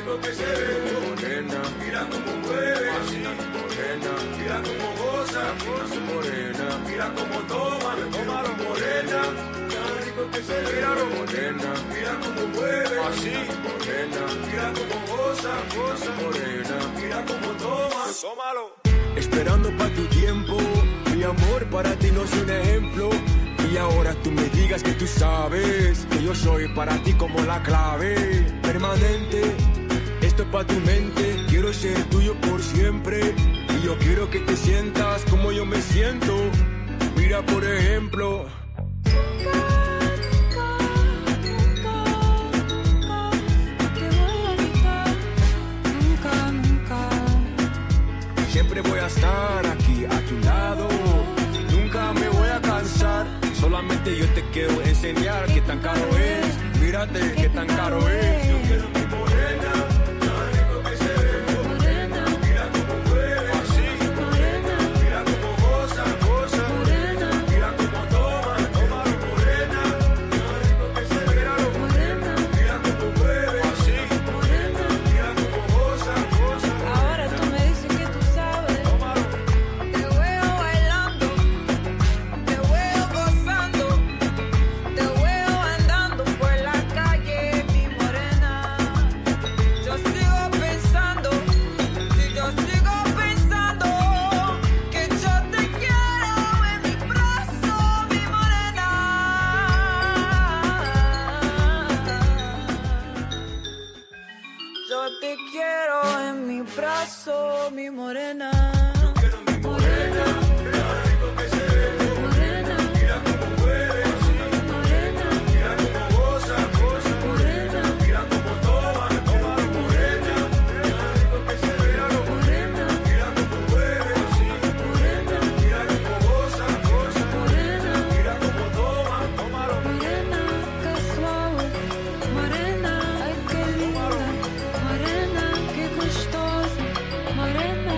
rico que se ve, morena. Mira cómo mueve, así, morena. Mira cómo goza, su morena. Mira cómo toma, tómalo, morena. Tan rico que se ve, morena. Mira cómo mueve, así, morena. Mira cómo goza, morena. Mira cómo toma, tómalo. Esperando pa' tu tiempo, mi amor para ti no es un ejemplo. Y ahora tú me digas que tú sabes que yo soy para ti como la clave permanente. Esto es pa' tu mente, quiero ser tuyo por siempre. Y yo quiero que te sientas como yo me siento. Mira por ejemplo. Siempre voy a estar aquí a tu lado. Nunca me voy a cansar. Solamente yo te quiero enseñar qué tan caro es. Mírate qué tan caro es. Yo quiero mi morena, tan rico que se ve, morena. Mira cómo mueve, así, morena. Mira cómo goza, morena. Mira cómo toma, mi morena. Tan rico que se ve, morena. Mira cómo mueve, así, morena. Mira cómo goza. Ahora tú me dices que tú sabes. Te veo bailando, te veo gozando, te veo andando por la calle, mi morena. Yo sigo pensando, si yo sigo pensando que yo te quiero en mi brazo, mi morena. Yo te quiero en mi brazo, mi morena. Yo quiero mi morena, tan rico que se ve, morena. Mira cómo mueve, así, morena. Mira cómo goza, morena. Mira cómo toma, mi morena. Tan rico que se ve, morena. Mira cómo mueve, así, morena. Mira cómo goza, morena. Mira cómo toma, Morena, qué suave, morena, ay qué linda, morena, qué gustosa, morena.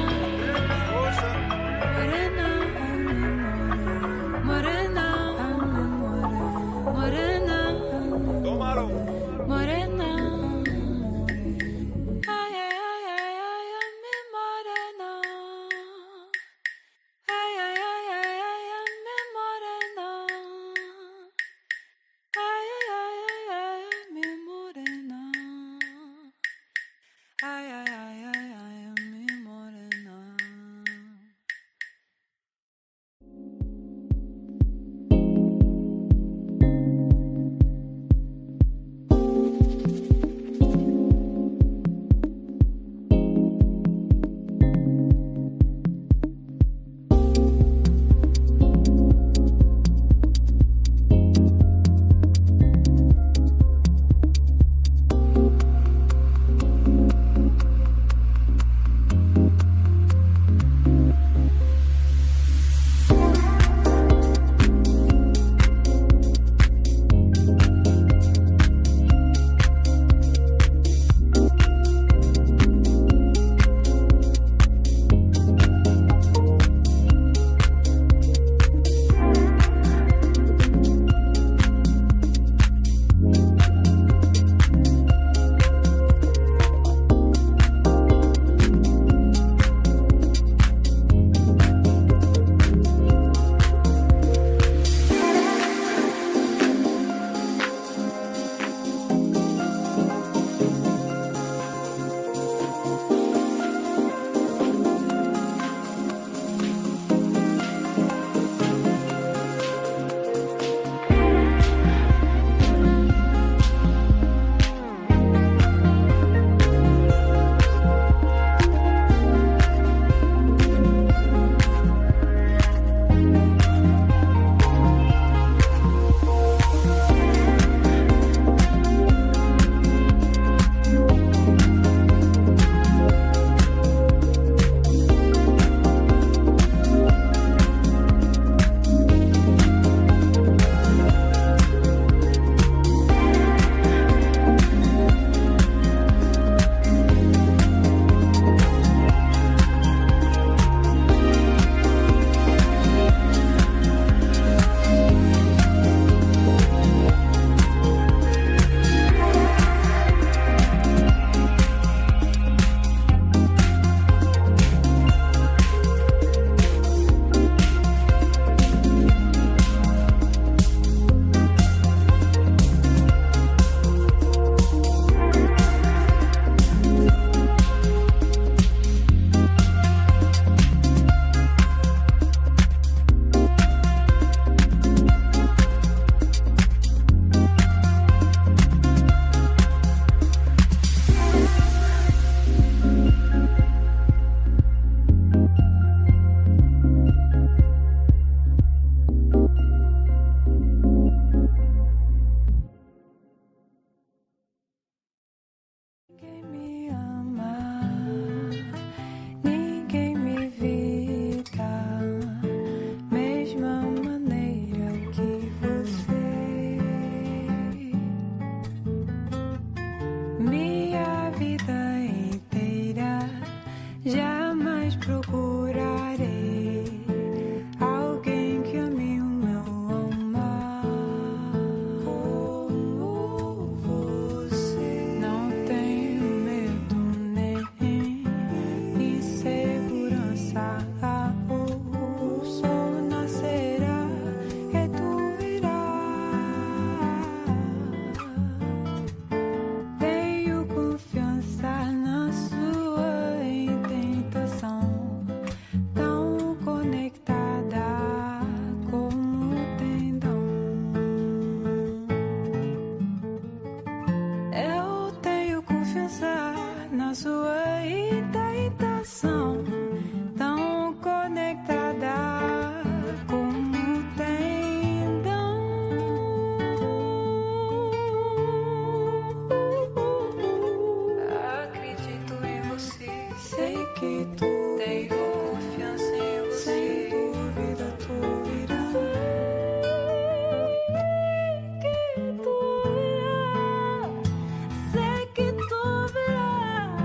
Jamais procurarei alguém que ame o meu amar como você. Não tenho medo nem insegurança. O sol nascerá e tu virás. Tenho confiança na sua intentação, tão conectada como um tendão. Eu tenho confiança na sua intentação, tão conectada como um tendão. Acredito em você, sei que tu tenho confiança em você. Sem dúvida tu virás. Sei que tu virás.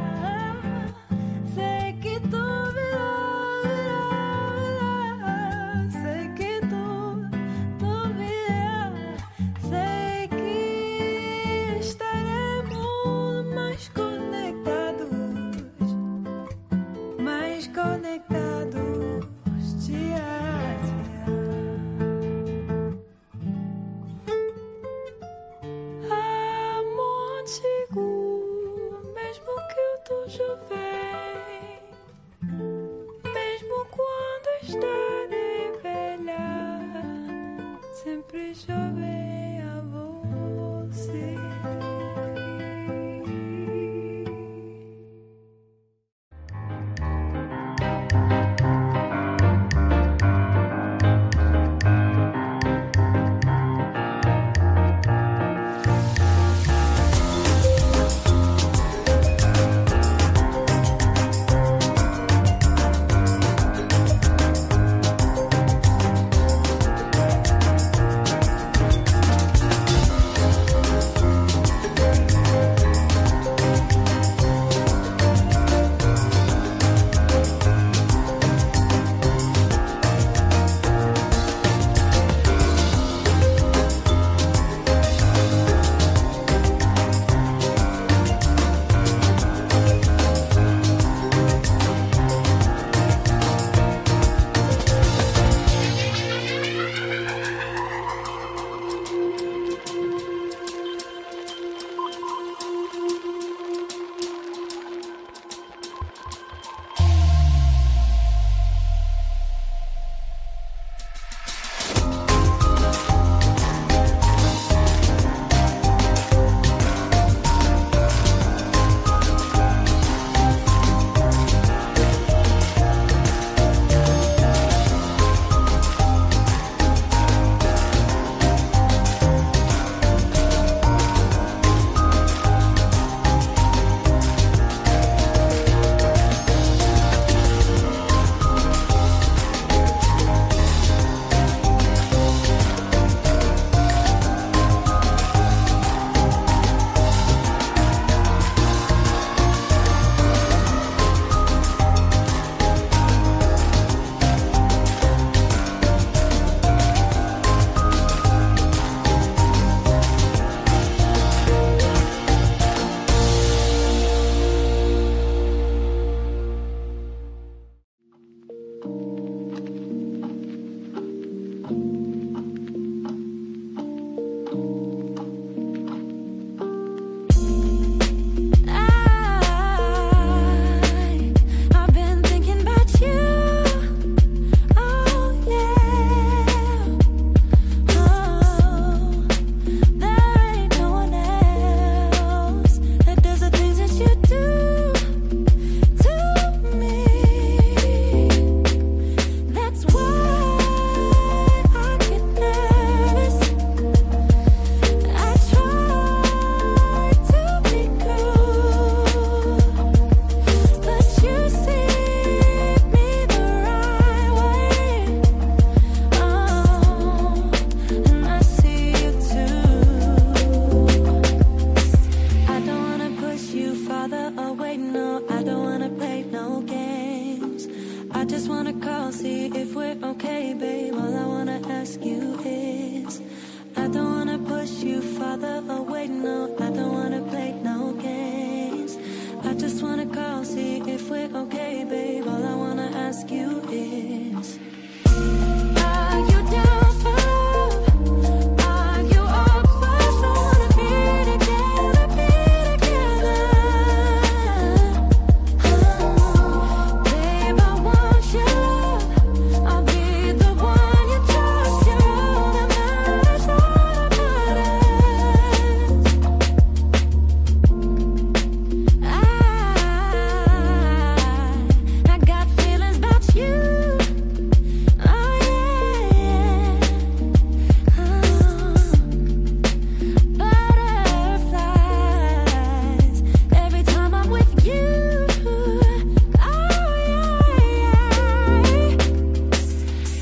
Sei que tu virás. Sei que tu virás. Sei que estaremos mais conectados dia a dia. Amor antigo, mesmo que o tudo vem, mesmo quando estarei velha, sempre chovei a você. just wanna call, see if we're okay, babe. All I wanna ask you is, I don't wanna push you farther away, no. I don't wanna play no games. I just wanna call, see if we're okay, babe. All I wanna ask you is, are you down for love? Are you up for wanna be together, be together? Babe, I want you. I'll be the one you trust. You're all that matters, all that matters. I got feelings about you. Oh yeah. Butterflies every time I'm with you. Oh yeah.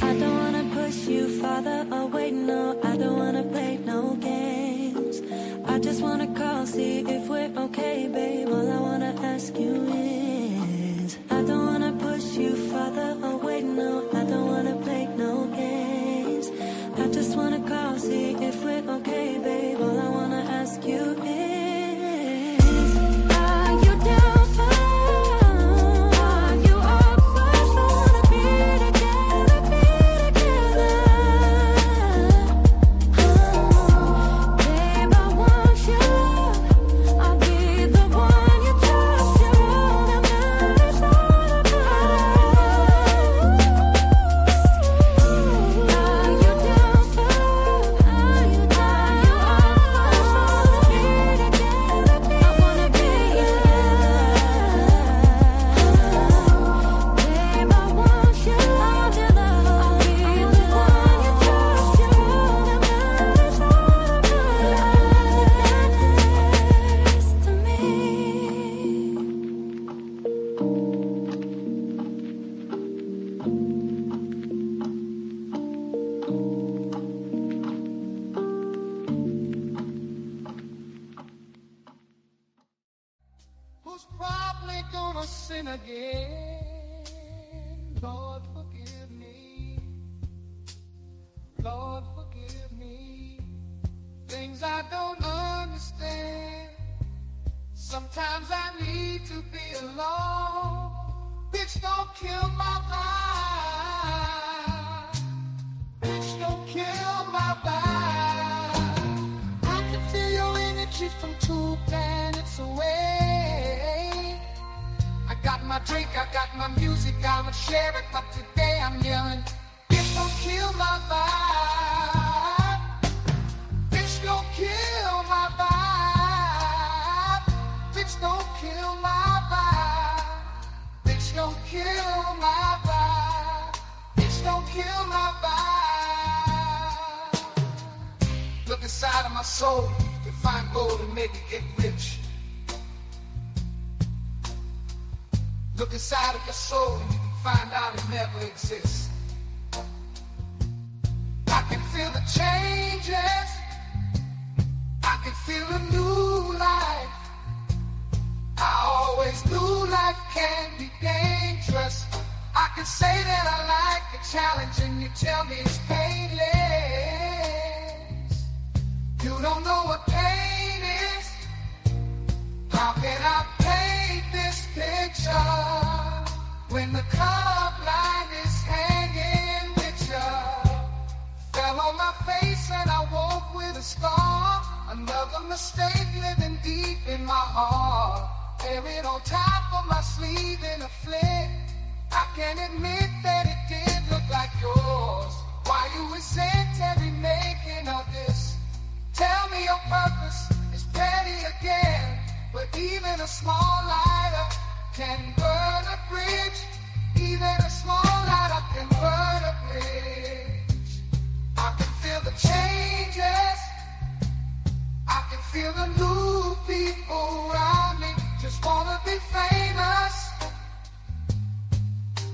I don't wanna push you farther away, no. I don't wanna play no games. I just wanna call, see if we're okay, babe. All I wanna ask you is, I don't wanna push you farther away, no. I don't wanna play no games. I just wanna call, see if we're okay, babe. All I wanna ask you is, are you down for love? Are you up for wanna be together, be together? Babe, I want you. I'll be the one you trust. You're all that matters, all that matters. Are you down for love? Are you up for wanna be together? I wanna be Babe, I want you. I'll be the one you trust. You're all that matters, all that matters to me. Who's probably gonna sin again? Lord, forgive me. Lord, forgive me. Things I don't understand. Sometimes I need to be alone. Bitch, don't kill my vibe. Bitch, don't kill my vibe. I can feel your energy from 2 planets away. I got my drink, I got my music, I'ma share it, but today I'm yelling, bitch, don't kill my vibe. Bitch, don't kill my vibe. Bitch, don't kill my vibe. Bitch, don't kill my vibe. Bitch, don't kill my vibe. Look inside of my soul, to find gold and make it get rich. Look inside of your soul and you can find out it never exists. I can feel the changes. I can feel a new life. I always knew life can be dangerous. I can say that I like the challenge and you tell me it's painless. You don't know what pain is. How can I paint this picture when the color blind is hanging with you? Fell on my face and I woke with a scar. Another mistake living deep in my heart. Buried on top of my sleeve in a flick. I can admit that it did look like yours. Why you resent every making of this? Tell me your purpose is petty again. But even a small lighter can burn a bridge. Even a small lighter can burn a bridge. I can feel the changes. I can feel the new people around me. Just wanna be famous.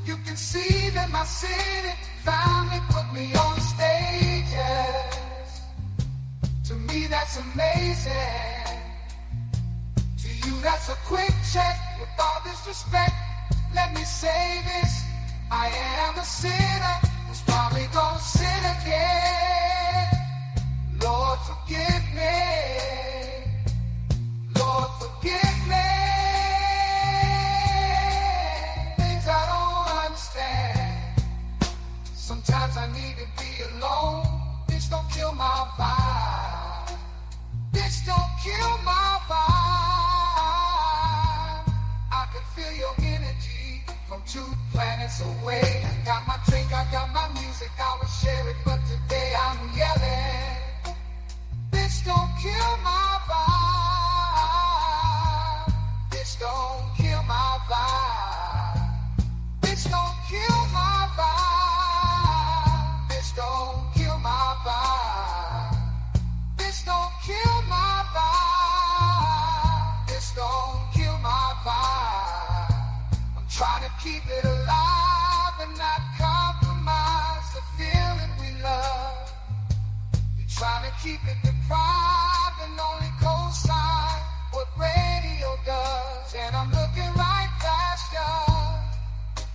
You can see that my city finally put me on stages. To me that's amazing. To you that's a quick check. With all this respect, let me say this. I am a sinner who's probably gonna sin again. Lord, forgive me. Lord, forgive me. Things I don't understand. Sometimes I need to be alone. Bitch, don't kill my vibe. Bitch, don't kill my vibe. I can feel your energy from 2 planets away. I got my drink, I got my music, I will share it, but today I'm yelling. Bitch, don't kill my vibe. Bitch, don't kill my vibe. Bitch, don't kill my vibe. Bitch, don't kill my vibe. Bitch, don't kill my vibe. Bitch, don't kill my vibe. I'm trying to keep it alive and not compromise the feeling we love. You're trying to keep it deprived and only co-sign what radio does. And I'm looking right past you.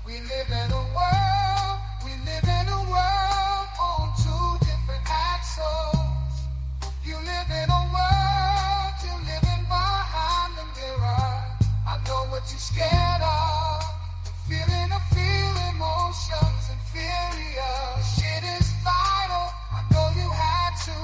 We live in a world, on 2 different axles. You live in a world, you're living behind the mirror. I know what you're scared of. The feeling of feel emotions inferior. This shit is vital, I know you had to.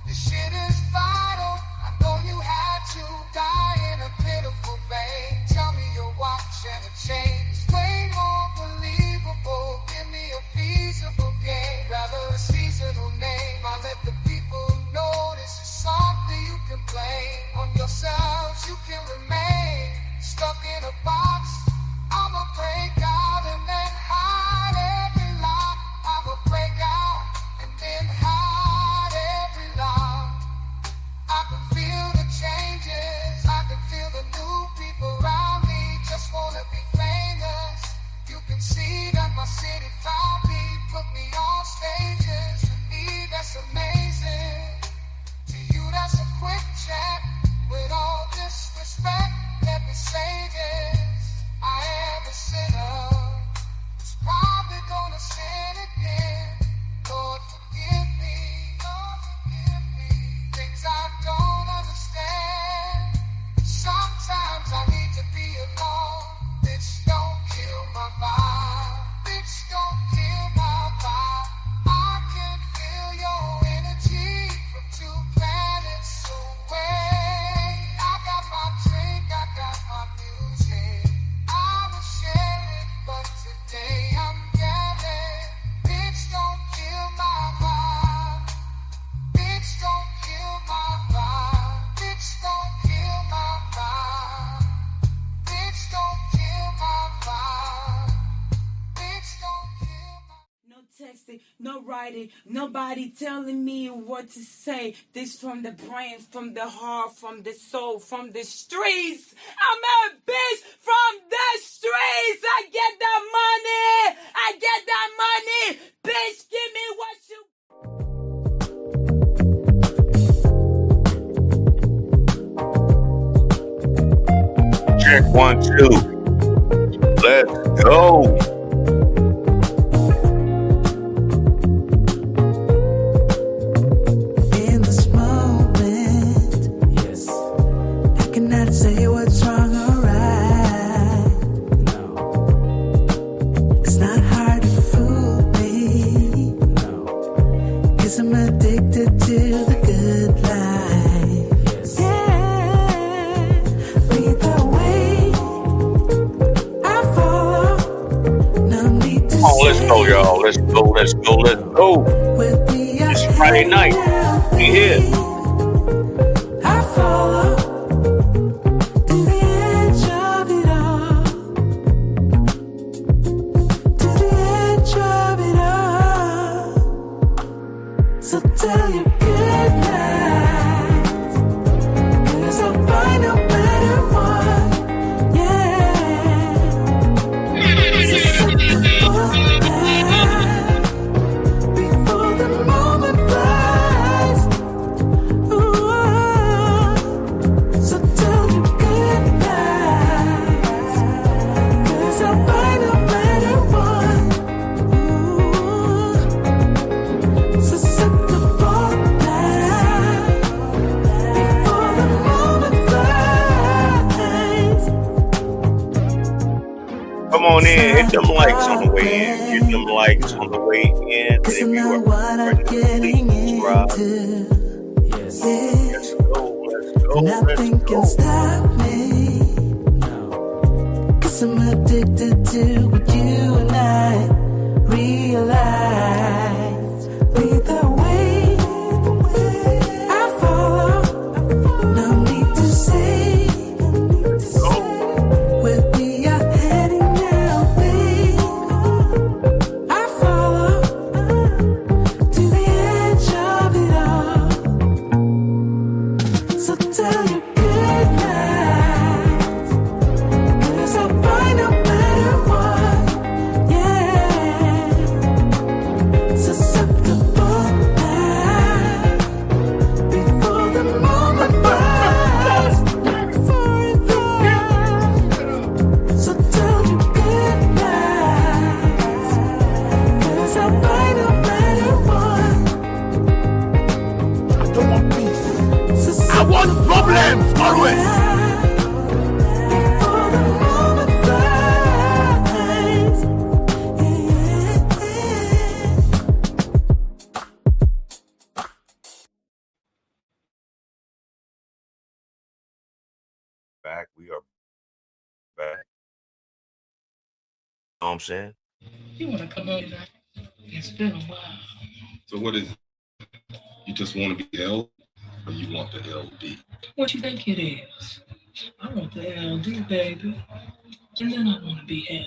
This shit is vital, I know you had to. Die in a pitiful vein. Tell me you're watching a change. Way more believable, give me a feasible game. Rather a seasonal name. I let the people know this is something you can blame. On yourselves you can remain stuck in a box. I'ma break out and then hide every lie. I'ma break out and then hide every lie. I can feel the changes, I can feel the new people around me. Just wanna be famous. You can see that my city found me, put me on stages. To me that's amazing. To you that's a quick chat. With all disrespect, let me say this. I am a sinner who's probably gonna sin again. Lord, forgive me. Lord, forgive me. Things I don't understand. Sometimes I need to be alone. Bitch, don't kill my vibe. Bitch, don't kill my vibe. I can feel your energy from 2 planets away. I got my drink, I got my music. I will share it, but today I'm yelling. Bitch, don't kill my vibe. Bitch, don't kill my vibe. Bitch, don't kill my vibe. Bitch, don't kill my vibe. Bitch, don't kill my. No texting, no writing, nobody telling me what to say. This from the brain, from the heart, from the soul, from the streets. I'm a bitch from the streets. I get that money. I get that money. Bitch, give me what you. Check 1, 2. Let's go. In this moment, yes, I cannot say what's wrong or right. No, it's not hard to fool me. No, 'cause I'm addicted to the good life. Yes. Yeah, lead the way. I follow. No need to Come on, let's go, y'all. Let's go, let's go, let's go. It's Friday night. We here. I follow to the edge of it all. To the edge of it all. So tell your good lies, 'cause I'll find a better one. Yeah. So set the ball down before the moment flies. Ooh. So tell your good lies, 'cause I'll find a better one. them likes on the way in. Get them likes on the way in. And if you are ready to subscribe, Yes. let's go. Nothing can stop me. Cause I'm addicted to what you and I realize. Lead the way, I follow. No need to say where we are heading now, babe. I follow to the edge of it all. So tell you good night, 'cause I'll find no matter what, yeah. Susceptible now, before the moment flies, before it flies. So tell you good night, 'cause I'll find no matter what. I don't want peace. I want problems always. Before the moment flies, Back. We are back. You know what I'm saying? You want to come over there? It's been a while. So what is it? You just want to be L, or you want the LD? What you think it is? I want the LD, baby. And then I want to be held.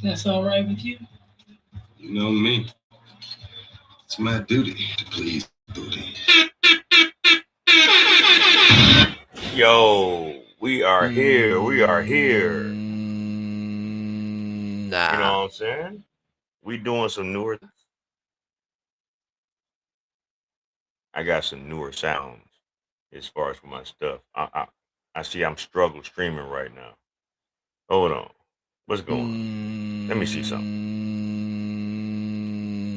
That's all right with you? You know me. It's my duty to please booty. Yo, we are here. We are here. Nah. You know what I'm saying? We doing some newer things. I got some newer sounds as far as for my stuff. I see I'm struggle streaming right now. Hold on. What's going on? Let me see something.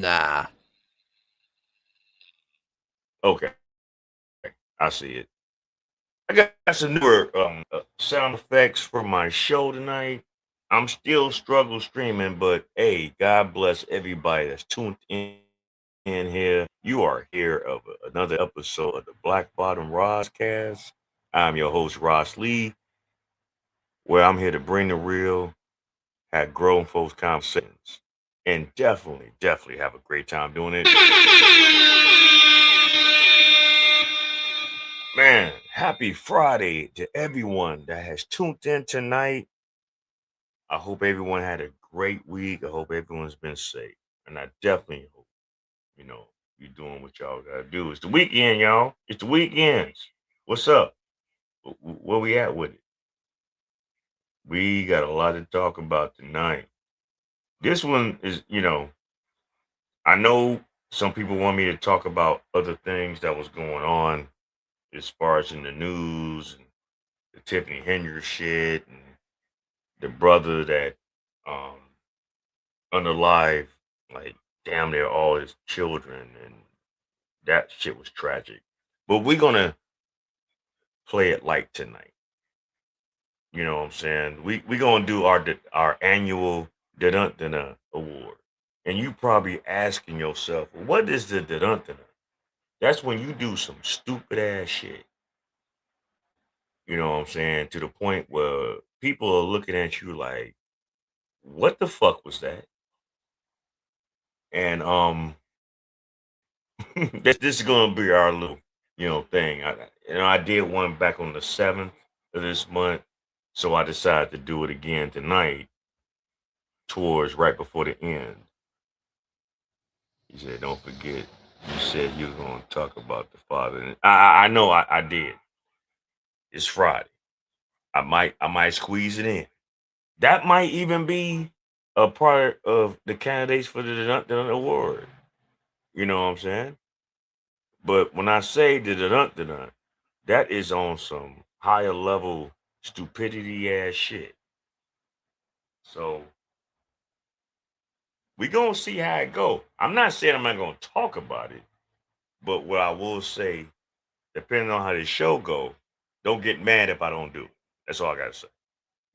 Nah. Okay. I see it. I got some newer sound effects for my show tonight. I'm still struggle streaming, but hey, God bless everybody that's tuned in here. You are here of another episode of the Black Bottom Roscast. I'm your host, Ross Lee, where I'm here to bring the real, have grown folks conversations, and definitely have a great time doing it. Man, happy Friday to everyone that has tuned in tonight. I hope everyone had a great week. I hope everyone's been safe. And I definitely hope, you're doing what y'all gotta do. It's the weekend, y'all. It's the weekends. What's up? Where we at with it? We got a lot to talk about tonight. This one is, I know some people want me to talk about other things that was going on as far as in the news and the Tiffany Hendricks shit and the brother that unalive like damn near all his children, and that shit was tragic. But we're gonna play it light tonight. You know what I'm saying? We gonna do our annual Dunt award. And you probably asking yourself, well, what is the Dunt? That's when you do some stupid ass shit. You know what I'm saying? To the point where people are looking at you like, what the fuck was that? And this is gonna be our little, thing. I did one back on the 7th of this month, so I decided to do it again tonight, towards right before the end. He said, "Don't forget, you said you were gonna talk about the father." And I know I did. It's Friday. I might squeeze it in. That might even be a part of the candidates for the Dunt award. You know what I'm saying? But when I say the Dunt, that is on some higher level stupidity ass shit. So we gonna see how it go. I'm not saying I'm not gonna talk about it, but what I will say, depending on how the show go, don't get mad if I don't do it. That's all I gotta say.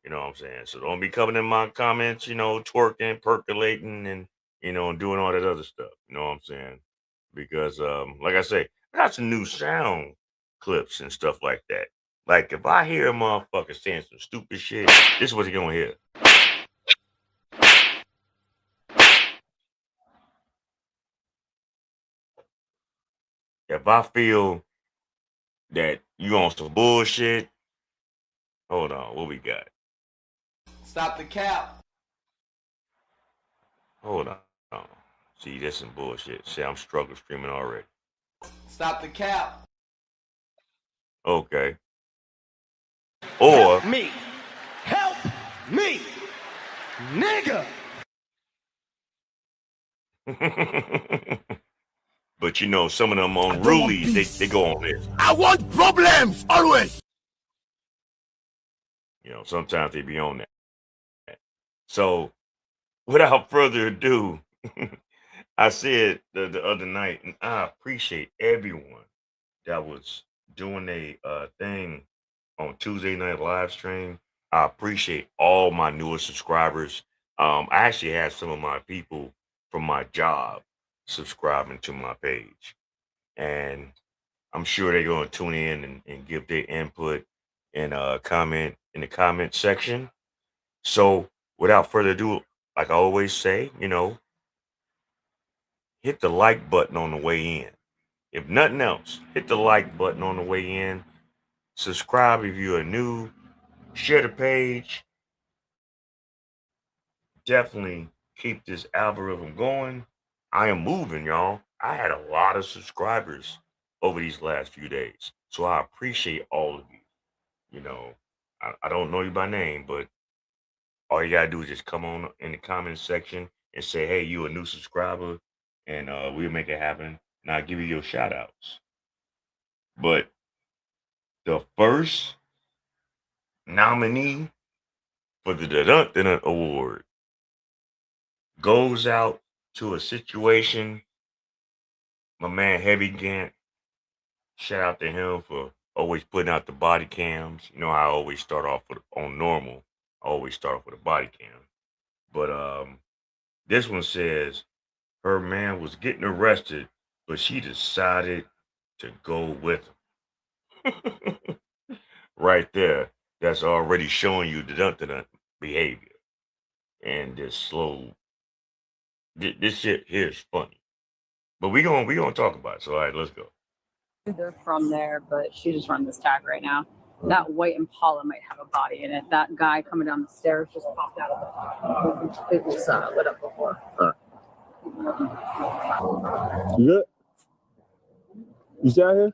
You know what I'm saying? So don't be coming in my comments, twerking, percolating, and doing all that other stuff. You know what I'm saying? Because like I say, I got some new sound clips and stuff like that. Like if I hear a motherfucker saying some stupid shit, this is what you're gonna hear. If I feel that you on some bullshit, hold on, what we got? Stop the cap. Hold on. See, that's some bullshit. See, I'm struggle streaming already. Stop the cap. Okay. Or Help me, nigga. but some of them unrulies, they go on this. I want problems always. Sometimes they be on that. So without further ado, I said the other night, and I appreciate everyone that was doing a thing on Tuesday night live stream. I appreciate all my newer subscribers. I actually had some of my people from my job subscribing to my page, and I'm sure they're going to tune in and give their input and comment in the comment section. So without further ado, like I always say, hit the like button on the way in. If nothing else, hit the like button on the way in. Subscribe if you are new. Share the page. Definitely keep this algorithm going. I am moving, y'all. I had a lot of subscribers over these last few days. So I appreciate all of you. I don't know you by name, but all you gotta do is just come on in the comment section and say, hey, you a new subscriber, and we'll make it happen. And I'll give you your shout outs. But the first nominee for the Dunt Award goes out to a situation. My man Heavy Gant, shout out to him for always putting out the body cams. You know how I always start off on normal. I always start off with a body cam. But this one says her man was getting arrested, but she decided to go with him. Right there, that's already showing you the Dunt behavior. And this shit here is funny. But we gonna talk about it. So all right, let's go. They're from there, but she just run this tag right now. That white Impala might have a body in it. That guy coming down the stairs just popped out of the it was lit up before. You good? You stay out here?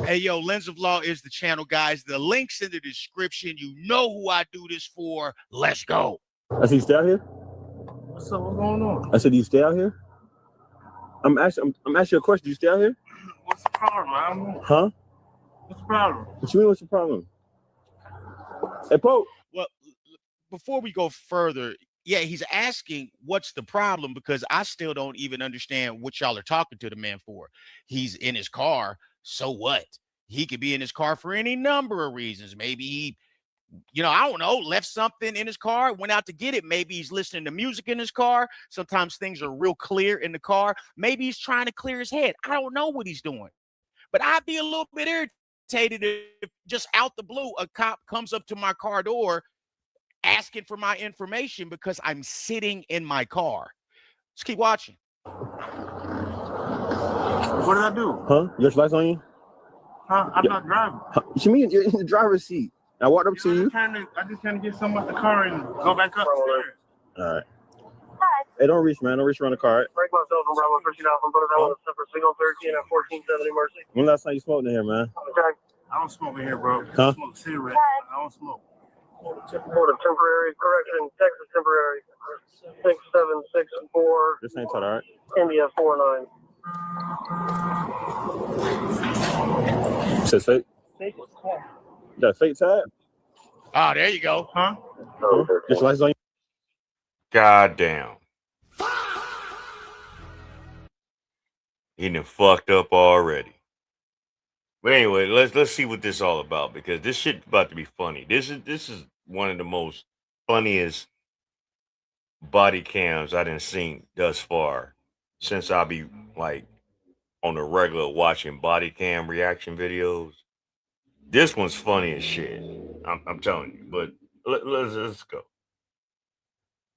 Hey, yo, Lens of Law is the channel, guys. The link's in the description. You know who I do this for. Let's go. I said, you stay out here? What's up? What's going on? I said, do you stay out here? I'm asking you a question. Do you stay out here? What's the problem? I don't know. Huh? What's the problem? What you mean, what's the problem? Hey, Pope. Well, before we go further, yeah, he's asking what's the problem, because I still don't even understand what y'all are talking to the man for. He's in his car. So what? He could be in his car for any number of reasons. Maybe he, I don't know, left something in his car, went out to get it. Maybe he's listening to music in his car. Sometimes things are real clear in the car. Maybe he's trying to clear his head. I don't know what he's doing. But I'd be a little bit irritated if just out the blue, a cop comes up to my car door asking for my information because I'm sitting in my car. Just keep watching. What did I do? Huh? You got your lights on you? Huh? I'm not driving. What you mean? You're in the driver's seat. I walked up to you. I just trying to get something out the car and go back up. All right. Hey, don't reach, man. Don't reach around the car. Break myself from Bravo 13 Alpha, but I want to for signal 13 at 1470 Mercy. When last time you smoked in here, man? Okay. I don't smoke in here, bro. Huh? I smoke cigarettes. I don't smoke. Florida temporary correction, Texas temporary 6764. This ain't tight, all right? India 49. Says fake. That fake tag? Oh, there you go. Huh? Get your lights on you. Goddamn. He done fucked up already. But anyway, let's see what this is all about because this shit about to be funny. This is one of the most funniest body cams I done seen thus far since I be like on the regular watching body cam reaction videos. This one's funny as shit. I'm telling you. But let's go.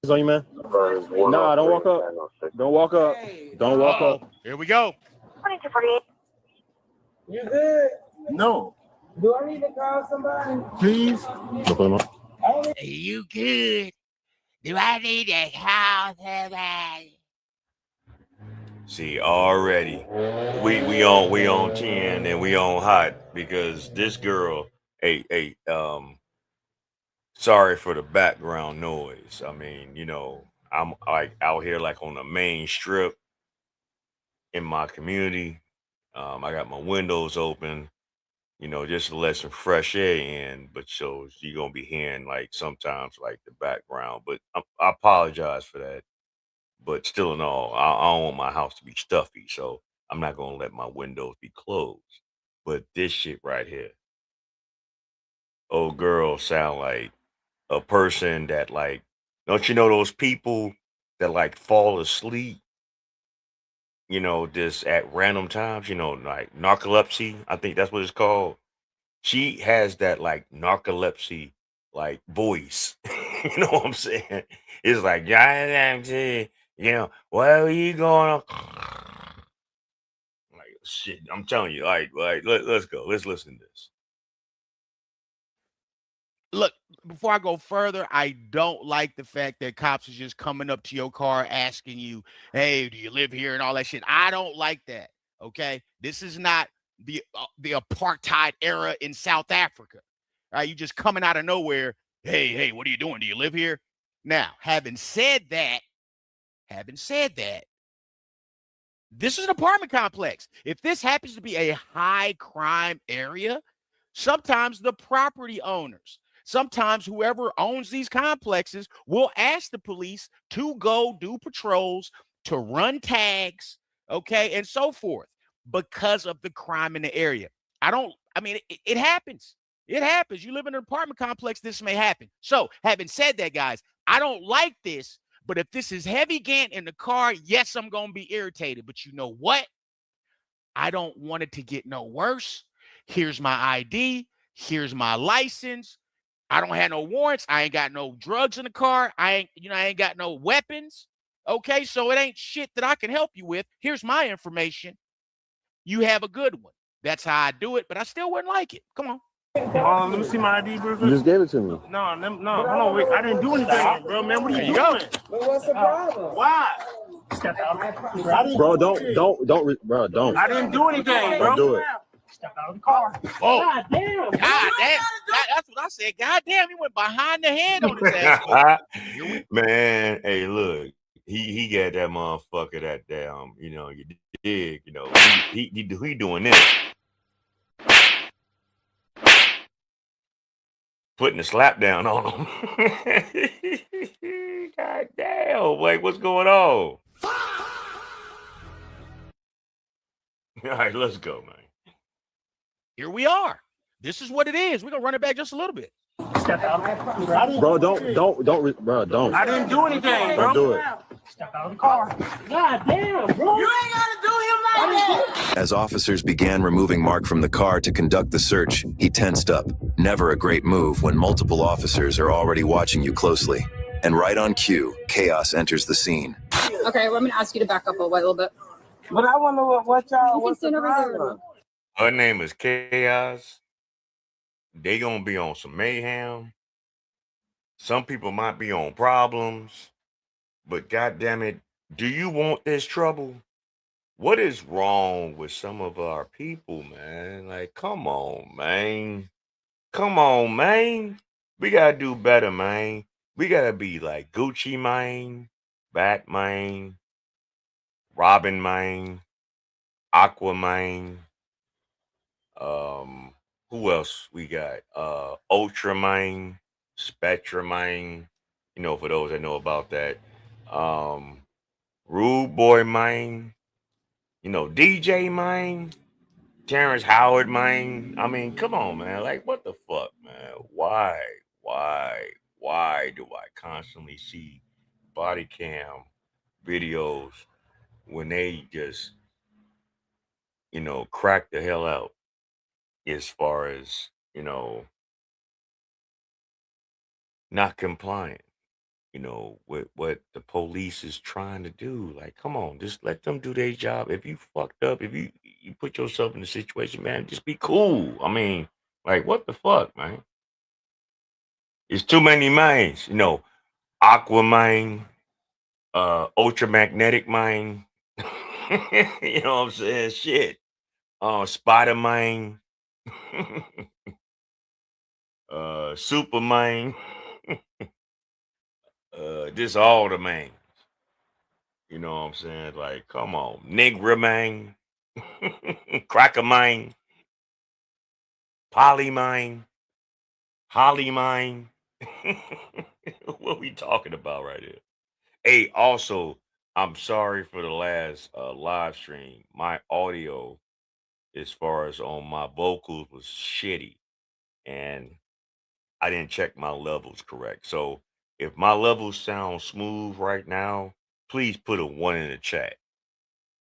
It's on you, man. Nah, don't walk up. Don't walk up. Don't walk Uh-oh. up. Here we go. 2248. You good? No. Do I need to call somebody? Please. Don't put him up. Are you good? Do I need to call somebody? See, already we on 10 and we on hot because this girl, hey, sorry for the background noise. I mean, I'm like out here like on the main strip in my community. I got my windows open, just to let some fresh air in. But so you're gonna be hearing like sometimes like the background. But I apologize for that. But still in all, I don't want my house to be stuffy, so I'm not gonna let my windows be closed. But this shit right here, old girl sound like a person that like, don't you know those people that like fall asleep, just at random times, like narcolepsy, I think that's what it's called. She has that like narcolepsy like voice. You know what I'm saying? It's like, yeah, where are you going? Like shit, I'm telling you, let's go. Let's listen to this. Look, before I go further, I don't like the fact that cops are just coming up to your car asking you, "Hey, do you live here?" and all that shit. I don't like that. Okay, this is not the apartheid era in South Africa. All right, you just coming out of nowhere. Hey, what are you doing? Do you live here? Now, having said that, this is an apartment complex. If this happens to be a high crime area, sometimes the property owners, sometimes whoever owns these complexes will ask the police to go do patrols, to run tags, okay, and so forth because of the crime in the area. It happens. It happens. You live in an apartment complex, this may happen. So, having said that, guys, I don't like this, but if this is heavy Gant in the car, yes, I'm going to be irritated. But you know what? I don't want it to get no worse. Here's my ID. Here's my license. I don't have no warrants. I ain't got no drugs in the car. I ain't got no weapons. Okay, so it ain't shit that I can help you with. Here's my information. You have a good one. That's how I do it, but I still wouldn't like it. Come on. Let me see my ID, bro. You just gave it to me. No, hold on, wait. I didn't do anything, bro. Man, what are you doing? But what's the problem? Why? Bro, don't. I didn't do anything, bro. Don't do it. Step out of the car. Oh, God damn. God damn. That's what I said. God damn, he went behind the head on his ass. Man, hey, look, he got that motherfucker that damn, you dig, he doing this. Putting the slap down on him. God damn, like what's going on? All right, let's go, man. Here we are. This is what it is. We're gonna run it back just a little bit. Step out. Bro, don't. I didn't do anything, bro. Don't do it. Step out of the car. God damn, bro. You ain't gotta do him like that. As officers began removing Mark from the car to conduct the search, he tensed up. Never a great move when multiple officers are already watching you closely. And right on cue, chaos enters the scene. Okay, well, I'm gonna ask you to back up a little bit. But I wonder what y'all. You can stand over there. Her name is Chaos. They gonna be on some mayhem. Some people might be on problems, but goddamn it, do you want this trouble? What is wrong with some of our people, man? Like, come on, man. Come on, man. We gotta do better, man. We gotta be like Gucci, man, Batman, Robin, man, Aquaman. Who else we got? Ultraman, Spectraman, for those that know about that. Rude Boy Mine, DJ Mine. Terrence Howard, man. I mean, come on, man. Like, what the fuck, man? Why do I constantly see body cam videos when they just, crack the hell out as far as, not compliant, with what the police is trying to do. Like, come on, just let them do their job. If you fucked up, if you put yourself in a situation, man, just be cool. I mean, like, what the fuck, man? It's too many minds, Aquaman, ultramagnetic mind. You know what I'm saying? Shit. Spider mind, super mind, just all the man. You know what I'm saying? Like, come on. Nigga man, cracker mine, poly mine, holly mine. What we talking about right here? Hey, also, I'm sorry for the last live stream. My audio, as far as on my vocals, was shitty, and I didn't check my levels correct. So if my levels sound smooth right now, please put a 1 in the chat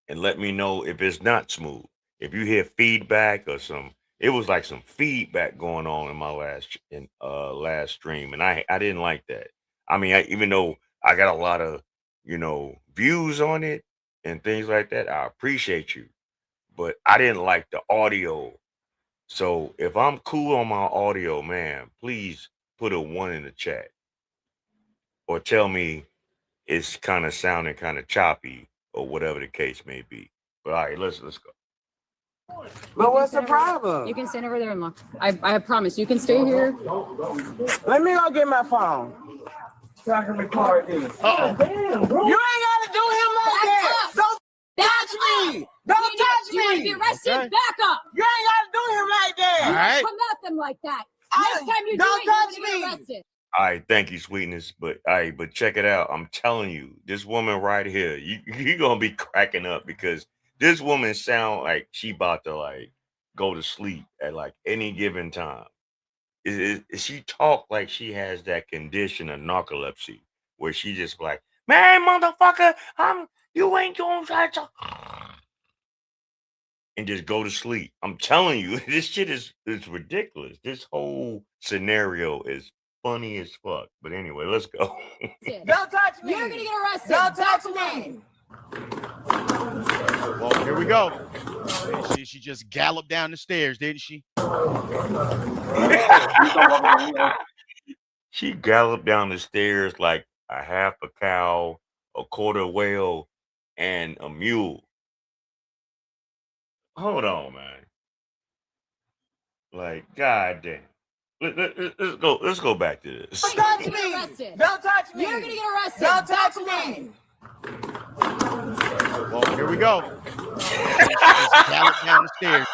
and let me know if it's not smooth. If you hear feedback or it was like some feedback going on in my last stream, and I didn't like that. I mean, even though I got a lot of views on it and things like that, I appreciate you, but I didn't like the audio. So if I'm cool on my audio, man, please put a 1 in the chat or tell me it's kind of sounding kind of choppy or whatever the case may be. But all right, let's go. But what's the problem? You can stand over there and look. I promise. You can stay here. Let me go get my phone. So I can record this. Uh-oh. Damn, bro. You ain't gotta do him like that. Don't touch me. Don't touch me. You want to be arrested? Okay. Back up. You ain't gotta do him like that. All right. Come at them like that. I- Next time you don't do it, touch you're gonna me. get arrested. All right, thank you, sweetness. But check it out. I'm telling you, this woman right here, you gonna be cracking up because this woman sound like she about to like go to sleep at like any given time. She talk like she has that condition of narcolepsy where she just like, man, motherfucker, you ain't gonna try to and just go to sleep. I'm telling you, this shit is ridiculous. This whole scenario is funny as fuck. But anyway, let's go. Don't touch me. You're gonna get arrested. Don't touch me. Well, here we go. She just galloped down the stairs, didn't she? She galloped down the stairs like a half a cow, a quarter whale, and a mule. Hold on, man. Like, goddamn. Let's go back to this. Don't touch me. Don't touch me. You're gonna get arrested. Don't touch me. Well, here we go. She just galloped down the stairs.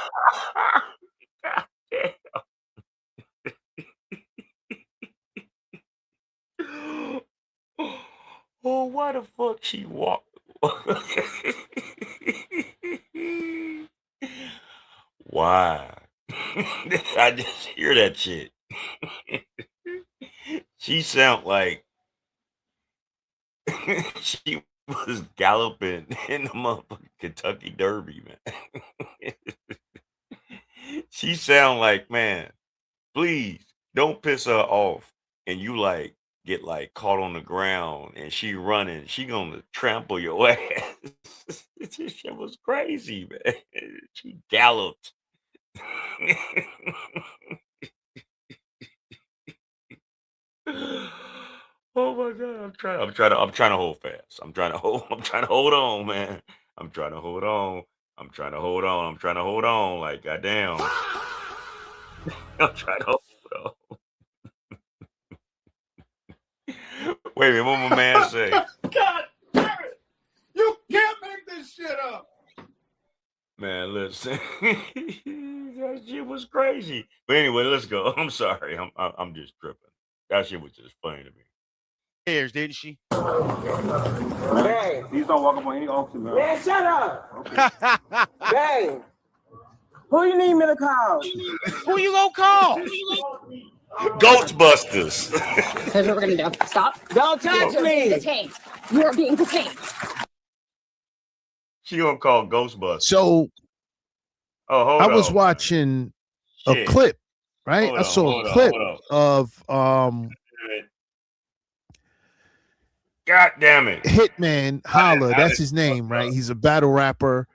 Oh, why the fuck she walked? Why? I just hear that shit. She sound like she was galloping in the motherfucking Kentucky Derby, man. She sound like, man, please don't piss her off and you like get like caught on the ground and she running, she gonna trample your ass. This shit was crazy, man. She galloped. Oh my god, I'm trying to hold fast. I'm trying to hold on, man. I'm trying to hold on. I'm trying to hold on. I'm trying to hold on. Like, goddamn. I'm trying to hold on. Wait a minute, what my man say? God damn it! You can't make this shit up. Man, listen. That shit was crazy. But anyway, let's go. I'm sorry. I'm just tripping. That shit was just funny to me. Stairs, didn't she? Hey. Please don't walk up on any officer, man. Man, shut up. Okay. Hey. Who you need me to call? Who you gonna call? Ghostbusters. Here's what we're gonna do. Stop. Don't touch You're being me. detained. You are being detained. She gonna call Ghostbusters. So hold I was on. watching a Shit. clip, right? Hold I on, saw hold a on, clip hold of God damn it. Hitman Holla. That's his name, right? He's a battle rapper.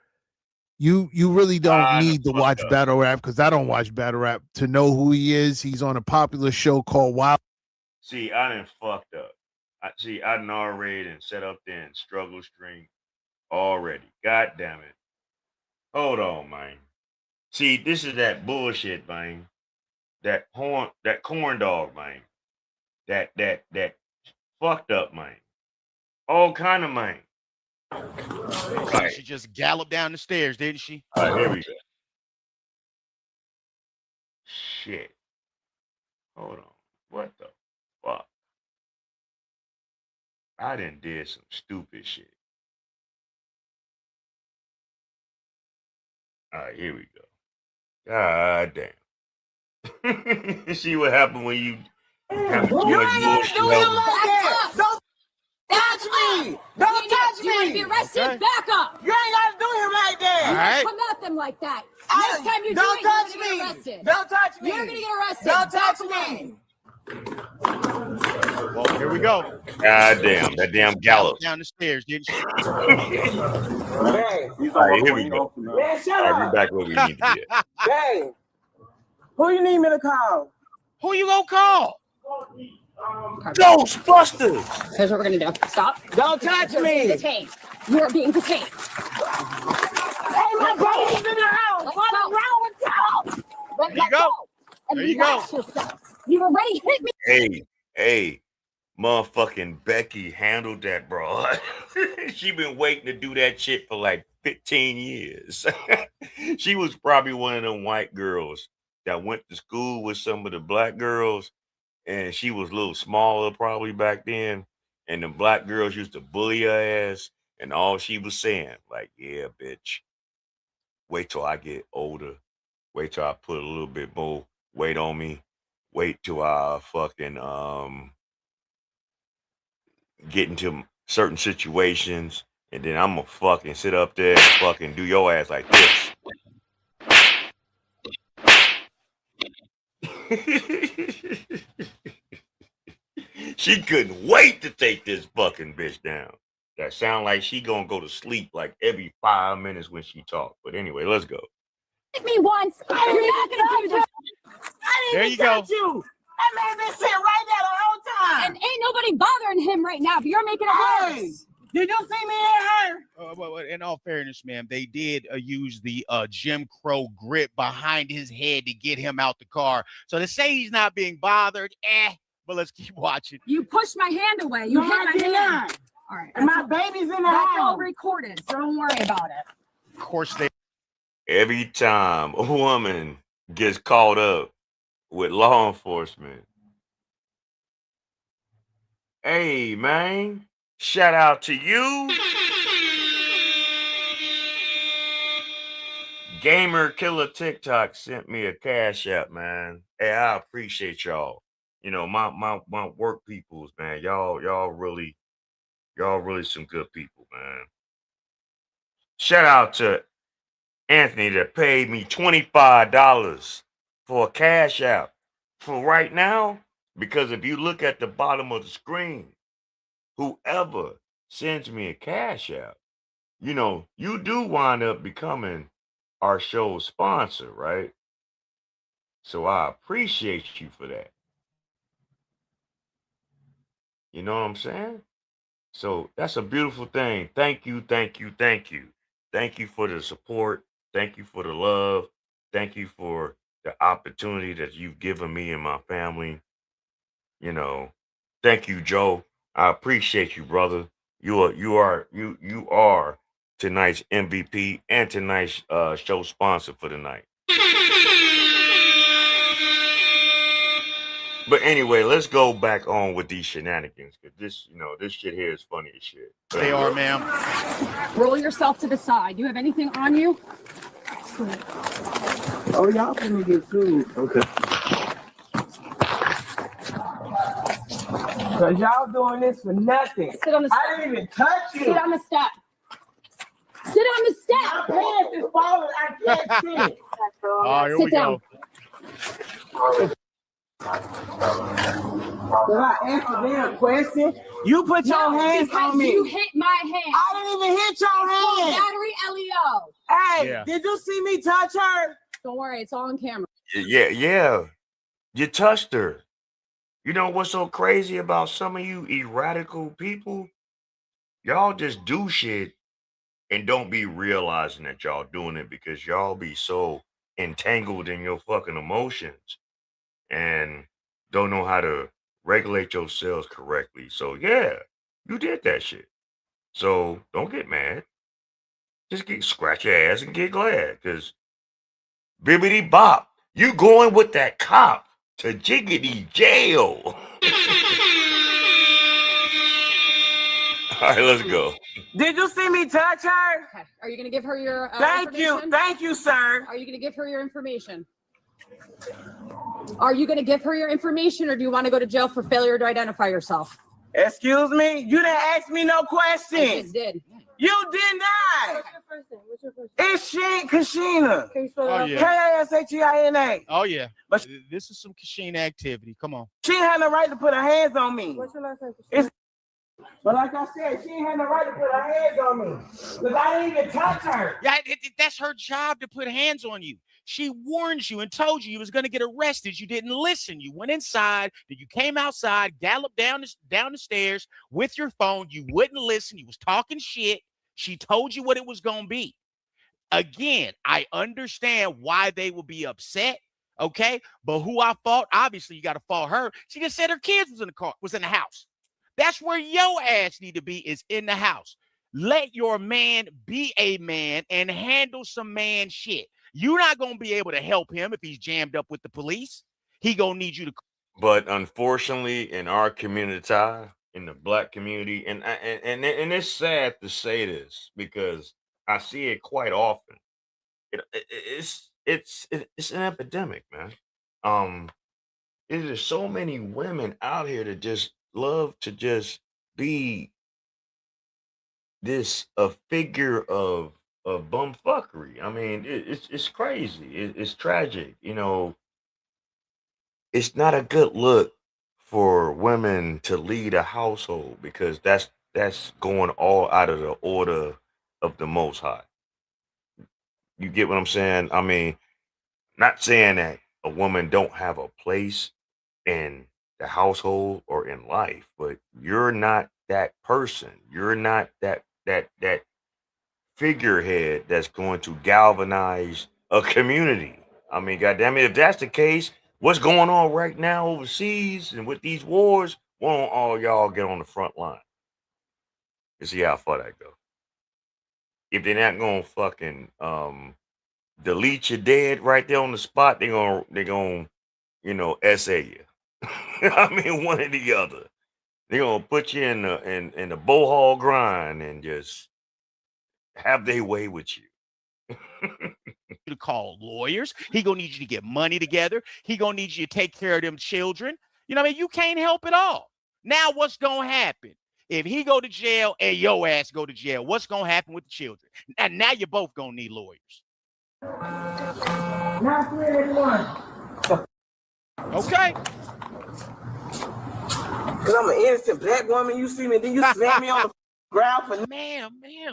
You really don't need to watch battle rap because I don't watch battle rap to know who he is. He's on a popular show called Wild. See, I done fucked up. I done already and set up there in struggle string already. God damn it. Hold on, man. See, this is that bullshit, man. That corn dog, man. That fucked up, man. All kind of man. She just galloped down the stairs, didn't she? All right, here we go. Shit. Hold on. What the fuck? I done did some stupid shit. All right, here we go. God damn. See what happened when you have too You much ain't gotta bullshit. do him like that. Don't touch me. Don't touch me. You want to be arrested? Okay. Back up. You ain't gotta do him like that. All right. Come at them like that. I- Next time you don't do it, touch you're gonna me. get arrested. Don't touch me. You're gonna get arrested. Don't touch Back me. away. Well, here we go. God damn, that damn gallop. Down the stairs, didn't she? Hey, All right, here we go. man, shut All right, we up. back where we need to be at. Hey, who you need me to call? Who you gonna call? Ghostbusters. Here's what we're gonna do. Stop. Don't touch You're being me. detained. You are being detained. Hey, my baby's in the house. Let's What's go. wrong with y'all? Let There you go. And There you go. relax yourself. You've already hit me. Hey, motherfucking Becky handled that, bro. She been waiting to do that shit for like 15 years. She was probably one of them white girls that went to school with some of the black girls, and she was a little smaller probably back then, and the black girls used to bully her ass, and all she was saying, like, yeah, bitch, wait till I get older. Wait till I put a little bit more weight on me. Wait till I fucking get into certain situations, and then I'm gonna fucking sit up there and fucking do your ass like this. She couldn't wait to take this fucking bitch down. That sound like she gonna go to sleep like every 5 minutes when she talk. But anyway, let's go. Hit me once. You're not gonna do this. I There didn't you even go. touch you. That man been sitting right there the whole time. And ain't nobody bothering him right now, but you're making it Hey, worse. did you see me in her? Well, in all fairness, ma'am, they did use the Jim Crow grip behind his head to get him out the car. So to say he's not being bothered, but let's keep watching. You pushed my hand away. You No, hit I my did hand. not. All right. And my baby's in the That's all house. recorded, so don't worry about it. Of course, they. Every time a woman gets caught up with law enforcement, hey man, shout out to you. Gamer Killer TikTok sent me a cash app, man. Hey, I appreciate y'all. You know, my work peoples, man. Y'all really some good people, man. Shout out to Anthony that paid me $25 for a cash app for right now. Because if you look at the bottom of the screen, whoever sends me a cash app, you know, you do wind up becoming our show's sponsor, right? So I appreciate you for that. You know what I'm saying? So that's a beautiful thing. Thank you, thank you, thank you. Thank you for the support. Thank you for the love. Thank you for the opportunity that you've given me and my family. You know, thank you, Joe. I appreciate you, brother. You are tonight's MVP and tonight's show sponsor for the night. But anyway, let's go back on with these shenanigans, because this shit here is funny as shit. They are, ma'am. Roll yourself to the side. You have anything on you? Oh, y'all finna get sued. Okay. Cause y'all doing this for nothing. Sit on the step. I didn't even touch you. Sit on the step. Sit on the My step. pants is falling. I can't sit. Oh, here Sit we down. go. Did I answer their question? You put your hands because on me. you hit my hand. I didn't even hit your Full hand. battery Leo. Hey, Yeah. did you see me touch her? Don't worry, it's all on camera. Yeah. You touched her. You know what's so crazy about some of you erratical people? Y'all just do shit and don't be realizing that y'all doing it because y'all be so entangled in your fucking emotions and don't know how to regulate yourselves correctly. So yeah, you did that shit. So don't get mad. Just scratch your ass and get glad, cause bibbity bop, you going with that cop to jiggity jail. All right, let's go. Did you see me touch her? Okay. Are you gonna give her your Thank you. information? Thank you, sir. Are you gonna give her your information? Are you gonna give her your information, or do you want to go to jail for failure to identify yourself? Excuse me? You didn't ask me no I questions. just did. You did not. What's your first name? It's Kashina. Can you spell Oh, it out? yeah. Kashina. Oh, yeah. But This is some Kashina activity. Come on. she had no right to put her hands on me. What's your last name? It's, but like I said, she ain't had no right to put her hands on me. Because I didn't even touch her. Yeah, that's her job to put hands on you. She warned you and told you was going to get arrested. You didn't listen. You went inside. Then you came outside, galloped down the stairs with your phone. You wouldn't listen. You was talking shit. She told you what it was going to be. Again, I understand why they will be upset. Okay, but who I fault? Obviously, you got to fault her. She just said her kids was in the car, was in the house. That's where your ass need to be, is in the house. Let your man be a man and handle some man shit. You're not going to be able to help him if he's jammed up with the police. He going to need you to. But unfortunately, in our community, in the black community, and it's sad to say this because I see it quite often. It's an epidemic, man. There's so many women out here that just love to just be this a figure of bumfuckery. I mean, it's crazy. It's tragic. You know, it's not a good look for women to lead a household because that's going all out of the order of the Most High. You get what I'm saying? I mean, not saying that a woman don't have a place in the household or in life, but you're not that person. You're not that figurehead that's going to galvanize a community. I mean, goddamn it, if that's the case, what's going on right now overseas and with these wars? Why don't all y'all get on the front line and see how far that go? If they're not gonna fucking delete you dead right there on the spot, they're gonna essay you. I mean, one or the other. They're gonna put you in the bohol grind and just have their way with you. To call lawyers. He gonna need you to get money together. He gonna need you to take care of them children. You know what I mean? You can't help it all. Now what's gonna happen? If he go to jail and your ass go to jail, what's gonna happen with the children? And now you're both gonna need lawyers. Not 381. Okay. Because I'm an innocent black woman. You see me, then you smack me on the ground for ma'am,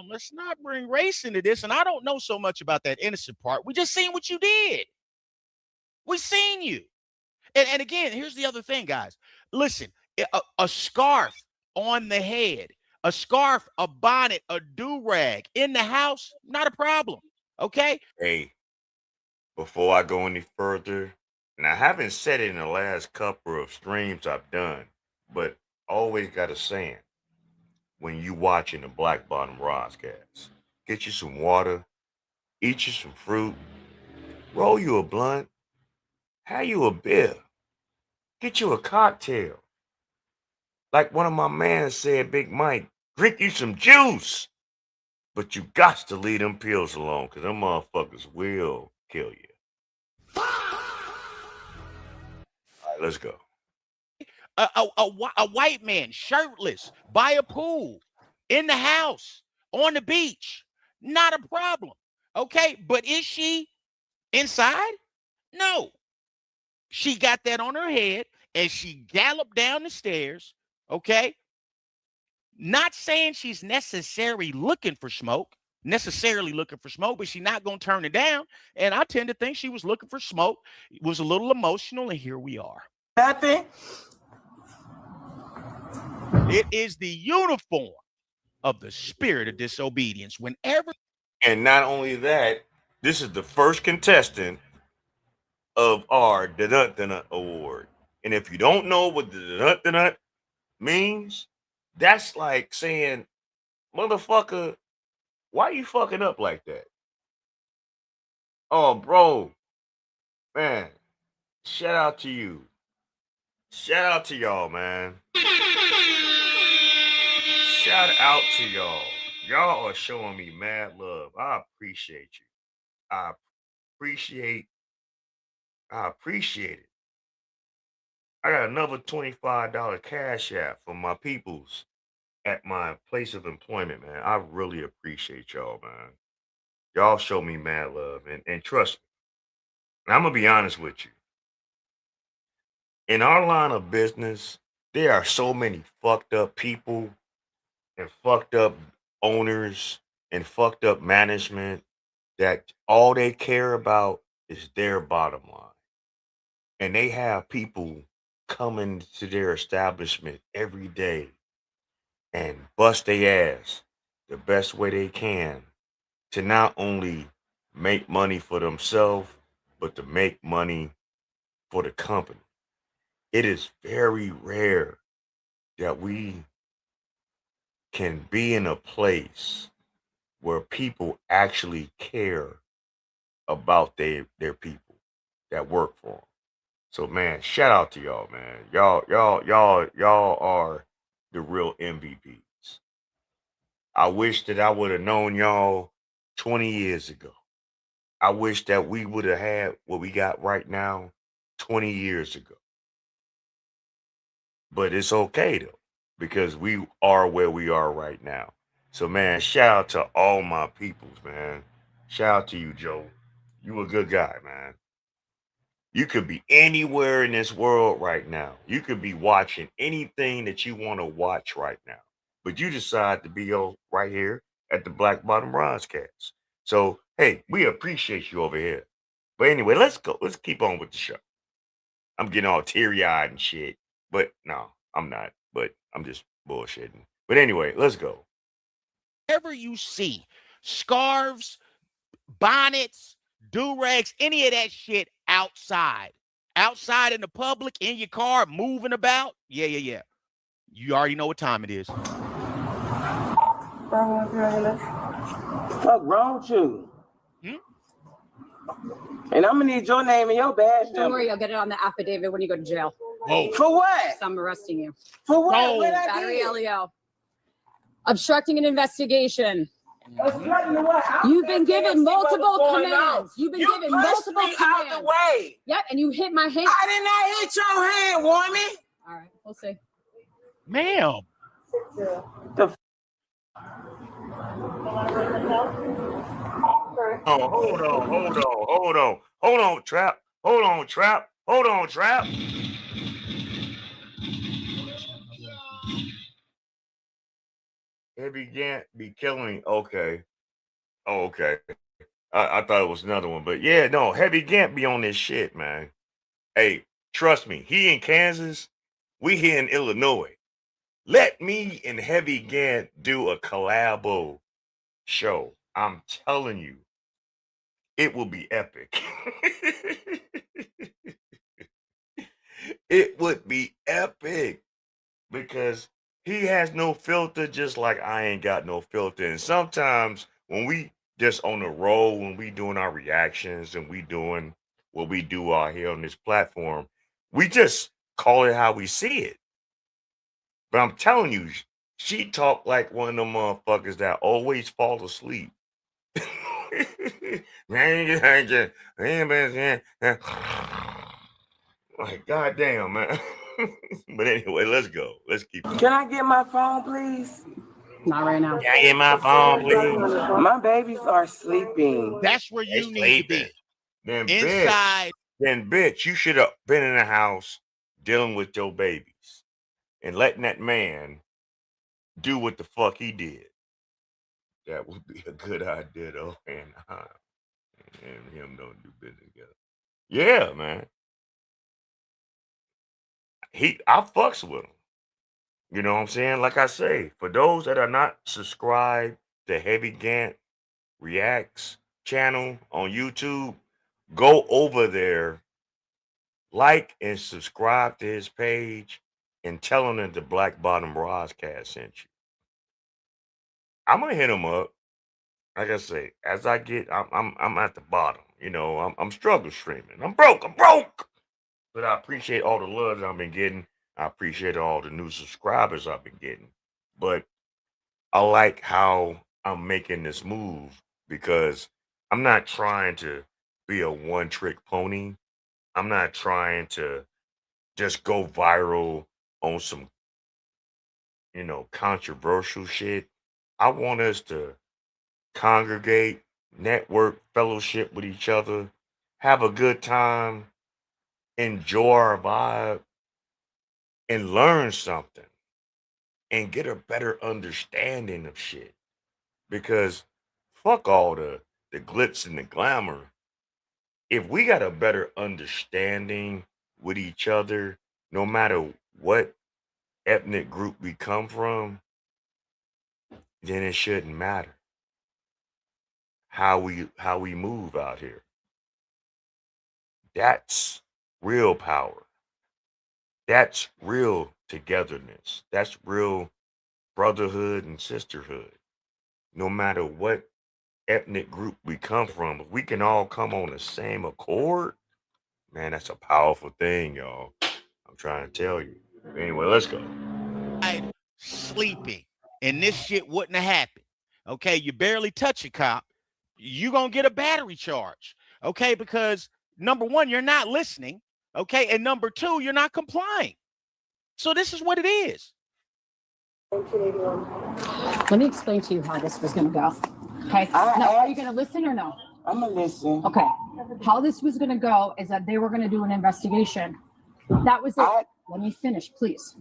let's not bring race into this. And I don't know so much about that innocent part. We just seen what you did. We seen you. And again, here's the other thing, guys. Listen, a scarf on the head, a scarf, a bonnet, a do-rag in the house, not a problem. Okay? Hey, before I go any further, and I haven't said it in the last couple of streams I've done, but always got a saying when you watching the Black Bottom Roscast. Get you some water, eat you some fruit, roll you a blunt, have you a beer, get you a cocktail. Like one of my mans said, Big Mike, drink you some juice. But you got to leave them pills alone, because them motherfuckers will kill you. let's go. A white man shirtless by a pool, in the house, on the beach, not a problem. Okay, but is she inside? No. She got that on her head and she galloped down the stairs. Okay, not saying she's necessarily looking for smoke, but she's not gonna turn it down. And I tend to think she was looking for smoke. It was a little emotional, and here we are. Nothing. It is the uniform of the spirit of disobedience. Whenever, and not only that, this is the first contestant of our Dunt award. And if you don't know what the Dunt means, that's like saying, motherfucker, why you fucking up like that? Oh, bro, man, shout out to you. Shout out to y'all, man. Shout out to y'all. Y'all are showing me mad love. I appreciate you. I appreciate it. I got another $25 cash app for my peoples at my place of employment, man. I really appreciate y'all, man. Y'all show me mad love and trust me. And I'm gonna be honest with you. In our line of business, there are so many fucked up people and fucked up owners and fucked up management that all they care about is their bottom line. And they have people coming to their establishment every day and bust their ass the best way they can to not only make money for themselves, but to make money for the company. It is very rare that we can be in a place where people actually care about their people that work for them. So man, shout out to y'all, man. Y'all are the real MVPs. I wish that I would have known y'all 20 years ago. I wish that we would have had what we got right now 20 years ago. But it's okay though, because we are where we are right now. So man, shout out to all my peoples, man. Shout out to you, Joe. You a good guy, man. You could be anywhere in this world right now. You could be watching anything that you want to watch right now. But you decide to be right here at the Black Bottom Broadcast. So, hey, we appreciate you over here. But anyway, let's go. Let's keep on with the show. I'm getting all teary-eyed and shit. But no, I'm not. But I'm just bullshitting. But anyway, let's go. whenever you see scarves, bonnets, do-rags, any of that shit outside in the public, in your car, moving about, yeah. You already know what time it is. Fuck wrong with you? And I'm gonna need your name and your badge. Don't worry, I'll get it on the affidavit when you go to jail. Whoa. For what? I'm arresting you. For what? Oh. What I Battery did? LEO. Obstructing an investigation. Obstructing the what? You've been given multiple going commands. You've been given pushed multiple me out commands. the way. Yep, and you hit my hand. I did not hit your hand, woman. All right, we'll see. Ma'am. Oh, hold on, Trap. Hold on, Trap. Heavy Gant be killing. Okay. Oh, okay. I thought it was another one, but yeah, no, Heavy Gant be on this shit, man. Hey, trust me, he in Kansas, we here in Illinois. Let me and Heavy Gant do a collabo show. I'm telling you, it will be epic. It would be epic because he has no filter, just like I ain't got no filter. And sometimes when we just on the roll, when we doing our reactions and we doing what we do out here on this platform, we just call it how we see it. But I'm telling you, she talk like one of them motherfuckers that always fall asleep. Like, goddamn, man. But anyway, let's go. Let's keep going. Can I get my phone, please? Not right now. Can I get my phone, please? My babies are sleeping. That's where They you need to sleeping. be. Then Inside. bitch, you should have been in the house dealing with your babies and letting that man do what the fuck he did. That would be a good idea, though. And him don't do business together. Yeah, man. I fucks with him. You know what I'm saying? Like I say, for those that are not subscribed to Heavy Gant Reacts channel on YouTube, go over there, like and subscribe to his page, and tell him that the Black Bottom Roscast sent you. I'm gonna hit him up. Like I say, as I get, I'm at the bottom. You know, I'm struggle streaming. I'm broke. But I appreciate all the love that I've been getting. I appreciate all the new subscribers I've been getting. But I like how I'm making this move because I'm not trying to be a one-trick pony. I'm not trying to just go viral on some, controversial shit. I want us to congregate, network, fellowship with each other, have a good time, enjoy our vibe, and learn something and get a better understanding of shit. Because fuck all the glitz and the glamour. If we got a better understanding with each other, no matter what ethnic group we come from, then it shouldn't matter how we move out here. That's real power. That's real togetherness. That's real brotherhood and sisterhood. No matter what ethnic group we come from, if we can all come on the same accord, man, that's a powerful thing, y'all. I'm trying to tell you. Anyway, let's go. Sleeping, and this shit wouldn't have happened. Okay, you barely touch a cop, you gonna get a battery charge. Okay, because number one, you're not listening. Okay, and number two, you're not complying. So this is what it is. Let me explain to you how this was going to go. Okay. Now, are you going to listen or no? I'm going to listen. Okay. How this was going to go is that they were going to do an investigation. That was it. Let me finish, please.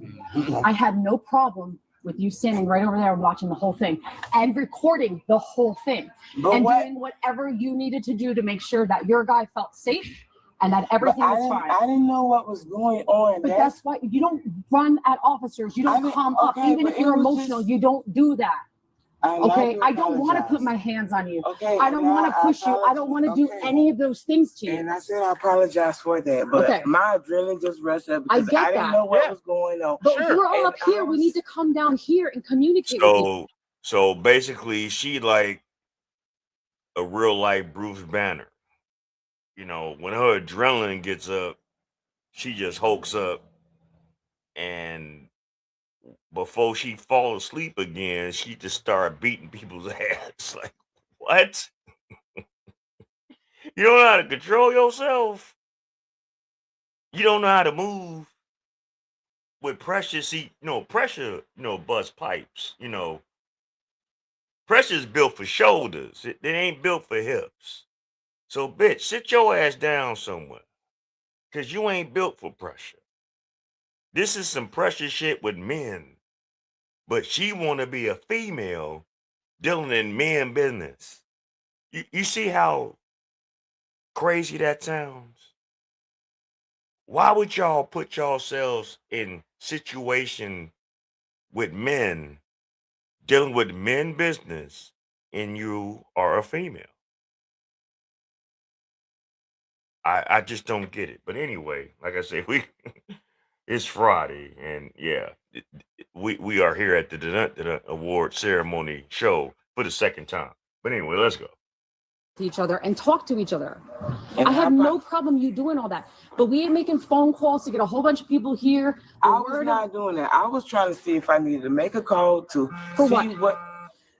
I had no problem with you standing right over there and watching the whole thing and recording the whole thing doing whatever you needed to do to make sure that your guy felt safe and that everything was fine. I didn't know what was going on. But that's why you don't run at officers. You don't come up. Even if you're emotional, you don't do that. Okay, I don't want to put my hands on you. Okay, I don't want to push you. I don't want to do any of those things to you. And I said I apologize for that, but my adrenaline just rushed up because I didn't know what was going on. But if we're all up here, we need to come down here and communicate with you. So basically, she like a real life Bruce Banner. You know, when her adrenaline gets up, she just hulks up, and before she fall asleep again, she just start beating people's ass. Like, what? You don't know how to control yourself. You don't know how to move with pressure. See, pressure, bust pipes. Pressure is built for shoulders. It ain't built for hips. So, bitch, sit your ass down somewhere, because you ain't built for pressure. This is some pressure shit with men. But she want to be a female dealing in men business. You see how crazy that sounds? Why would y'all put yourselves in situation with men dealing with men business and you are a female? I just don't get it. But anyway, like I said, it's Friday, and yeah, we are here at the Dunt Award ceremony show for the second time. But anyway, let's go. Each other and talk to each other. I have no problem you doing all that, but we ain't making phone calls to get a whole bunch of people here. I was not doing that. I was trying to see if I needed to make a call to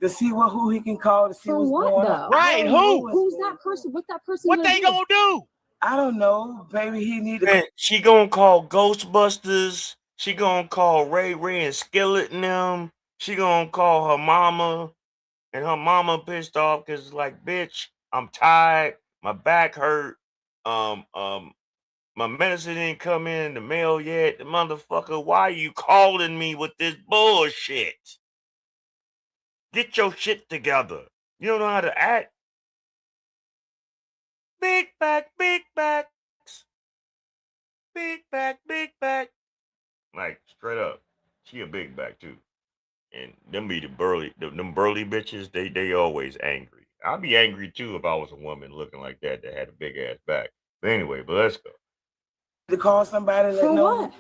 see who he can call to see what's going on. Right? Who? Who's that person? What that person? What they gonna do? I don't know. Maybe he need to. Man, she gonna call Ghostbusters. She gonna call Ray Ray and Skillet and them. She gonna call her mama, and her mama pissed off because like, bitch, I'm tired. My back hurt. Um, um, my medicine didn't come in the mail yet. The motherfucker, why are you calling me with this bullshit? Get your shit together. You don't know how to act. Big back, big backs. Big back, big back. Like, straight up. She a big back, too. And them be them burly bitches, they always angry. I'd be angry, too, if I was a woman looking like that had a big-ass back. But anyway, but let's go. To call somebody that For knows. what?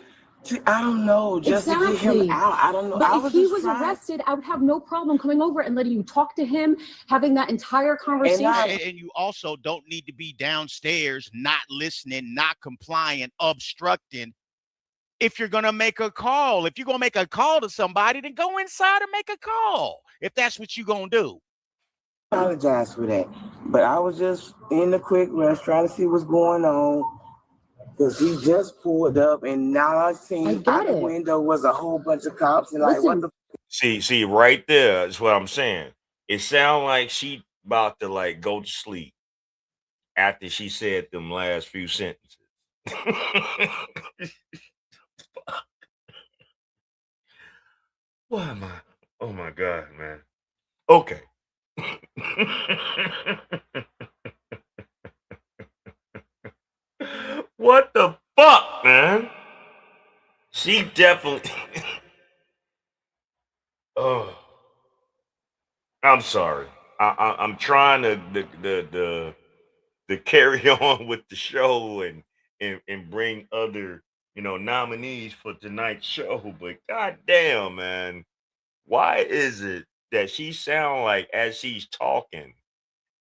I don't know. Just to get him out. I don't know. But if he was arrested, I would have no problem coming over and letting you talk to him, having that entire conversation. And you also don't need to be downstairs, not listening, not complying, obstructing. If you're going to make a call, if you're going to make a call to somebody, then go inside and make a call. If that's what you're going to do. I apologize for that. But I was just in the quick rush trying to see what's going on. Because he just pulled up, and now I seen out the window was a whole bunch of cops, and like, what the? See, right there is what I'm saying. It sounds like she about to like go to sleep after she said them last few sentences. Why am I? Oh my God, man. Okay. What the fuck, man? She definitely. Oh, I'm sorry. I'm trying to carry on with the show and bring other nominees for tonight's show, but goddamn, man, why is it that she sound like as she's talking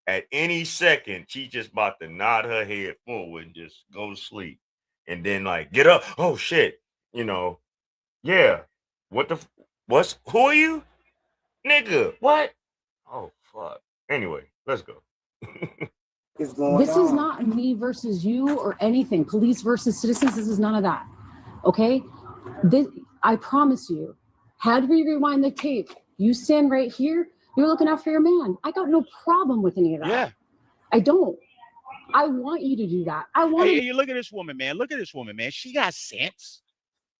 at any second she's just about to nod her head forward and just go to sleep, and then like get up? Oh shit, yeah. What's who are you, nigga? What? Oh fuck. Anyway, let's go. Is going This on. is not me versus you or anything. Police versus citizens. This is none of that. Okay? I promise you, had we rewind the tape, you stand right here, you're looking out for your man. I got no problem with any of that. Yeah. I don't. I want you to do that. I want Hey, you look at this woman, man. Look at this woman, man. She got sense.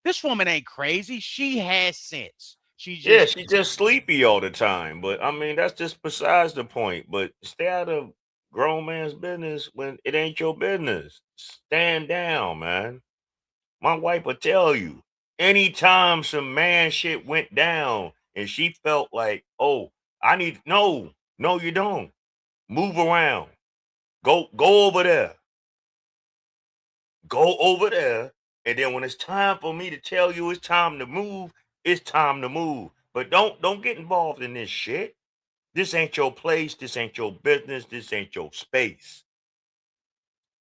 This woman ain't crazy. She has sense. She's just sleepy all the time. But I mean, that's just besides the point. But stay out of grown man's business when it ain't your business. Stand down, man. My wife will tell you. Anytime some man shit went down and she felt like, oh, no, you don't. Move around. Go over there. Go over there. And then when it's time for me to tell you it's time to move, it's time to move. But don't get involved in this shit. This ain't your place. This ain't your business. This ain't your space.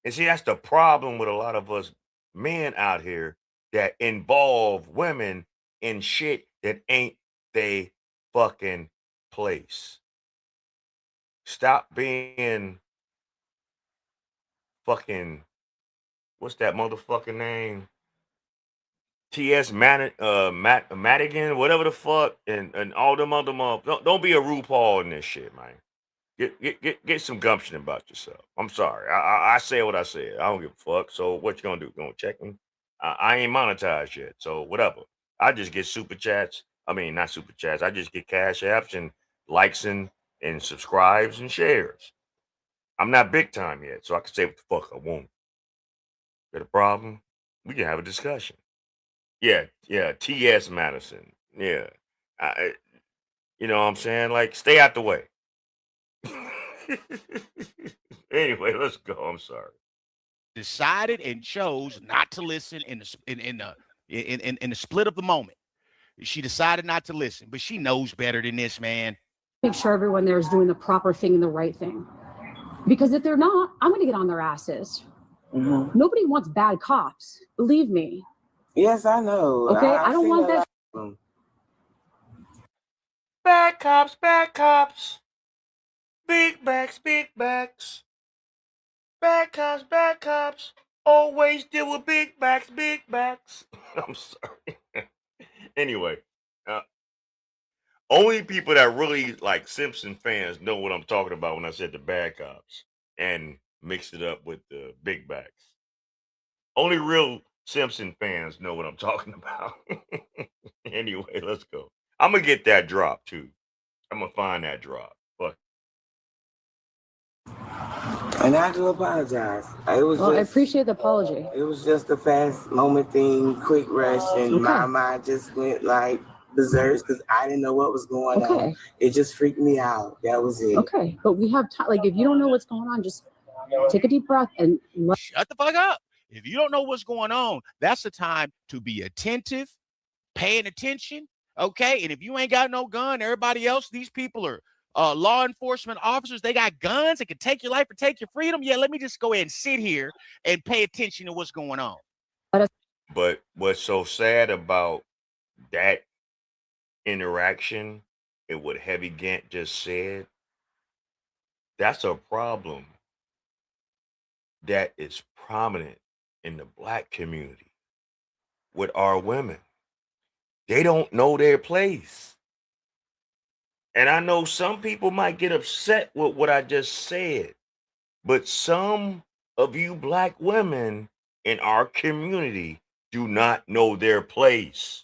And see, that's the problem with a lot of us men out here that involve women in shit that ain't they fucking place. Stop being fucking, what's that motherfucking name? T.S. Madigan, whatever the fuck, and all them other don't be a RuPaul in this shit, man. Get some gumption about yourself. I'm sorry. I say what I said. I don't give a fuck. So what you gonna do? Gonna check me? I ain't monetized yet. So whatever. I just get super chats. I mean, not super chats. I just get cash apps and likes and subscribes and shares. I'm not big time yet, so I can say what the fuck I want. Got a problem? We can have a discussion. Yeah. T.S. Madison. Yeah. You know what I'm saying? Like, stay out the way. Anyway, let's go. I'm sorry. decided and chose not to listen in the split of the moment. She decided not to listen, but she knows better than this, man. make sure everyone there is doing the proper thing and the right thing. Because if they're not, I'm going to get on their asses. Mm-hmm. Nobody wants bad cops. Believe me. Yes, I know. Okay, I don't want that. Bad cops, bad cops. Big backs, big backs. Bad cops always deal with big backs, big backs. I'm sorry. Anyway, uh, only people that really like Simpson fans know what I'm talking about when I said the bad cops and mixed it up with the big backs. Only real Simpson fans know what I'm talking about. Anyway, let's go. I'm gonna get that drop too. I'm gonna find that drop. But And I do apologize. It was Well, I just, appreciate the apology. it was just a fast moment thing, quick rush, and my mind just went like berserk because I didn't know what was going on. Okay. It just freaked me out. That was it. Okay, but we have time. Like, if you don't know what's going on, just take a deep breath and Shut the fuck up. If you don't know what's going on, that's the time to be attentive, paying attention. Okay. And if you ain't got no gun, everybody else, these people are law enforcement officers. They got guns that can take your life or take your freedom. Yeah, let me just go ahead and sit here and pay attention to what's going on. But what's so sad about that interaction and what Heavy Gant just said, that's a problem that is prominent in the black community with our women. They don't know their place. And I know some people might get upset with what I just said, but some of you black women in our community do not know their place.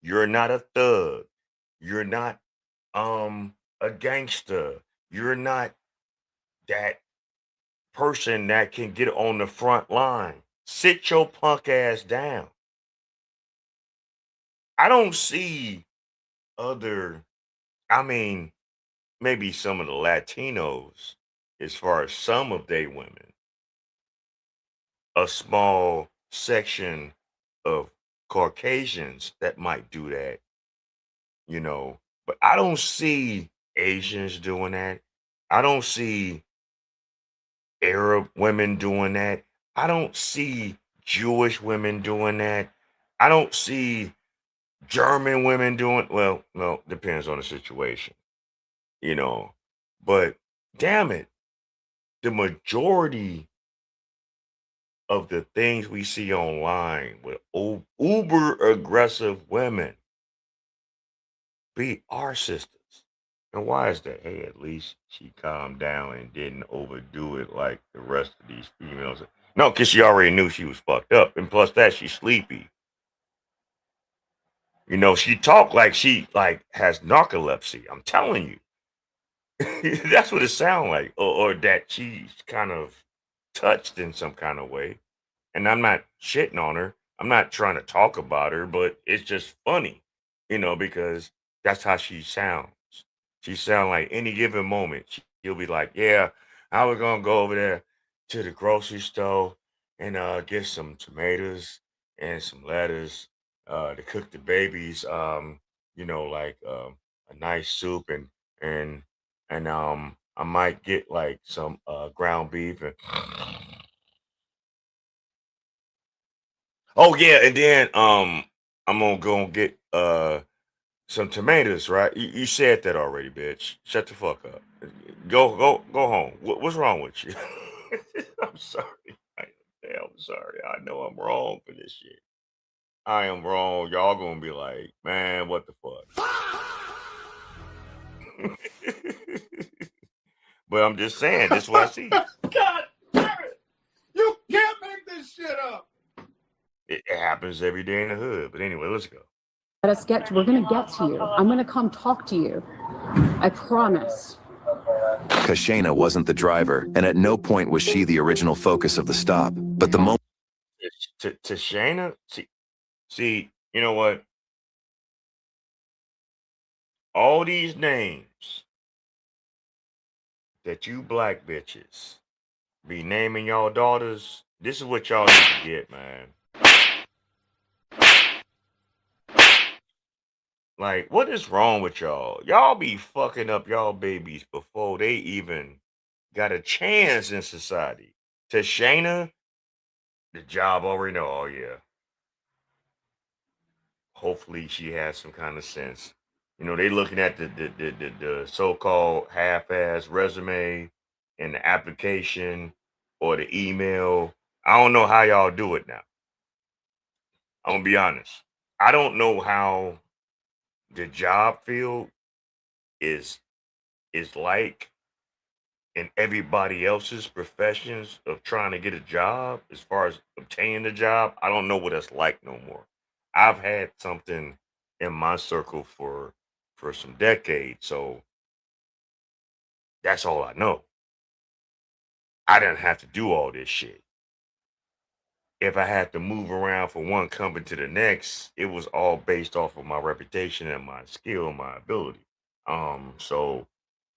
You're not a thug. You're not a gangster. You're not that person that can get on the front line. Sit your punk ass down. I don't see other, I mean, maybe some of the Latinos, as far as some of they women, a small section of Caucasians that might do that, you know, but I don't see Asians doing that. I don't see Arab women doing that. I don't see Jewish women doing that. I don't see German women doing, well, no, depends on the situation, you know. But damn it, the majority of the things we see online with uber aggressive women be our sisters. And why is that? Hey, at least she calmed down and didn't overdo it like the rest of these females. No, because she already knew she was fucked up. And plus that, she's sleepy. You know, she talked like she like has narcolepsy. I'm telling you. That's what it sounds like. Or that she's kind of touched in some kind of way. And I'm not shitting on her. I'm not trying to talk about her, but it's just funny, you know, because that's how she sounds. She sound like any given moment, she'll be like, "Yeah, I was gonna go over there to the grocery store and get some tomatoes and some lettuce to cook the babies, you know, like a nice soup and I might get like some ground beef and oh yeah, and then I'm gonna go and get some tomatoes, right? You said that already, bitch. Shut the fuck up. Go home. What's wrong with you? I'm sorry. I'm sorry. I know I'm wrong for this shit. I am wrong. Y'all gonna be like, man, what the fuck? But I'm just saying, this is what I see. God damn it! You can't make this shit up. It happens every day in the hood. But anyway, let's go. let us get to, we're going to get to you. I'm going to come talk to you. I promise. Kashana wasn't the driver, and at no point was she the original focus of the stop. But the moment To Shayna, see, you know what? All these names that you black bitches be naming y'all daughters, this is what y'all need to get, man. Like, what is wrong with y'all? Y'all be fucking up y'all babies before they even got a chance in society. To Shayna, the job already know, oh yeah. Hopefully she has some kind of sense. You know, they looking at the so-called half-ass resume and the application, or the email. I don't know how y'all do it now. I'm gonna be honest. I don't know how the job field is like in everybody else's professions of trying to get a job as far as obtaining a job. I don't know what it's like no more. I've had something in my circle for some decades, so that's all I know. I didn't have to do all this shit. If I had to move around from one company to the next, it was all based off of my reputation and my skill and my ability. So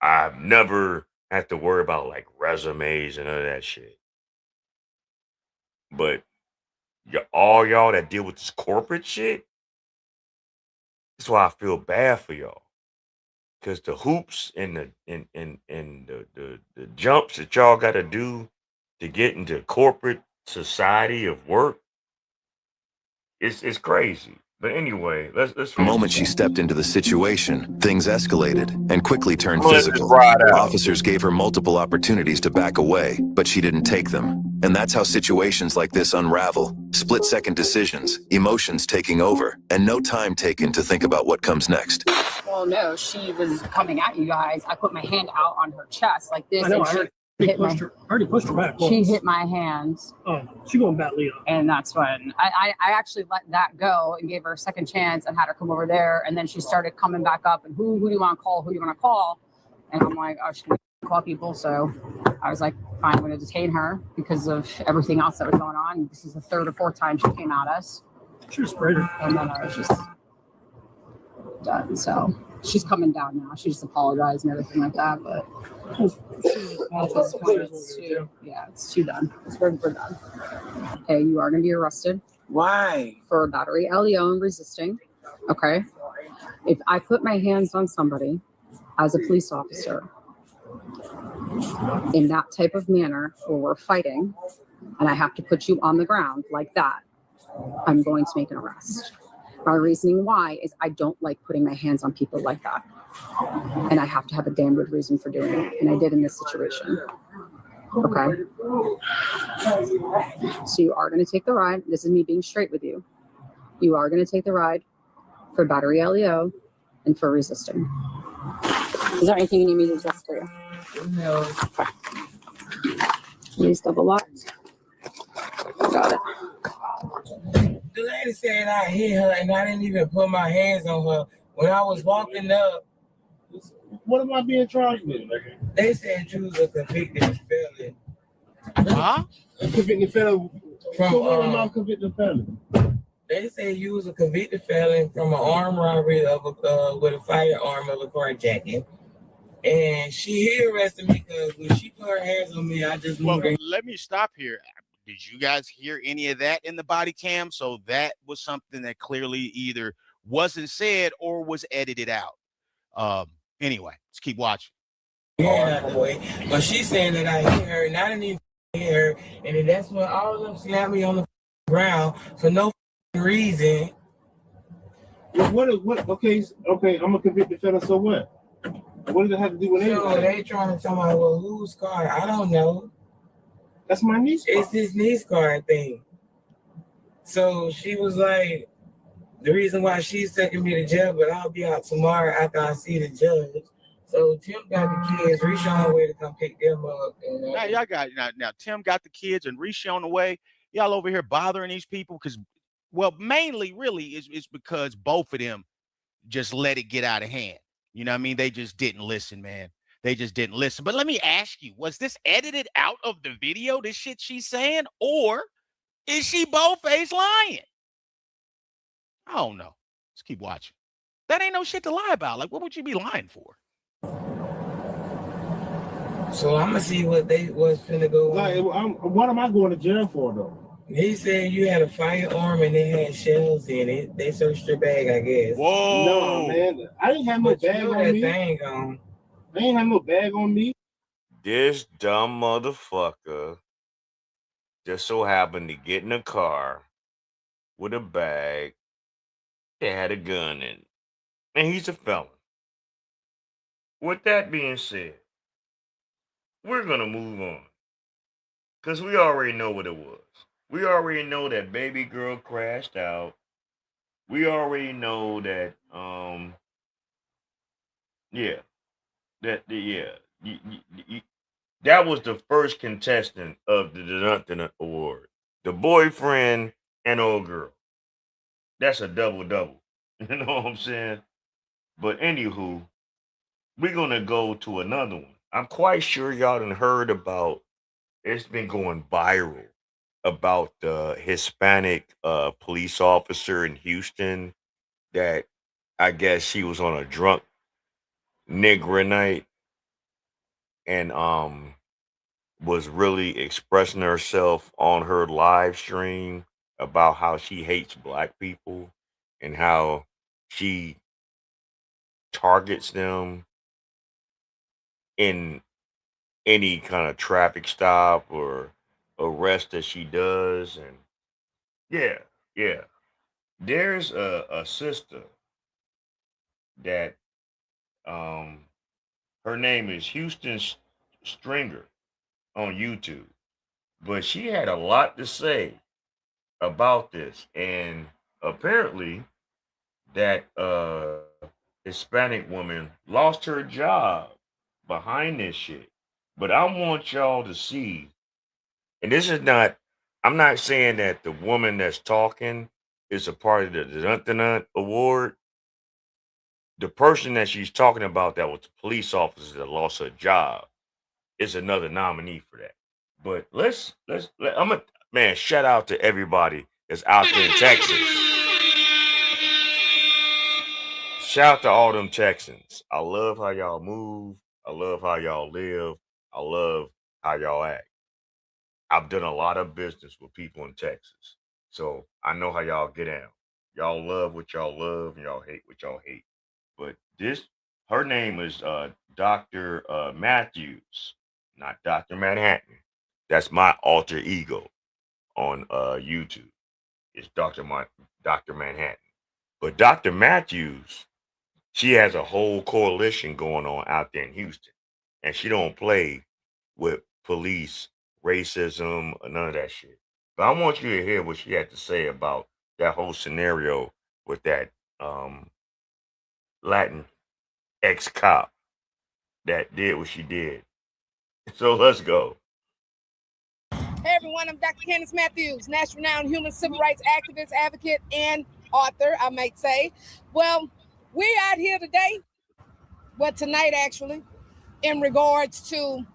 I've never had to worry about like resumes and none of that shit. But all y'all that deal with this corporate shit, that's why I feel bad for y'all. Cause the hoops and the jumps that y'all gotta do to get into corporate society of work, it's crazy. But anyway, let's The finish moment the she stepped into the situation, things escalated and quickly turned I'm gonna let this physical. ride out. Officers gave her multiple opportunities to back away, but she didn't take them. And that's how situations like this unravel. Split-second decisions, emotions taking over, and no time taken to think about what comes next. Well, no, she was coming at you guys. I put my hand out on her chest like this. I know, and I she already hit pushed her. I already pushed her back. She once. hit my hands. Oh, she going badly up. And that's when I actually let that go and gave her a second chance and had her come over there. And then she started coming back up and who do you want to call? Who do you want to call? And I'm like, oh, she's going to call people. So I was like, fine, I'm going to detain her because of everything else that was going on. This is the third or fourth time she came at us. She was sprayed her. And then I was just done. So she's coming down now. She just apologized and everything like that. But at this point, it's too done. We're done. Okay, you are going to be arrested. Why? For battery LEO and resisting. Okay. If I put my hands on somebody as a police officer in that type of manner where we're fighting and I have to put you on the ground like that, I'm going to make an arrest. My reasoning why is I don't like putting my hands on people like that. And I have to have a damn good reason for doing it. And I did in this situation. Okay. So you are going to take the ride. This is me being straight with you. You are going to take the ride for battery LEO and for resisting. Is there anything you need me to adjust for you? No. These double locked. Got it. The lady said I hit her and I didn't even put my hands on her. When I was walking up, what am I being charged with? They said you was a convicted felon. Huh? A convicted felon? So what am I a convicted felon? They said you was a convicted felon from an armed robbery of with a firearm of a carjacking. And she arrested me because when she put her hands on me, I just moved her. Let me stop here. Did you guys hear any of that in the body cam? So that was something that clearly either wasn't said or was edited out. Anyway, let's keep watching. Yeah, out the way. But she's saying that I hit her, and I didn't even hit her. And then that's when all of them slapped me on the ground for no reason. What? Okay, I'm a convicted felon, so what? What does it have to do with anything? So they trying to tell me, well, whose car? I don't know. That's my niece car. It's his niece car thing. So she was like, the reason why she's taking me to jail, but I'll be out tomorrow after I see the judge. So Tim got the kids, Risha on the way to come pick them up. And, now y'all got now Tim got the kids and Risha on the way. Y'all over here bothering these people because, well, mainly really is because both of them just let it get out of hand. You know what I mean? They just didn't listen, man. They just didn't listen. But let me ask you, was this edited out of the video, this shit she's saying, or is she bold-faced lying? I don't know. Let's keep watching. That ain't no shit to lie about. Like, what would you be lying for? So I'm gonna see what they was finna go. Like, what am I going to jail for though? He said you had a firearm and it had shells in it. They searched your bag, I guess. Whoa, no, man! I didn't have no bag on me. I ain't have no bag on me. This dumb motherfucker just so happened to get in a car with a bag that had a gun in it, and he's a felon. With that being said, we're gonna move on Because we already know what it was. We already know that baby girl crashed out. We already know that, yeah, yeah. That was the first contestant of the Dunt Award. The boyfriend and old girl. That's a double double. You know what I'm saying? But anywho, we're gonna go to another one. I'm quite sure y'all done heard about. It's been going viral about the Hispanic police officer in Houston that I guess she was on a drunk nigger night and was really expressing herself on her live stream about how she hates black people and how she targets them in any kind of traffic stop or arrest that she does. And yeah, yeah, there's a sister that um her name is Houston Stringer on YouTube, but she had a lot to say about this. And apparently that Hispanic woman lost her job behind this shit. But I want y'all to see, and this is not, I'm not saying that the woman that's talking is a part of the Dunt Award. The person that she's talking about that was the police officer that lost her job is another nominee for that. But I'm a man, shout out to everybody that's out there in Texas. Shout out to all them Texans. I love how y'all move. I love how y'all live. I love how y'all act. I've done a lot of business with people in Texas. So I know how y'all get down. Y'all love what y'all love and y'all hate what y'all hate. But her name is Dr. Matthews, not Dr. Manhattan. That's my alter ego on YouTube. It's Dr. Manhattan. But Dr. Matthews, she has a whole coalition going on out there in Houston, and she don't play with police, racism, or none of that shit. But I want you to hear what she had to say about that whole scenario with that Latin ex-cop that did what she did. So let's go. Hey everyone, I'm Dr. Candace Matthews, national renowned human civil rights activist, advocate, and author, I might say. Well, we're out here today, tonight actually, in regards to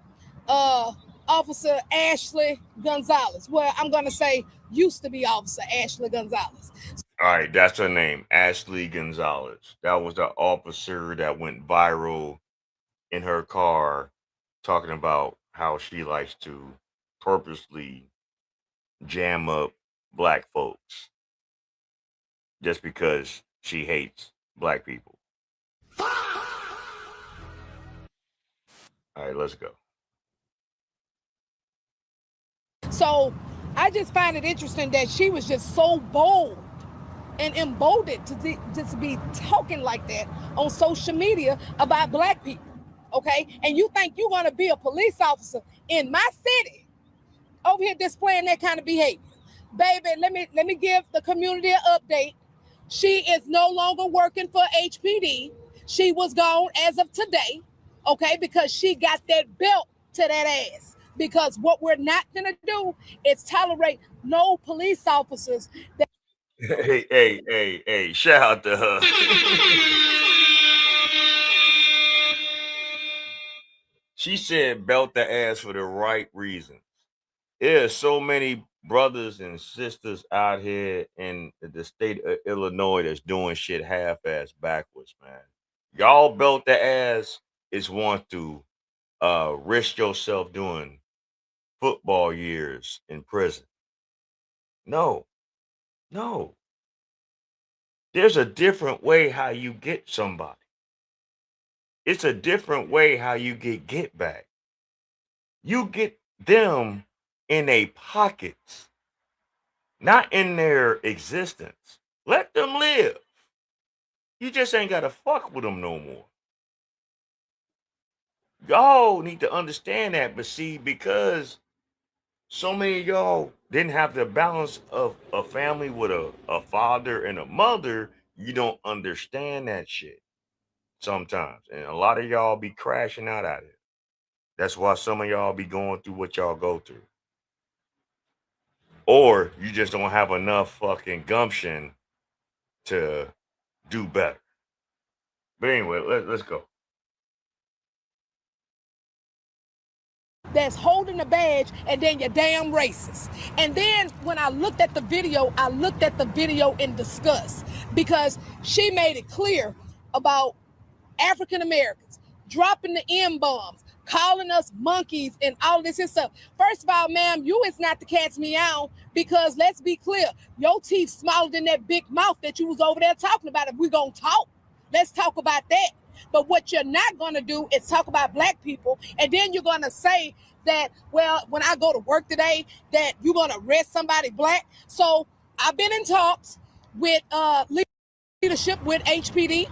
Officer Ashley Gonzalez. Well, I'm going to say used to be Officer Ashley Gonzalez. All right, that's her name, Ashley Gonzalez. That was the officer that went viral in her car talking about how she likes to purposely jam up black folks just because she hates black people. All right, let's go. So I just find it interesting that she was just so bold and emboldened to just be talking like that on social media about black people. Okay, and you think you're going to be a police officer in my city over here displaying that kind of behavior? Baby, let me give the community an update. She is no longer working for HPD. She was gone as of today, okay, because she got that belt to that ass. Because what we're not going to do is tolerate no police officers that. Hey, shout out to her. She said belt the ass for the right reasons. There's so many brothers and sisters out here in the state of Illinois that's doing shit half-ass backwards, man. Y'all belt the ass is want to risk yourself doing football years in prison. No, no. There's a different way how you get somebody. It's a different way how you get back. You get them in their pockets, not in their existence. Let them live. You just ain't gotta fuck with them no more. Y'all need to understand that, but see, because So many of y'all didn't have the balance of a family with a father and a mother. You don't understand that shit sometimes. And a lot of y'all be crashing out at it. That's why some of y'all be going through what y'all go through. Or you just don't have enough fucking gumption to do better. But anyway, let's go. That's holding the badge, and then you're damn racist. And then when I looked at the video in disgust, because she made it clear about African Americans dropping the M-bombs, calling us monkeys and all this and stuff. First of all, ma'am, you is not to catch me out, because let's be clear, your teeth smaller than that big mouth that you was over there talking about. If we gonna talk, let's talk about that. But what you're not gonna do is talk about black people, and then you're gonna say that, well, when I go to work today, that you're gonna arrest somebody black. So I've been in talks with leadership with HPD,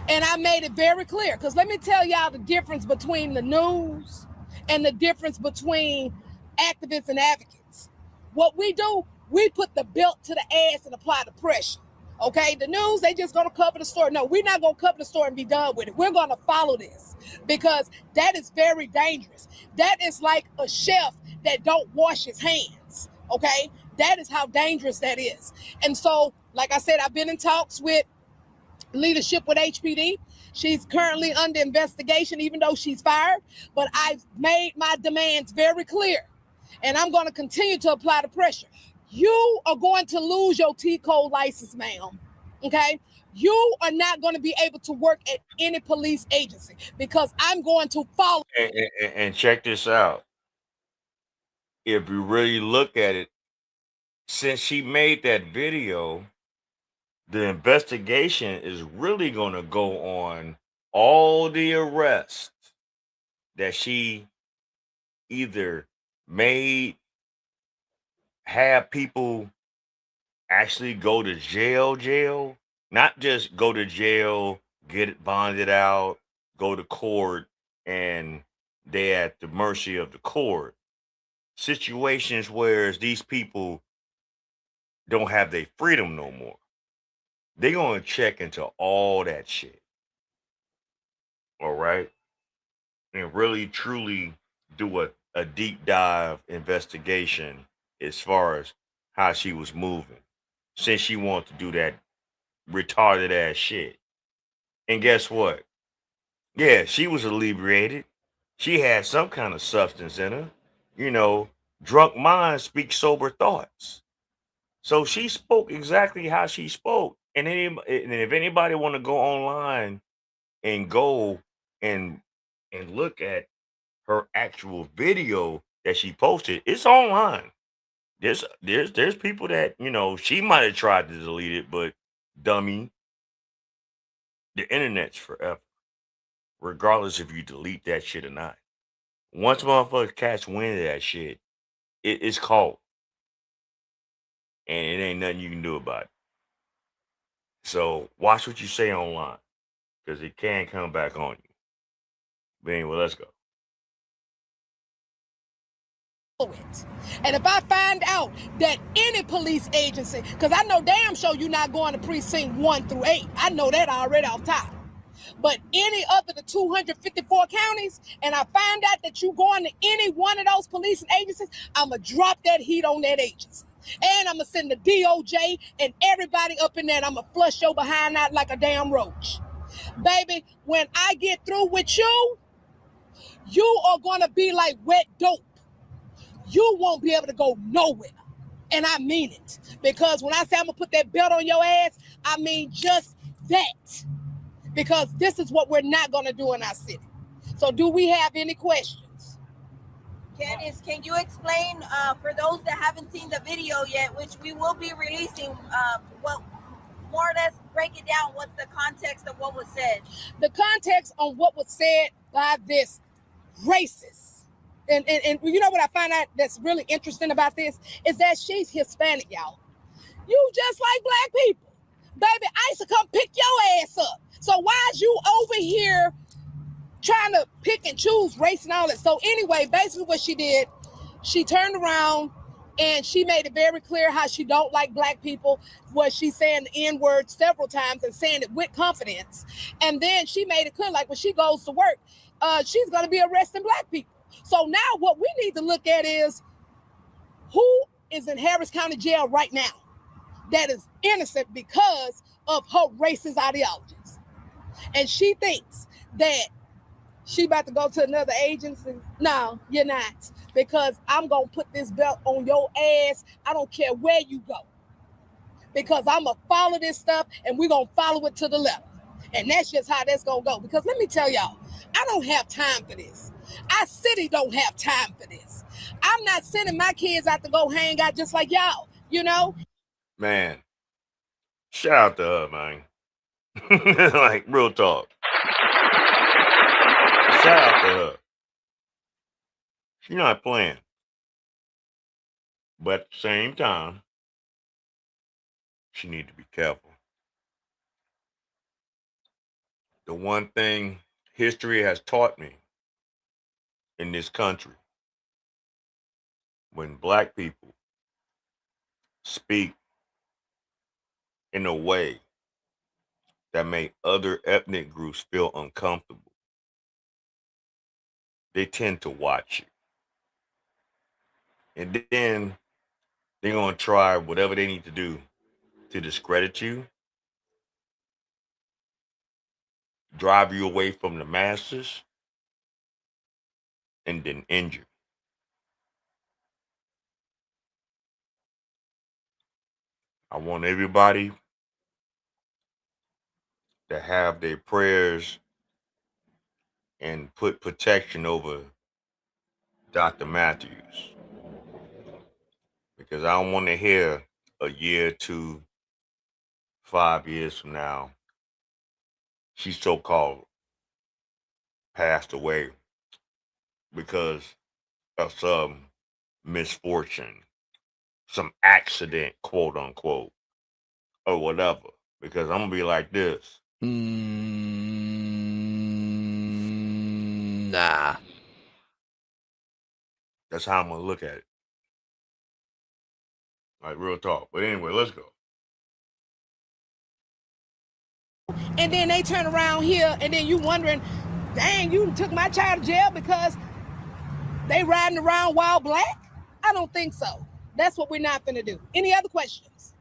and I made it very clear, because let me tell y'all the difference between the news and the difference between activists and advocates. What we do, we put the belt to the ass and apply the pressure. Okay, the news, they just gonna cover the story. No, we're not gonna cover the story and be done with it. We're gonna follow this, because that is very dangerous. That is like a chef that don't wash his hands. Okay, that is how dangerous that is. And so, like I said, I've been in talks with leadership with HPD. She's currently under investigation, even though she's fired. But I've made my demands very clear, and I'm going to continue to apply the pressure. You are going to lose your T-code license, ma'am. Okay? You are not going to be able to work at any police agency, because I'm going to follow. And check this out. If you really look at it, since she made that video, the investigation is really going to go on all the arrests that she either made, have people actually go to jail, not just go to jail, get it bonded out, go to court, and they're at the mercy of the court. Situations where these people don't have their freedom no more. They're going to check into all that shit. All right? And really, truly do a deep dive investigation as far as how she was moving, since she wanted to do that retarded ass shit. And guess what? Yeah, she was inebriated. She had some kind of substance in her. You know, drunk minds speak sober thoughts. So she spoke exactly how she spoke. And if anybody want to go online and go and look at her actual video that she posted, it's online. There's people that, you know, she might have tried to delete it, but dummy, the internet's forever, regardless if you delete that shit or not. Once motherfuckers catch wind of that shit, it's caught, and it ain't nothing you can do about it. So watch what you say online, because it can come back on you. But anyway, let's go. It. And if I find out that any police agency, because I know damn sure you're not going to precinct 1 through 8. I know that already off top. But any other the 254 counties, and I find out that you going to any one of those police agencies, I'm going to drop that heat on that agency. And I'm going to send the DOJ and everybody up in there, and I'm going to flush your behind out like a damn roach. Baby, when I get through with you, you are going to be like wet dope. You won't be able to go nowhere. And I mean it. Because when I say I'm going to put that belt on your ass, I mean just that. Because this is what we're not going to do in our city. So do we have any questions? Candice, can you explain for those that haven't seen the video yet, which we will be releasing, what more or less break it down, what's the context of what was said? The context on what was said by this racist. And you know what I find out that's really interesting about this is that she's Hispanic, y'all. You just like black people. Baby, I used to come pick your ass up. So why is you over here trying to pick and choose race and all that? So anyway, basically what she did, she turned around and she made it very clear how she don't like black people, where she's saying the N-word several times and saying it with confidence. And then she made it clear, like when she goes to work, she's going to be arresting black people. So now what we need to look at is who is in Harris County Jail right now that is innocent because of her racist ideologies. And she thinks that she about to go to another agency. No, you're not. Because I'm going to put this belt on your ass. I don't care where you go. Because I'm going to follow this stuff and we're going to follow it to the letter. And that's just how that's going to go. Because let me tell y'all, I don't have time for this. Our city don't have time for this. I'm not sending my kids out to go hang out just like y'all, you know? Man, shout out to her, man. Like, real talk. Shout out to her. She's not playing. But at the same time, she need to be careful. The one thing history has taught me in this country, when black people speak in a way that make other ethnic groups feel uncomfortable, they tend to watch it. And then they're going to try whatever they need to do to discredit you, drive you away from the masses, and then end you. I want everybody to have their prayers and put protection over Dr. Matthews. Because I don't want to hear a year, 2, 5 years from now, she so-called passed away because of some misfortune, some accident, quote unquote, or whatever. Because I'm gonna be like this. Nah. That's how I'm gonna look at it. Like, real talk. But anyway, let's go. And then they turn around here and then you wondering, dang, you took my child to jail because they riding around while black? I don't think so. That's what we're not gonna do. Any other questions?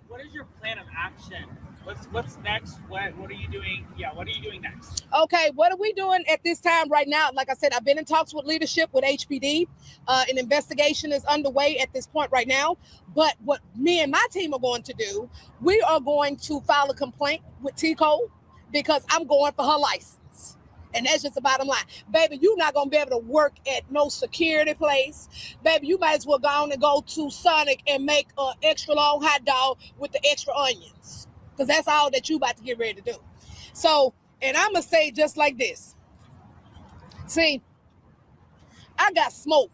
What is your plan of action? What's next? What are you doing? Yeah, what are you doing next? Okay, what are we doing at this time right now? Like I said, I've been in talks with leadership with HPD. An investigation is underway at this point right now. But what me and my team are going to do, we are going to file a complaint with T-Code because I'm going for her license. And that's just the bottom line. Baby, you're not going to be able to work at no security place. Baby, you might as well go on and go to Sonic and make an extra long hot dog with the extra onions. Because that's all that you about to get ready to do. So, and I'm going to say just like this. See, I got smoke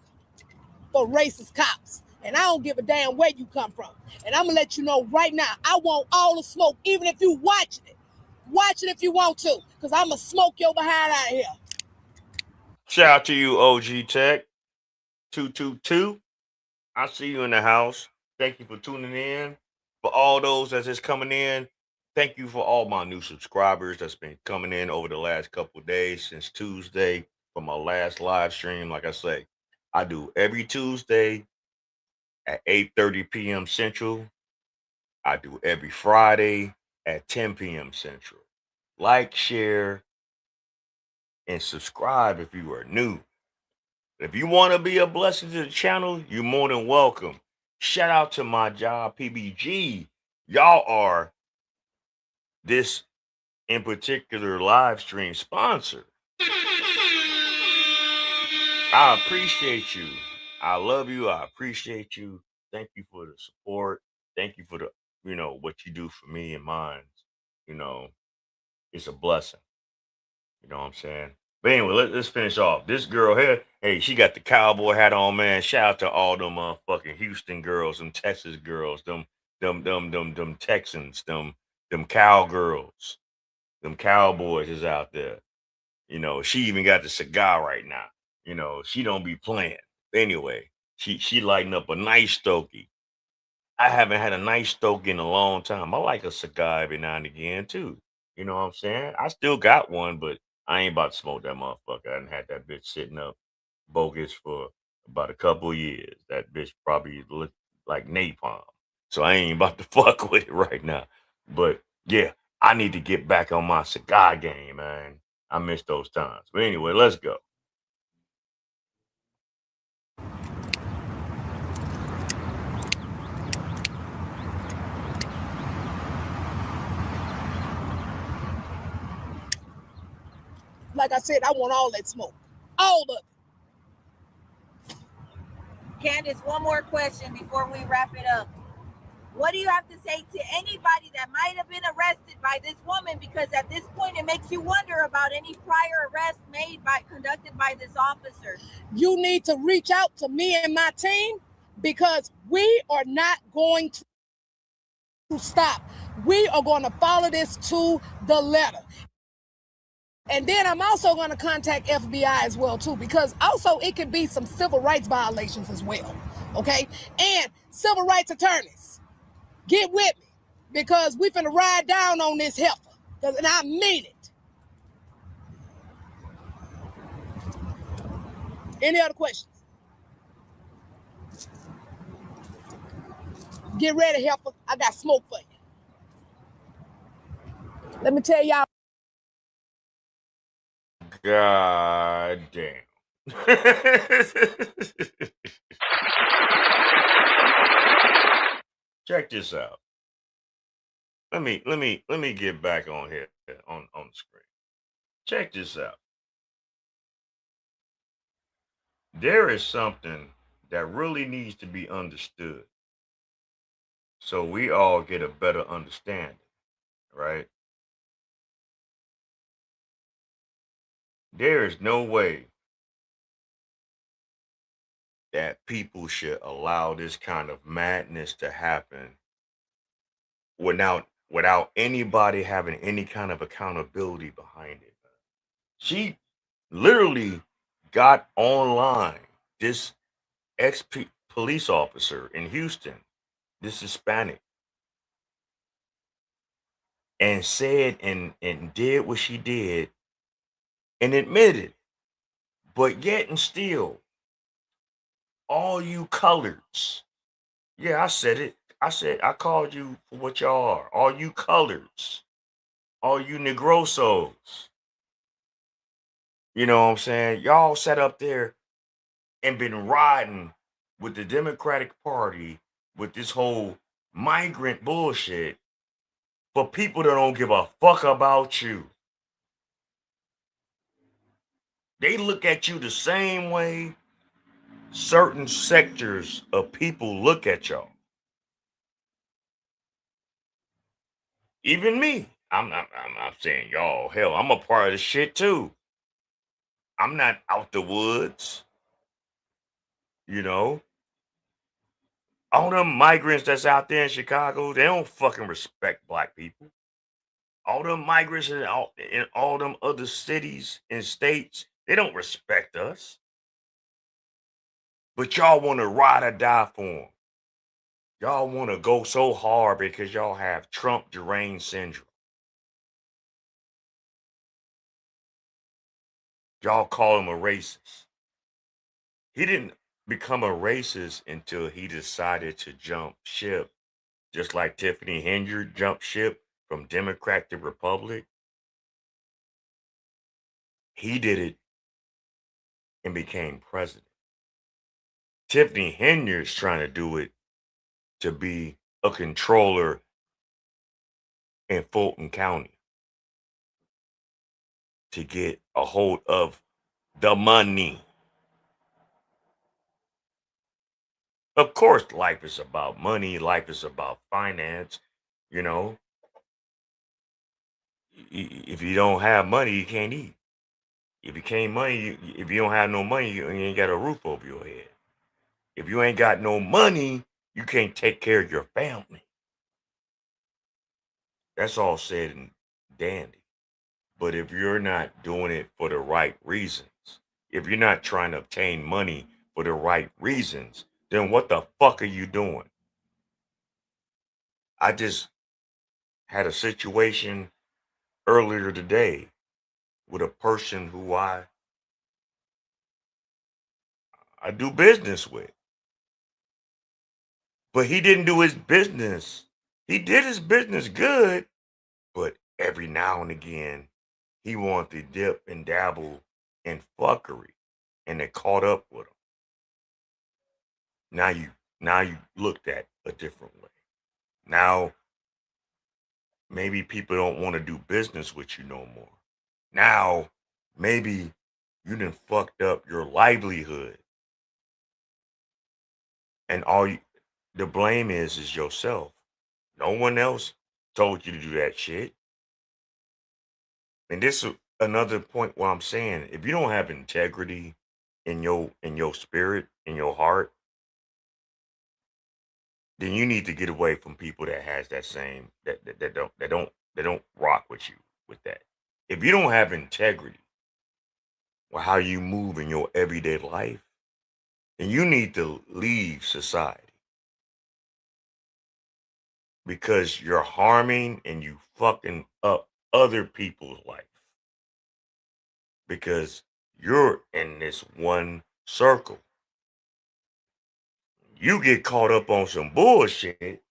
for racist cops. And I don't give a damn where you come from. And I'm going to let you know right now, I want all the smoke, even if you watching it. Watch it if you want to, because I'm going to smoke your behind out of here. Shout out to you, OG Tech 222. I see you in the house. Thank you for tuning in. For all those that's just coming in, thank you for all my new subscribers that's been coming in over the last couple of days since Tuesday from my last live stream. Like I say, I do every Tuesday at 8:30 p.m. Central. I do every Friday at 10 p.m. Central. Like, share, and subscribe if you are new. If you want to be a blessing to the channel, you're more than welcome. Shout out to my job, PBG. Y'all are this in particular live stream sponsor. I appreciate you. I love you. I appreciate you. Thank you for the support. Thank you for the, what you do for me and mine. It's a blessing. You know what I'm saying? But anyway, let's finish off. This girl here, hey, she got the cowboy hat on, man. Shout out to all them fucking Houston girls, them Texas girls, them Texans, them cowgirls, them cowboys is out there. She even got the cigar right now. She don't be playing. Anyway, She lighting up a nice stogie. I haven't had a nice stogie in a long time. I like a cigar every now and again too. You know what I'm saying? I still got one, but I ain't about to smoke that motherfucker. I done had that bitch sitting up bogus for about a couple of years. That bitch probably looked like napalm. So I ain't about to fuck with it right now. But yeah, I need to get back on my cigar game, man. I miss those times. But anyway, let's go. Like I said, I want all that smoke. All of it. Candace, one more question before we wrap it up. What do you have to say to anybody that might have been arrested by this woman? Because at this point, it makes you wonder about any prior arrests conducted by this officer. You need to reach out to me and my team because we are not going to stop. We are going to follow this to the letter. And then I'm also going to contact FBI as well, too, because also it could be some civil rights violations as well, okay? And civil rights attorneys, get with me because we finna ride down on this heifer, and I mean it. Any other questions? Get ready, heifer. I got smoke for you. Let me tell y'all. God damn. Check this out. Let me get back on here on the screen. Check this out. There is something that really needs to be understood so we all get a better understanding, right? There is no way that people should allow this kind of madness to happen without anybody having any kind of accountability behind it. She literally got online, this ex police officer in Houston, this Hispanic, and said and did what she did and admitted, but yet and still, all you colors, yeah, I said it. I called you for what y'all are. All you colors, all you negrosos. You know what I'm saying? Y'all sat up there and been riding with the Democratic Party with this whole migrant bullshit for people that don't give a fuck about you. They look at you the same way certain sectors of people look at y'all. Even me. I'm not saying y'all. Hell, I'm a part of the shit too. I'm not out the woods. You know? All them migrants that's out there in Chicago, they don't fucking respect black people. All them migrants in all them other cities and states, they don't respect us. But y'all want to ride or die for them. Y'all want to go so hard because y'all have Trump deranged syndrome. Y'all call him a racist. He didn't become a racist until he decided to jump ship, just like Tiffany Henry jumped ship from Democrat to Republic. He did it and became president. Tiffany Henry is trying to do it to be a controller in Fulton County to get a hold of the money. Of course, life is about money. Life is about finance. You know, if you don't have money, you can't eat. If you can't money, if you don't have no money, you ain't got a roof over your head. If you ain't got no money, you can't take care of your family. That's all said and dandy. But if you're not doing it for the right reasons, if you're not trying to obtain money for the right reasons, then what the fuck are you doing? I just had a situation earlier today with a person who I do business with. But he didn't do his business. He did his business good, but every now and again, he wanted to dip and dabble in fuckery, and it caught up with him. Now you looked at a different way. Now maybe people don't want to do business with you no more. Now maybe you done fucked up your livelihood, and the blame is yourself. No one else told you to do that shit. And this is another point where I'm saying, if you don't have integrity in your spirit, in your heart, then you need to get away from people that has that same that don't rock with you with that. If you don't have integrity with how you move in your everyday life, then you need to leave society, because you're harming and you fucking up other people's life, because you're in this one circle. You get caught up on some bullshit,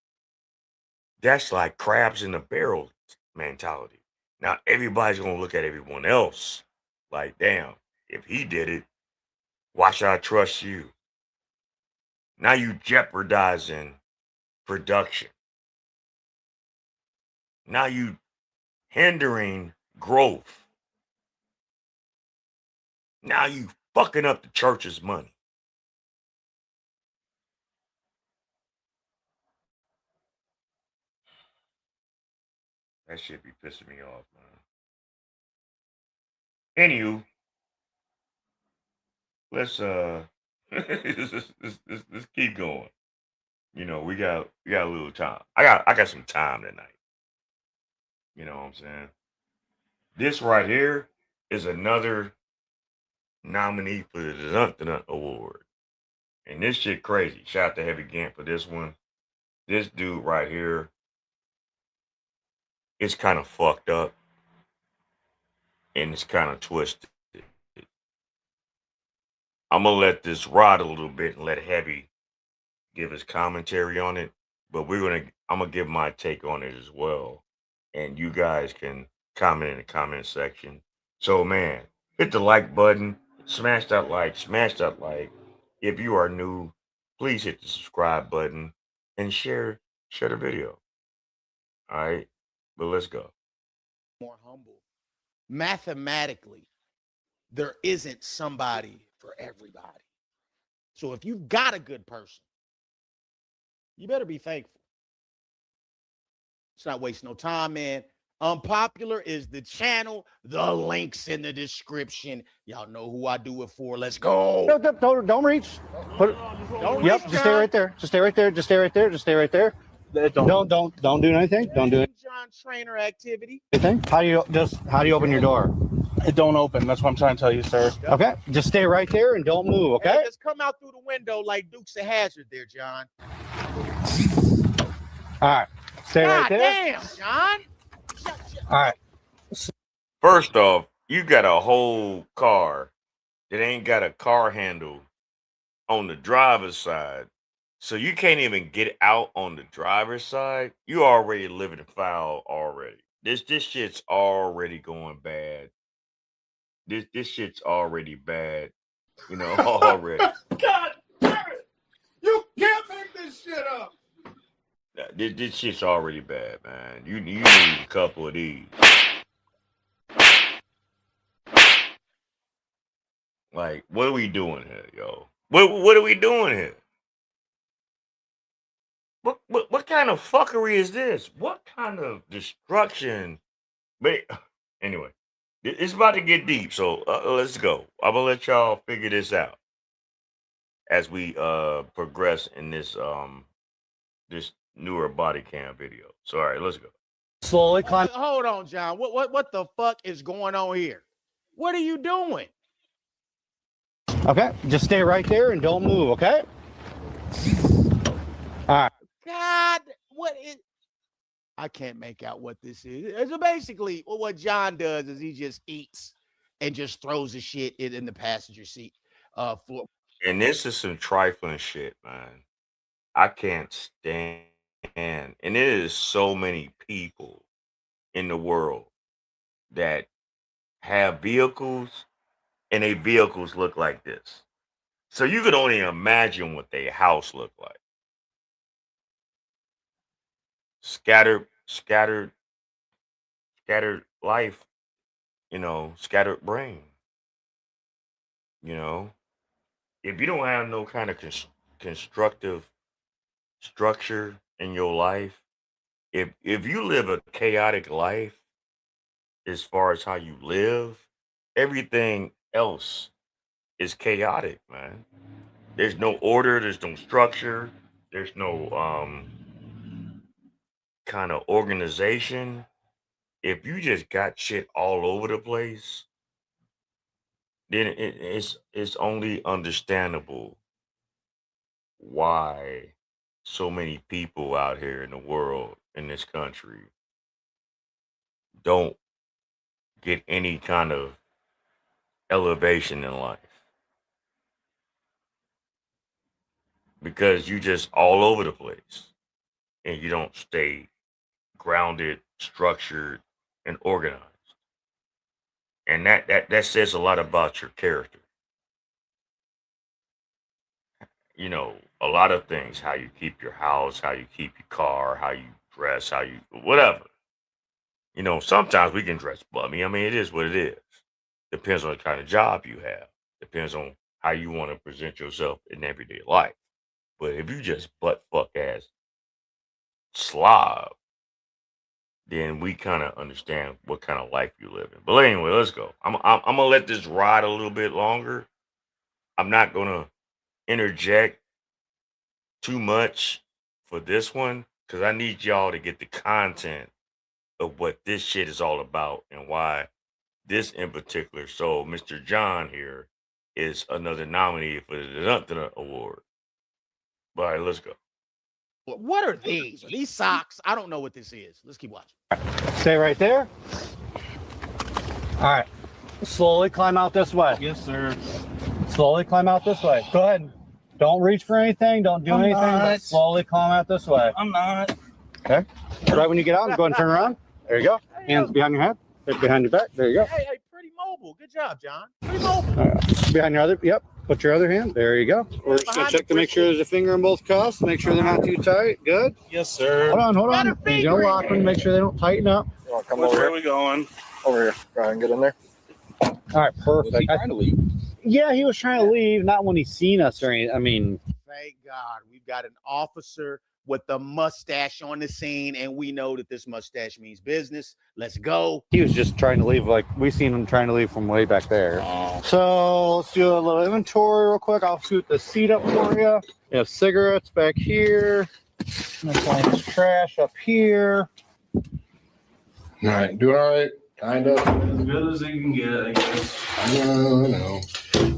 that's like crabs in a barrel mentality. Now everybody's gonna look at everyone else like, damn, if he did it, why should I trust you? Now you jeopardizing production. Now you hindering growth. Now you fucking up the church's money. That shit be pissing me off, man. Anywho, let's let's keep going. You know, we got a little time. I got some time tonight. You know what I'm saying? This right here is another nominee for the Dunt Award. And this shit crazy. Shout out to Heavy Gant for this one. This dude right here is kind of fucked up. And it's kind of twisted. I'm gonna let this ride a little bit and let Heavy give his commentary on it. But I'm gonna give my take on it as well. And you guys can comment in the comment section. So man, hit the like button, smash that like. If you are new, please hit the subscribe button and share the video. All right, but let's go. More humble. Mathematically, there isn't somebody for everybody. So if you've got a good person, you better be thankful. It's not wasting no time, man. Unpopular is the channel. The link's in the description. Y'all know who I do it for. Let's go. Don't reach. Don't Yep, reach, just stay John. right there. Just stay right there. Just stay right there. Just stay right there. Don't do anything. Don't do John Trainer activity. anything. How do you open your door? It don't open. That's what I'm trying to tell you, sir. Okay, just stay right there and don't move. Okay. Hey, just come out through the window like Dukes of Hazzard there, John. All right. Stay God right there. damn, John. All right. First off, you got a whole car that ain't got a car handle on the driver's side. So you can't even get out on the driver's side. You already living foul already. This shit's already going bad. This shit's already bad. You know, already. God damn it! You can't make this shit up. This shit's already bad, man. You need a couple of these. Like, what are we doing here, yo? What are we doing here? What kind of fuckery is this? What kind of destruction? But anyway, it's about to get deep, so let's go. I'm gonna let y'all figure this out as we progress in this this newer body cam video. So all right, let's go. Slowly climb. Hold on, John. What the fuck is going on here? What are you doing? Okay, just stay right there and don't move. Okay. All right. God, what is? I can't make out what this is. So basically, what John does is he just eats and just throws the shit in the passenger seat. For And this is some trifling shit, man. I can't stand. And it is so many people in the world that have vehicles and their vehicles look like this. So you could only imagine what their house looked like. Scattered life, scattered brain. You know, if you don't have no kind of constructive structure in your life, if you live a chaotic life as far as how you live, everything else is chaotic, man. There's no order, there's no structure, there's no kind of organization. If you just got shit all over the place, then it's only understandable why so many people out here in the world, in this country, don't get any kind of elevation in life, because you just all over the place and you don't stay grounded, structured, and organized. And that says a lot about your character. A lot of things, how you keep your house, how you keep your car, how you dress, how you whatever. Sometimes we can dress bummy. I mean, it is what it is. Depends on the kind of job you have. Depends on how you want to present yourself in everyday life. But if you just butt fuck ass slob, then we kind of understand what kind of life you live in. But anyway, let's go. I'm gonna let this ride a little bit longer. I'm not gonna interject too much for this one because I need y'all to get the content of what this shit is all about and why this in particular. So Mr. John here is another nominee for the Dunt Award. All right, let's go. what are these? Are these socks? I don't know what this is. Let's keep watching. Stay right there. All right. Slowly climb out this way. Yes, sir. Slowly climb out this way. Go ahead. Don't reach for anything. Don't do anything. But slowly climb out this way. I'm not. Okay. Right when you get out, go ahead and turn around. There you go. Hands behind your head. Behind your back. There you go. Hey, pretty mobile. Good job, John. Pretty mobile. Behind your other. Yep. Put your other hand. There you go. We're just gonna check to make sure there's a finger in both cuffs. Make sure they're not too tight. Good. Yes, sir. Hold on. He's gonna lock them. Make sure they don't tighten up. Come over. Where are we going? Over here. Go ahead and get in there. All right. Perfect. Was he trying to leave? Yeah, he was trying to leave. Not when he's seen us or anything. I mean. Thank God we've got an officer with the mustache on the scene, and we know that this mustache means business. Let's go. He was just trying to leave, like we seen him trying to leave from way back there. So let's do a little inventory real quick. I'll scoot the seat up for you. You have cigarettes back here. Miscellaneous trash up here. All right, doing all right. Kind of. As good as you can get, I guess. I know.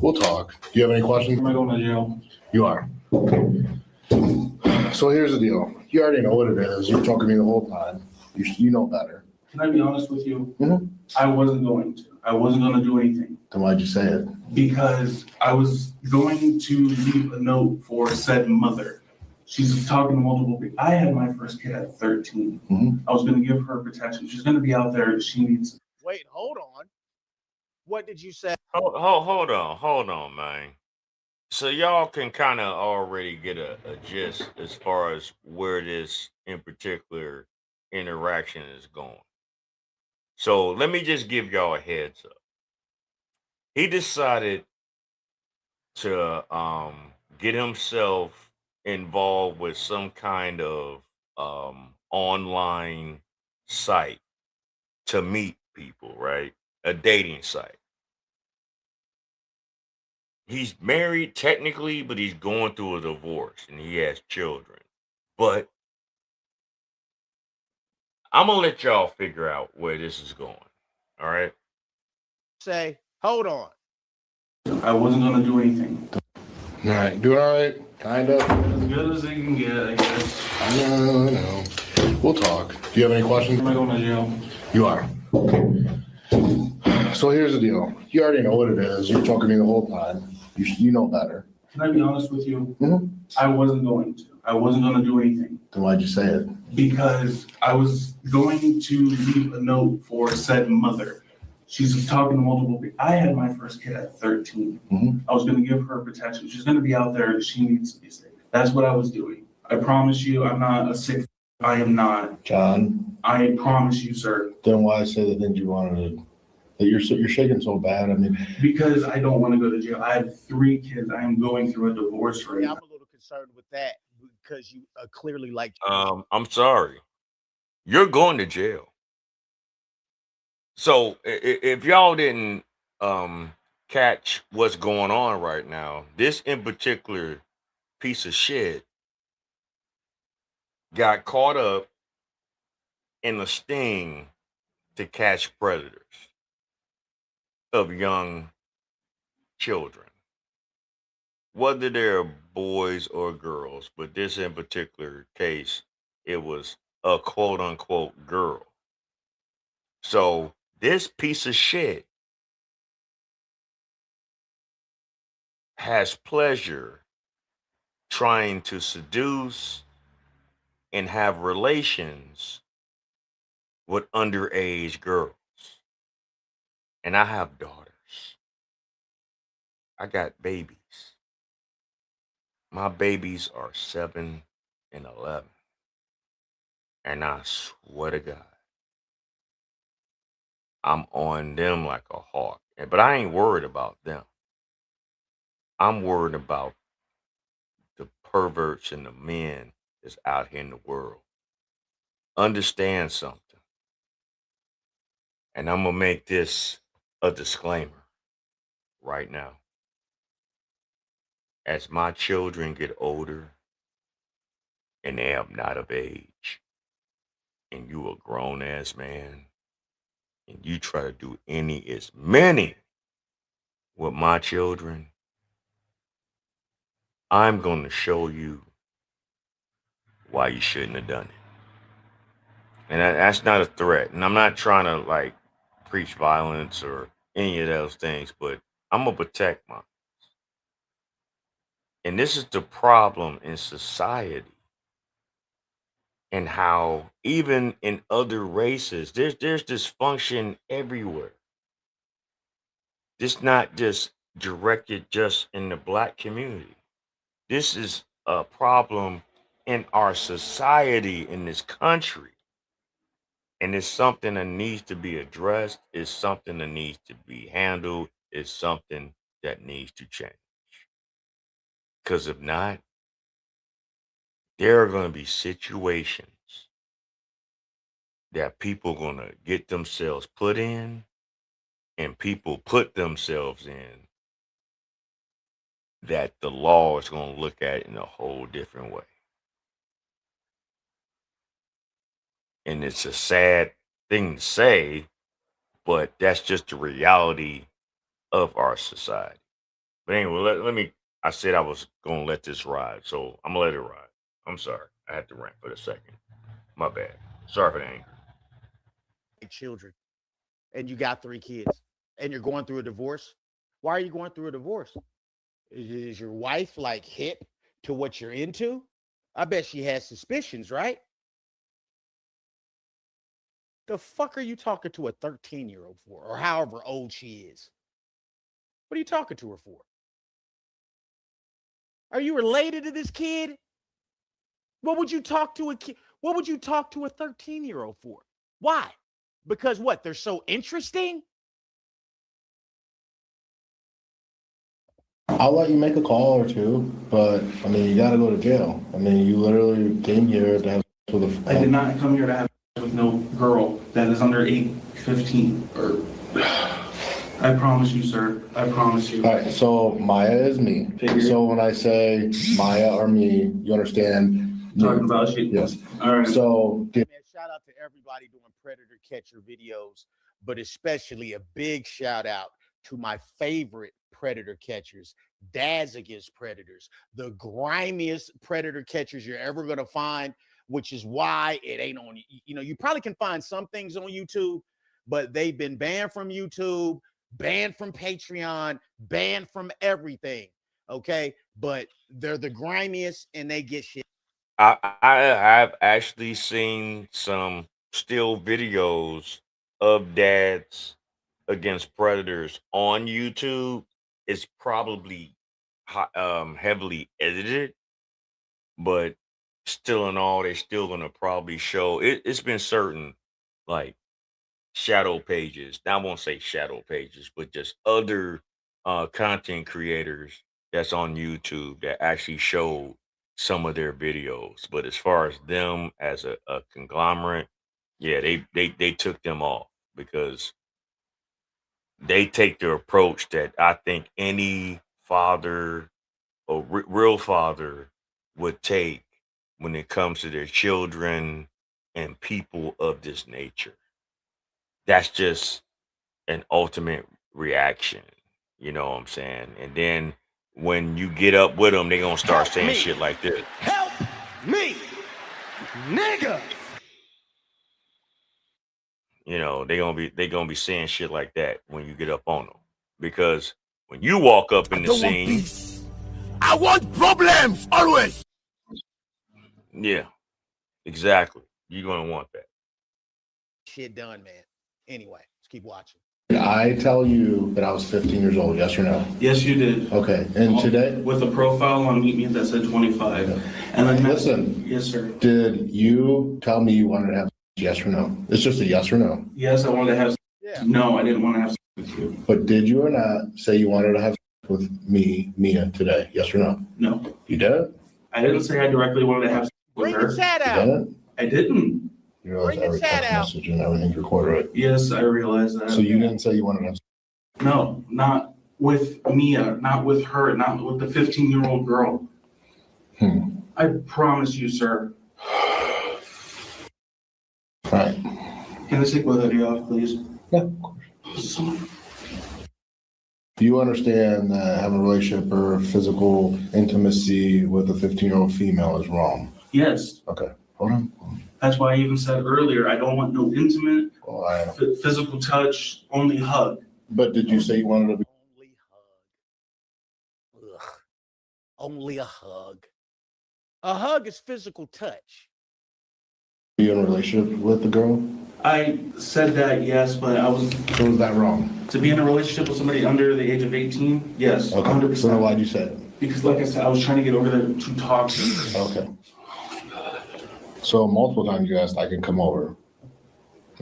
We'll talk. Do you have any questions? Am I going to jail? You are. So here's the deal. You already know what it is. You've talked to me the whole time. You know better. Can I be honest with you? Mm-hmm. I wasn't going to. I wasn't going to do anything. Then why'd you say it? Because I was going to leave a note for said mother. She's talking to multiple people. I had my first kid at 13. Mm-hmm. I was going to give her protection. She's going to be out there. She needs. Wait, hold on. What did you say? Hold on, man. So y'all can kind of already get a gist as far as where this in particular interaction is going. So let me just give y'all a heads up. He decided to get himself involved with some kind of online site to meet people, right? A dating site. He's married technically, but he's going through a divorce and he has children. But I'm gonna let y'all figure out where this is going. All right. Say, hold on. I wasn't going to do anything. All right, doing all right. Kind of. As good as they can get, I guess. I know. We'll talk. Do you have any questions? Am I going to jail? You are. So here's the deal. You already know what it is. You're talking to me the whole time. You know better. Can I be honest with you? Mm-hmm. I wasn't going to. I wasn't going to do anything. Then why'd you say it? Because I was going to leave a note for said mother. She's talking to multiple people. I had my first kid at 13. Mm-hmm. I was going to give her protection. She's going to be out there. She needs to be safe. That's what I was doing. I promise you, I'm not a sick. I am not. John. I promise you, sir. Then why say the things you wanted to? That you're shaking so bad. I mean, because I don't want to go to jail. I have 3 kids. I am going through a divorce right now. I'm a little concerned with that because you clearly like. I'm sorry. You're going to jail. So if y'all didn't catch what's going on right now, this in particular piece of shit got caught up in a sting to catch predators of young children, whether they're boys or girls, but this in particular case, it was a quote unquote girl. So this piece of shit has pleasure trying to seduce and have relations with underage girls. And I have daughters. I got babies. My babies are 7 and 11. And I swear to God, I'm on them like a hawk. But I ain't worried about them. I'm worried about the perverts and the men that's out here in the world. Understand something. And I'm going to make this a disclaimer right now. As my children get older and they are not of age, and you a grown ass man, and you try to do as many with my children, I'm going to show you why you shouldn't have done it. And that's not a threat. And I'm not trying to like preach violence or any of those things, but I'm going to protect mine. And this is the problem in society. And how even in other races, there's dysfunction everywhere. This not just directed just in the black community. This is a problem in our society, in this country. And it's something that needs to be addressed. It's something that needs to be handled. It's something that needs to change. Because if not, there are going to be situations that people are going to get themselves put in, and people put themselves in, that the law is going to look at in a whole different way. And it's a sad thing to say, but that's just the reality of our society. But anyway, let me, I said I was going to let this ride, so I'm going to let it ride. I'm sorry. I had to rant for a second. My bad. Sorry for the anger. Children, and you got 3 kids, and you're going through a divorce. Why are you going through a divorce? Is your wife like hip to what you're into? I bet she has suspicions, right? The fuck are you talking to a 13-year-old for, or however old she is? What are you talking to her for? Are you related to this kid? What would you talk to a kid? What would you talk to a 13-year-old for? Why? Because what? They're so interesting? I'll let you make a call or two, but I mean, you got to go to jail. I mean, you literally came here to have sex with a. I did not come here to have sex with no girl that is under 15. Or I promise you, sir. I promise you. All right, so Maya is me. So when I say Maya or me, you understand? Talking about shit. Yes. All right. So. Man, shout out to everybody doing predator catcher videos, but especially a big shout out to my favorite predator catchers, dads against predators, the grimiest predator catchers you're ever going to find, which is why it ain't on, you probably can find some things on YouTube, but they've been banned from YouTube, banned from Patreon, banned from everything. Okay. But they're the grimiest and they get shit. I've actually seen some still videos of dads against predators on YouTube. It's probably heavily edited, but still in all, they're still gonna probably show it. It's been certain like shadow pages. Now I won't say shadow pages, but just other content creators that's on YouTube that actually show some of their videos. But as far as them as a conglomerate, yeah, they took them off because they take the approach that I think any father or real father would take when it comes to their children and people of this nature. That's just an ultimate reaction. You know what I'm saying? And then when you get up with them, they're gonna start Help saying me. shit like this. Help me, nigga. You know, they gonna be saying shit like that when you get up on them. Because when you walk up in the don't want scene, peace. I want problems always. yeah, exactly. You're gonna want that. Shit done, man. Anyway, let's keep watching. Did I tell you that I was 15 years old? Yes or no? Yes, you did. Okay. And today? With a profile on Meet Me that said 25. And then Listen. Yes, sir. Did you tell me you wanted to have sex? Yes or no? It's just a yes or no. Yes, I wanted to have. Yeah. No, I didn't want to have sex with you. But did you or not say you wanted to have sex with me, Mia, today? Yes or no? No. You did? I didn't say I directly wanted to have sex with Bring her. the chat You out. didn't? I didn't. You realize Bring the every chat text out. message and everything's recorded, right? Yes, I realize that. So you didn't say you wanted to have sex? No, not with Mia, not with her, not with the 15-year-old girl. I promise you, sir. Right. Can I take my hoodie off, please? Yeah, of course. Do you understand that having a relationship or physical intimacy with a 15-year-old female is wrong? Yes. Okay. Hold on. That's why I even said earlier, I don't want no intimate, physical touch, only hug. But did you say you wanted to be? Ugh. Only a hug. A hug is physical touch. You in a relationship with the girl? I said that, yes, but I was. So was that wrong? To be in a relationship with somebody under the age of 18, yes, Okay. 100%. So then why'd you say it? Because like I said, I was trying to get over there to talk to her. Okay. So multiple times you asked I can come over.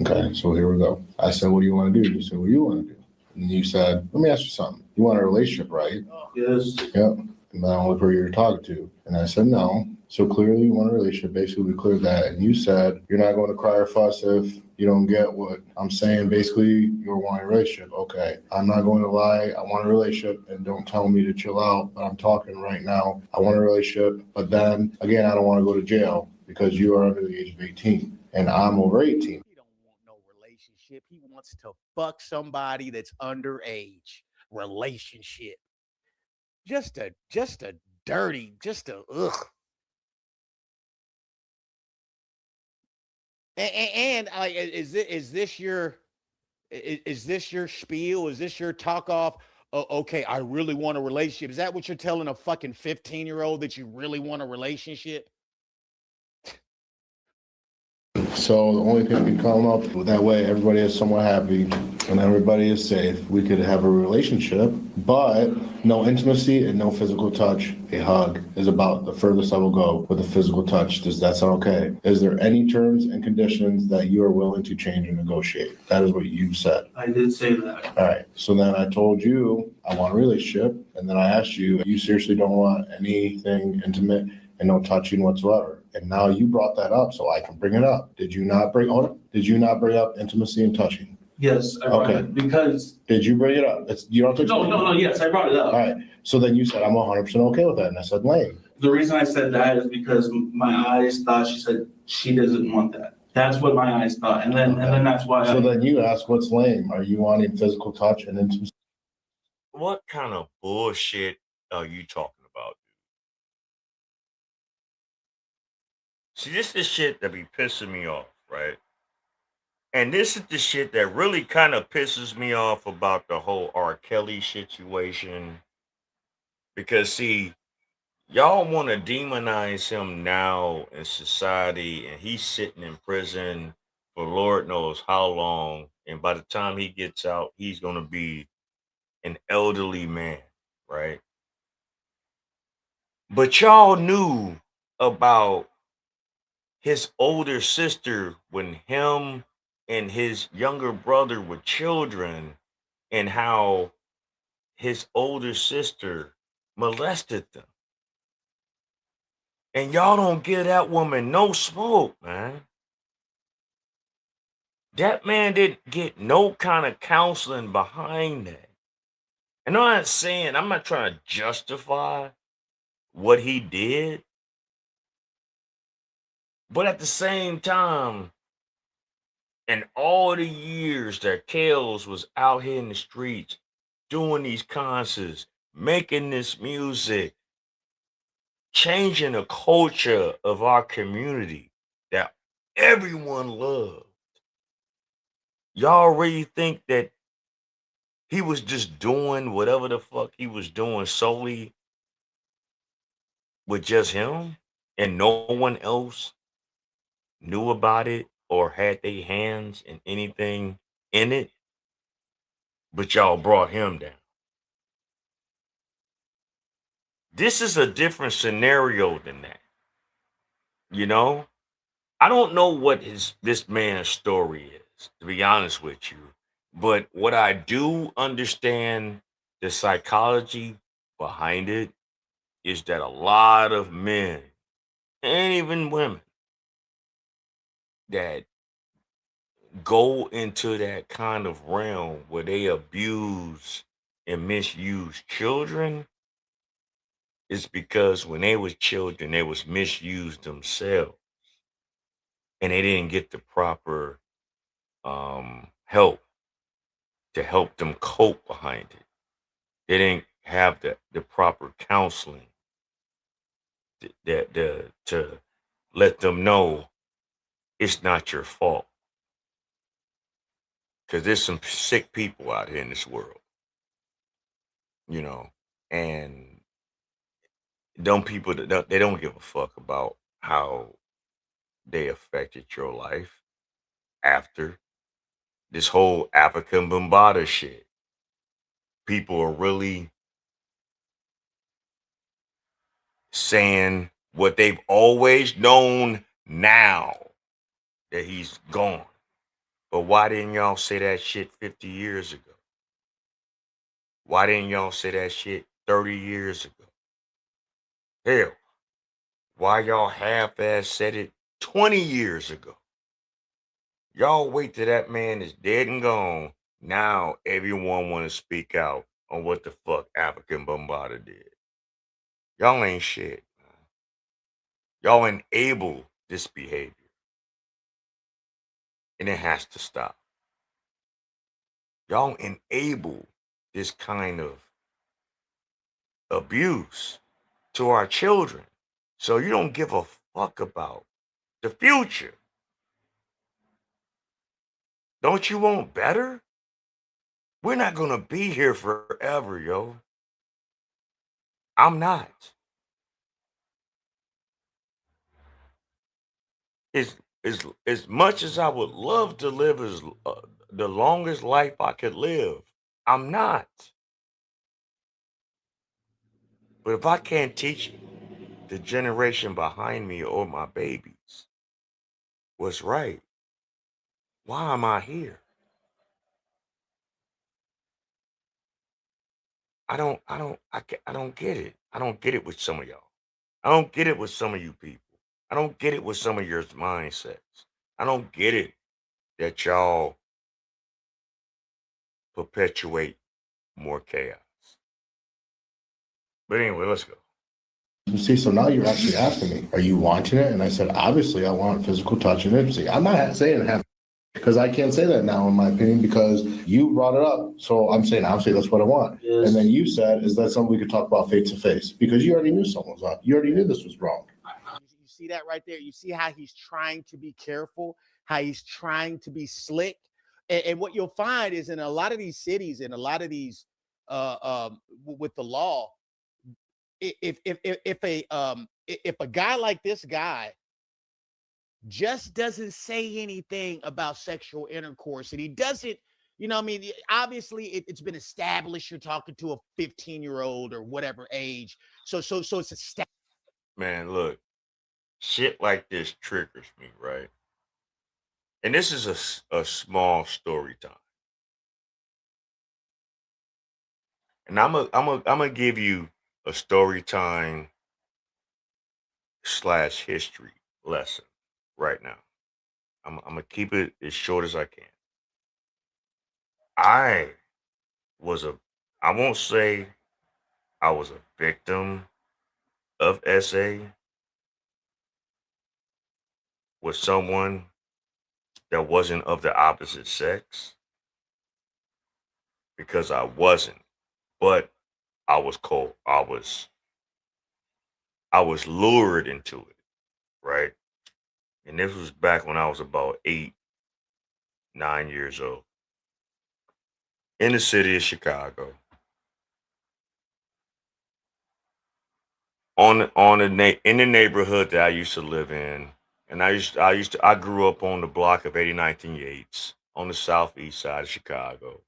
Okay, so here we go. I said, what do you want to do? You said, what do you want to do? And you said, let me ask you something. You want a relationship, right? Yes. Yep. And then I'll look who you're talking to. And I said, no. So clearly you want a relationship. Basically, we cleared that. And you said, you're not going to cry or fuss if you don't get what I'm saying. Basically, you're wanting a relationship. Okay. I'm not going to lie. I want a relationship. And don't tell me to chill out. But I'm talking right now. I want a relationship. But then, again, I don't want to go to jail because you are under the age of 18. And I'm over 18. He don't want no relationship. He wants to fuck somebody that's underage. Relationship. Just a dirty, just a ugh. And is this your spiel? Is this your talk off? Oh, okay, I really want a relationship. Is that what you're telling a fucking 15-year-old, that you really want a relationship? So the only thing we can come up with, that way everybody is somewhat happy and everybody is safe. We could have a relationship, but no intimacy and no physical touch. A hug is about the furthest I will go with a physical touch. Does that sound okay? Is there any terms and conditions that you are willing to change and negotiate? That is what you said. I did say that. All right. So then I told you I want a relationship, and then I asked you, you seriously don't want anything intimate and no touching whatsoever. And now you brought that up, so I can bring it up. Did you not bring up intimacy and touching? Yes, I brought it because. Did you bring it up? You don't have to No, yes, I brought it up. All right. So then you said, I'm 100% okay with that. And I said, lame. The reason I said that is because my eyes thought she said she doesn't want that. That's what my eyes thought. And then that's why. So then you asked, what's lame? Are you wanting physical touch and intimacy? what kind of bullshit are you talking about? See, this is the shit that be pissing me off, right? And this is the shit that really kind of pisses me off about the whole R. Kelly situation. Because, see, y'all want to demonize him now in society, and he's sitting in prison for Lord knows how long. And by the time he gets out, he's going to be an elderly man, right? But y'all knew about his older sister when him and his younger brother were children, and how his older sister molested them. And y'all don't give that woman no smoke, man. That man didn't get no kind of counseling behind that. And I'm not trying to justify what he did, but at the same time, in all the years that Kales was out here in the streets doing these concerts, making this music, changing the culture of our community that everyone loved. Y'all really think that he was just doing whatever the fuck he was doing solely with just him and no one else knew about it or had their hands in anything in it? But y'all brought him down. This is a different scenario than that. You know? I don't know what this man's story is, to be honest with you. But what I do understand, the psychology behind it, is that a lot of men and even women that go into that kind of realm where they abuse and misuse children is because when they was children, they was misused themselves, and they didn't get the proper help to help them cope behind it. They didn't have the proper counseling to let them know it's not your fault. Because there's some sick people out here in this world, you know, and people that they don't give a fuck about how they affected your life after this whole African Bombada shit. People are really saying what they've always known now, that he's gone. But why didn't y'all say that shit 50 years ago? Why didn't y'all say that shit 30 years ago? Hell, why y'all half-ass said it 20 years ago? Y'all wait till that man is dead and gone. Now everyone want to speak out on what the fuck African Bombada did. Y'all ain't shit. Y'all enable this behavior. And it has to stop. Y'all enable this kind of abuse to our children. So you don't give a fuck about the future. Don't you want better? We're not going to be here forever, yo. I'm not. As much as I would love to live as the longest life I could live, I'm not. But if I can't teach the generation behind me or my babies what's right, why am I here? I don't get it. I don't get it with some of y'all. I don't get it with some of you people. I don't get it with some of your mindsets. I don't get it that y'all perpetuate more chaos. But anyway, let's go. See, so now you're actually asking me, are you wanting it? And I said, obviously, I want physical touch and intimacy. I'm not saying have. Because I can't say that now, in my opinion, because you brought it up. So I'm saying, obviously, that's what I want. Yes. And then you said, is that something we could talk about face to face? Because you already knew something was up. You already knew this was wrong. You see that right there? You see how he's trying to be careful, how he's trying to be slick. And what you'll find is in a lot of these cities, in a lot of these with the law, if a guy like this guy just doesn't say anything about sexual intercourse, and he doesn't, you know, I mean, obviously it's been established you're talking to a 15-year-old or whatever age, so it's established. Man, look, shit like this triggers me, right? And this is a small story time. And I'm gonna give you a story time / history lesson right now. I'm gonna keep it as short as I can. I won't say I was a victim of SA with someone that wasn't of the opposite sex, because I wasn't, but I was cold. I was lured into it, right? And this was back when I was about 8, 9 years old in the city of Chicago. In the neighborhood that I used to live in, and I grew up on the block of 89th and Yates on the southeast side of Chicago,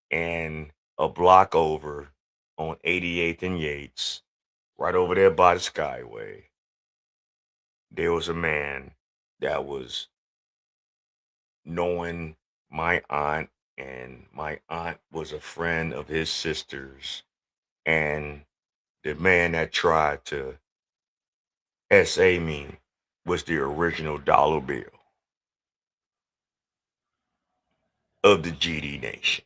and a block over on 88th and Yates, right over there by the Skyway, there was a man that was knowing my aunt, and my aunt was a friend of his sister's, and the man that tried to SA me was the original dollar bill of the GD Nation.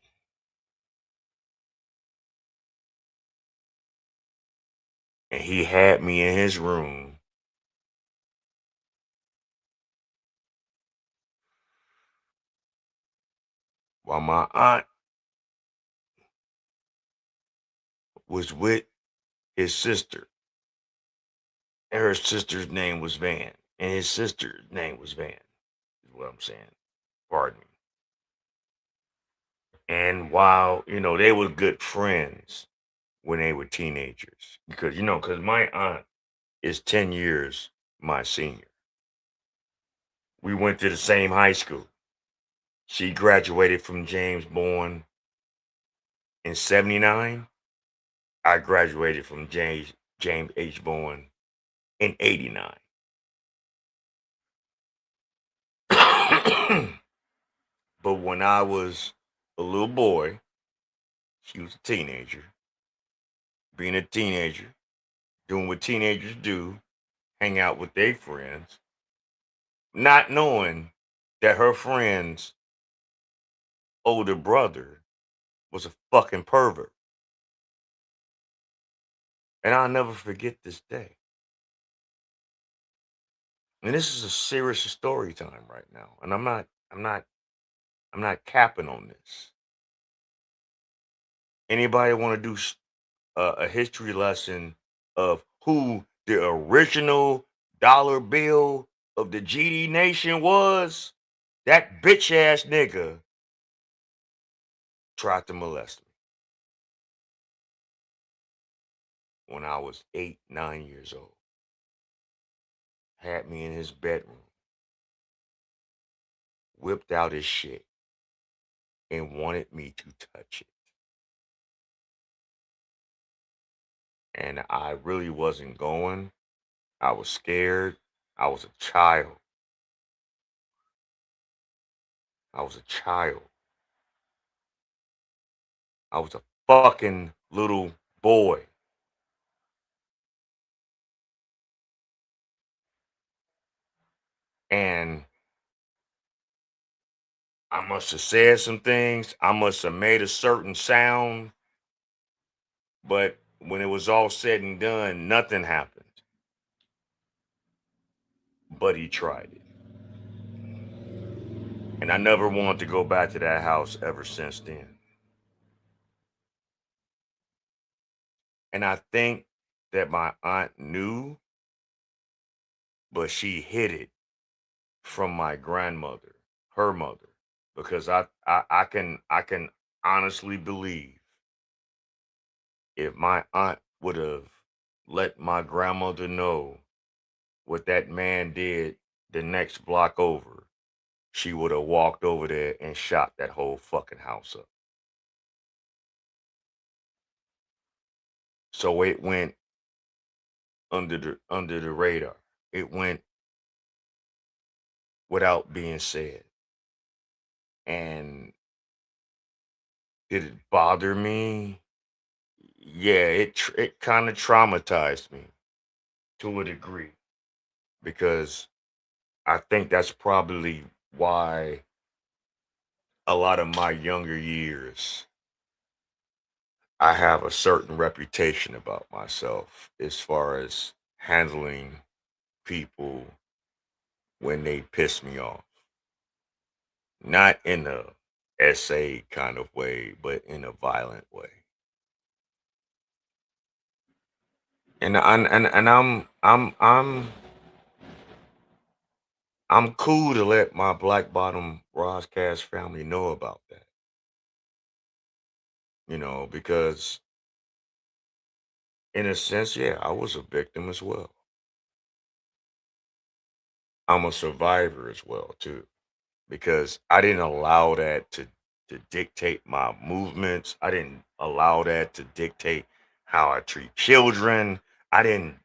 And he had me in his room while my aunt was with his sister. And her sister's name was Van. And his sister's name was Van, is what I'm saying. Pardon me. And while, they were good friends when they were teenagers. Because my aunt is 10 years my senior. We went to the same high school. She graduated from James Bourne in 79. I graduated from James H. Bourne in 89. But when I was a little boy, she was a teenager. Being a teenager, doing what teenagers do, hang out with their friends, not knowing that her friend's older brother was a fucking pervert. And I'll never forget this day. And this is a serious story time right now. And I'm not capping on this. Anybody want to do a history lesson of who the original dollar bill of the GD Nation was? That bitch ass nigga tried to molest me when I was 8, 9 years old. Had me in his bedroom, whipped out his shit, and wanted me to touch it. And I really wasn't going. I was scared. I was a child. I was a child. I was a fucking little boy. And I must have said some things. I must have made a certain sound. But when it was all said and done, nothing happened. But he tried it. And I never wanted to go back to that house ever since then. And I think that my aunt knew, but she hid it from my grandmother, her mother, because I can honestly believe if my aunt would have let my grandmother know what that man did the next block over, she would have walked over there and shot that whole fucking house up. So it went under the radar. It went without being said. And did it bother me? Yeah, it kind of traumatized me to a degree because I think that's probably why a lot of my younger years I have a certain reputation about myself as far as handling people when they piss me off. Not in a essay kind of way, but in a violent way. And I'm cool to let my Black Bottom Roscast family know about that. Because in a sense, yeah, I was a victim as well. I'm a survivor as well too, because I didn't allow that to dictate my movements. I didn't allow that to dictate how I treat children. I didn't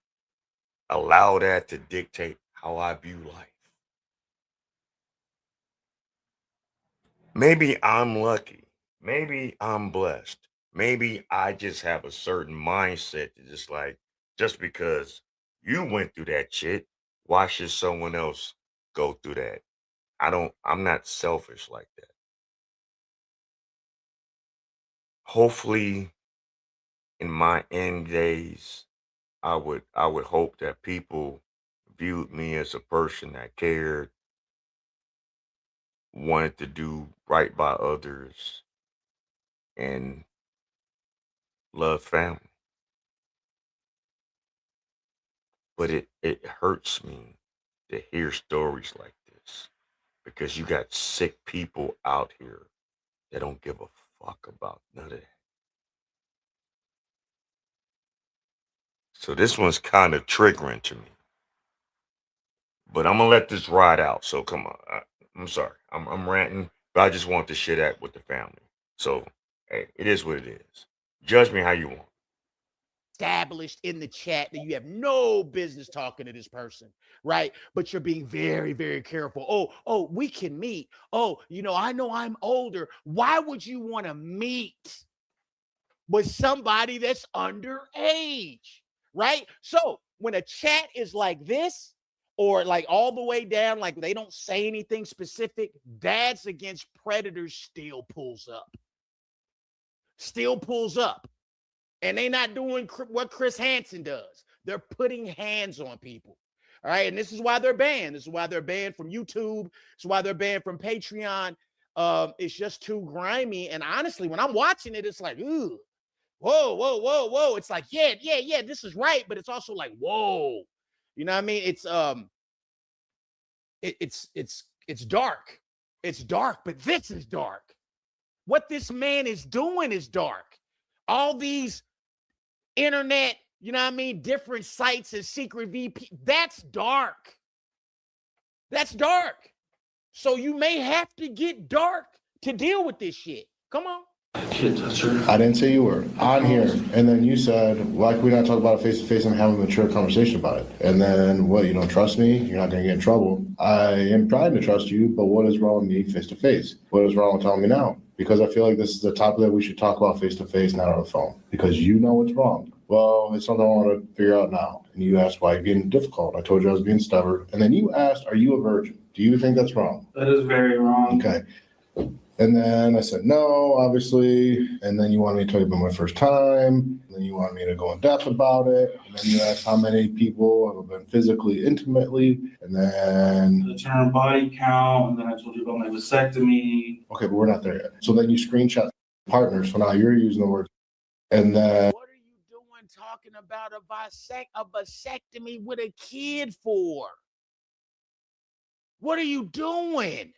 allow that to dictate how I view life. Maybe I'm lucky. Maybe I'm blessed. Maybe I just have a certain mindset that just because you went through that shit, why should someone else go through that? I'm not selfish like that. Hopefully in my end days, I would hope that people viewed me as a person that cared, wanted to do right by others, and love family. But it hurts me to hear stories like this because you got sick people out here that don't give a fuck about none of that. So this one's kind of triggering to me. But I'm gonna let this ride out. So come on. I'm sorry. I'm ranting, but I just want to share that with the family. So hey, it is what it is. Judge me how you want. Established in the chat that you have no business talking to this person, right? But you're being very, very careful. Oh, we can meet. Oh, I know I'm older. Why would you want to meet with somebody that's underage, right? So when a chat is like this, or like all the way down, like they don't say anything specific, Dads Against Predators still pulls up. And they're not doing what Chris Hansen does. They're putting hands on people. All right. And this is why they're banned. This is why they're banned from YouTube. This is why they're banned from Patreon. It's just too grimy. And honestly, when I'm watching it, it's like, ooh, whoa. It's like, yeah, this is right. But it's also like, whoa. You know what I mean? It's it's dark. It's dark, but this is dark. What this man is doing is dark. All these internet, different sites and secret VP, that's dark. That's dark. So you may have to get dark to deal with this shit. Come on. I didn't say you were on here, and then you said, why can we not talk about it face to face and have a mature conversation about it? And then what, you don't trust me? You're not going to get in trouble. I am trying to trust you, but what is wrong with me face to face? What is wrong with telling me now? Because I feel like this is the topic that we should talk about face to face, not on the phone, because you know what's wrong. Well, it's something I want to figure out now. And you asked why you're being difficult. I told you I was being stubborn. And then you asked, are you a virgin? Do you think that's wrong? That is very wrong. Okay. And then I said, no, obviously. And then you wanted me to tell you about my first time. And then you wanted me to go in depth about it. And then you asked how many people have been physically intimately. And then The term body count, and then I told you about my vasectomy. okay, but we're not there yet. So then you screenshot partners. So now you're using the word. And then What are you doing talking about a vasectomy with a kid for? What are you doing?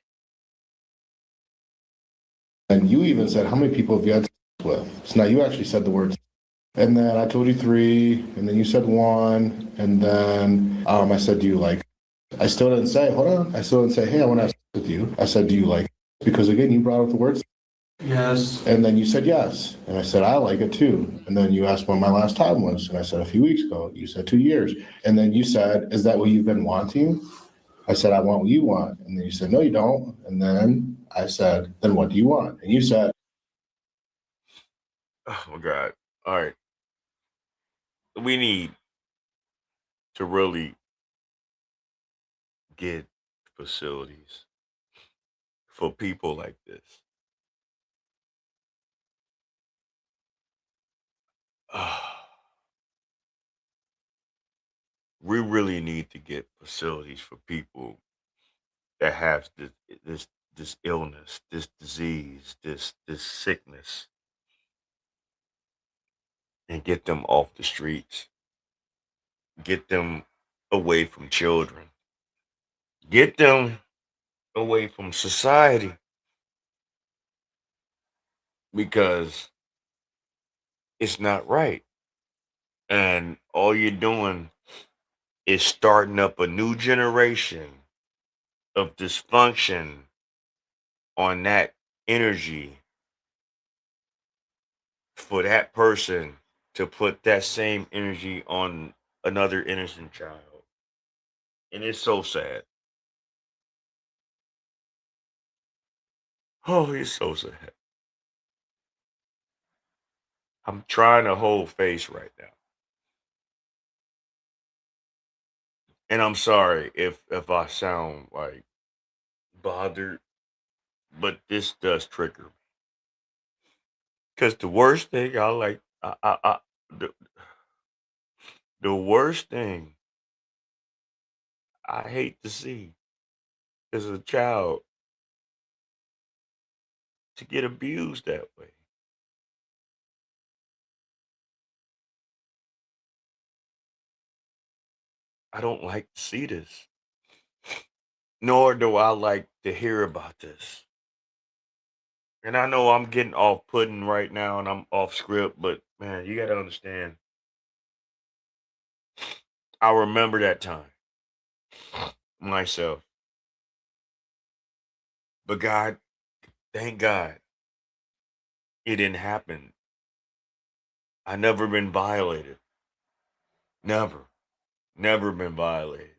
and you even said, how many people have you had sex with? So now you actually said the word. And then I told you 3, and then you said 1, and then I said, do you like? I still didn't say, hold on. I still didn't say, hey, I want to have sex with you. I said, do you like? Because again, you brought up the words. Yes. And then you said yes. And I said, I like it too. And then you asked when my last time was. And I said, a few weeks ago. You said 2 years. And then you said, is that what you've been wanting? I said, I want what you want. And then you said, no, you don't. And then I said, then what do you want? And you said, Oh my God. All right. We need to really get facilities for people like this. We really need to get facilities for people that have this illness, this disease, this sickness, and get them off the streets, get them away from children, get them away from society, because it's not right. And all you're doing is starting up a new generation of dysfunction on that energy for that person to put that same energy on another innocent child. And it's so sad. Oh, it's so sad. I'm trying to hold face right now. And I'm sorry if I sound like bothered, but this does trigger me. Because the worst thing I like, the, the worst thing I hate to see is a child to get abused that way. I don't like to see this, nor do I like to hear about this. And I know I'm getting off putting right now and I'm off script, but man, you got to understand. I remember that time myself. But God, thank God, it didn't happen. I never been violated. Never. Never been violated.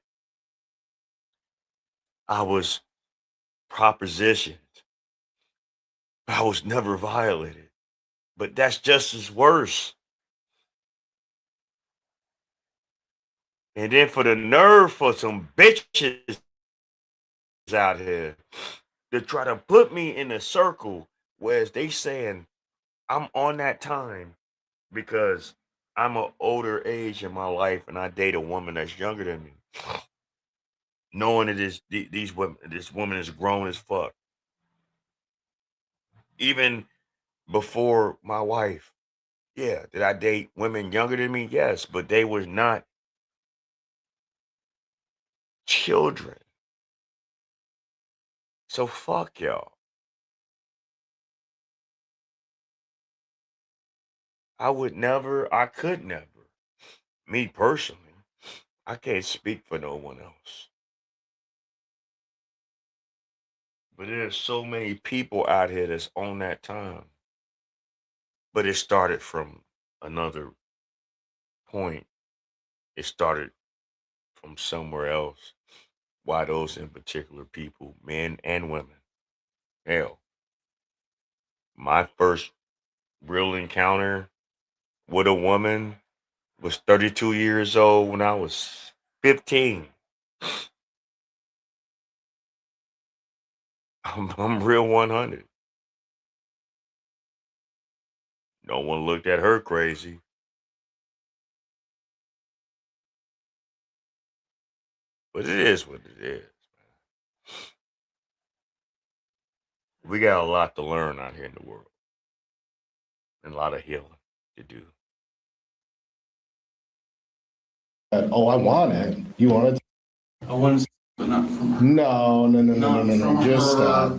I was propositioned. I was never violated. But that's just as worse. And then for the nerve for some bitches out here to try to put me in a circle, whereas they saying I'm on that time because I'm an older age in my life and I date a woman that's younger than me, knowing that these women, this woman is grown as fuck. Even before my wife, yeah, did I date women younger than me? Yes, but they were not children. So fuck y'all. I could never, me personally, I can't speak for no one else. But there's so many people out here that's on that time. But it started from another point. It started from somewhere else. Why those in particular people, men and women? Hell, my first real encounter with a woman was 32 years old when I was 15. I'm real 100. No one looked at her crazy. But it is what it is. We got a lot to learn out here in the world and a lot of healing to do. Oh, I want it. You want it? I want to, but not from her. No. Just stop.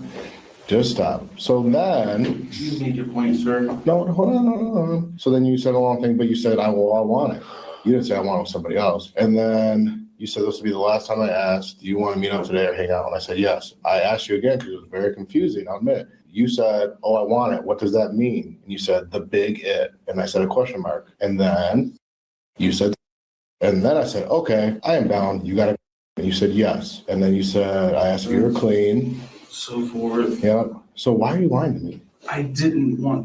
Just stop. So then. You made your point, sir. No, hold on. So then you said a long thing, but you said, I want it. You didn't say I want it with somebody else. And then you said this will be the last time I asked, do you want to meet up today or hang out? And I said, yes. I asked you again because it was very confusing, I'll admit. You said, oh, I want it. What does that mean? And you said, the big it. And I said, a question mark. And then you said, and then I said, okay, I am down. You got to. And you said, yes. And then you said, I asked if you were clean. So forth. Yeah. So why are you lying to me? I didn't want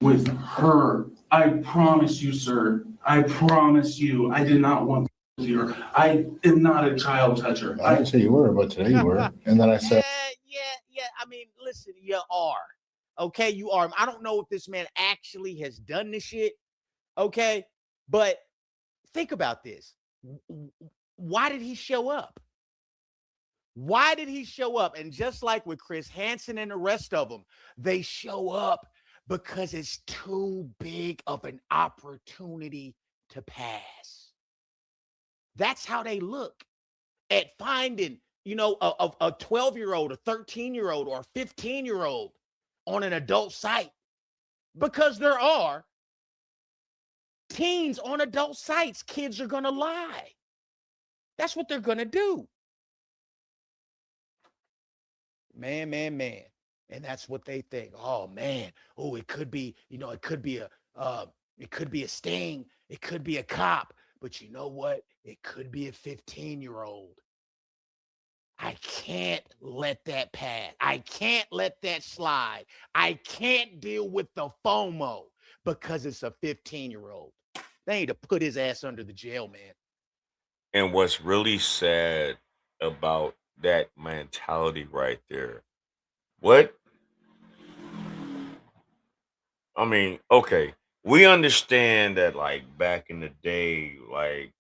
with her. I promise you, sir. I promise you. I did not want with her. I am not a child toucher. I didn't say you were, but today you were. And then I said, Yeah. I mean, listen, you are. Okay, you are. I don't know if this man actually has done this shit. Okay, but think about this. Why did he show up? Why did he show up? And just like with Chris Hansen and the rest of them, they show up because it's too big of an opportunity to pass. That's how they look at finding, a 12-year-old, a 13-year-old, or a 15-year-old on an adult site. Because there are teens on adult sites. Kids are going to lie. That's what they're going to do. Man. And that's what they think. Oh man. Oh, it could be, it could be a sting. It could be a cop. But you know what? It could be a 15-year-old. I can't let that pass. I can't let that slide. I can't deal with the FOMO because it's a 15-year-old. They need to put his ass under the jail, man. And what's really sad about that mentality right there, okay, we understand that like back in the day, like,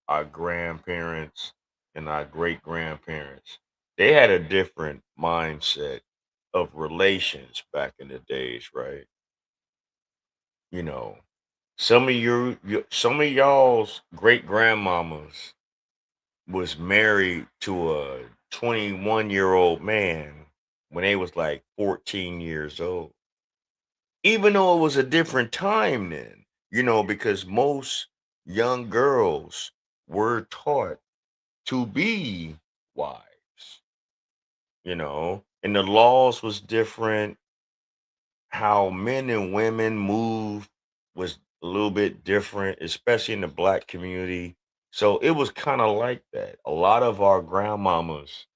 our grandparents and our great grandparents, they had a different mindset of relations back in the days, right? You know, some of y'all's great grandmamas was married to a 21-year-old man when they was like 14 years old. Even though it was a different time then, because most young girls were taught to be wives, and the laws was different. How men and women move was a little bit different, especially in the black community. So it was kind of like that. A lot of our grandmamas,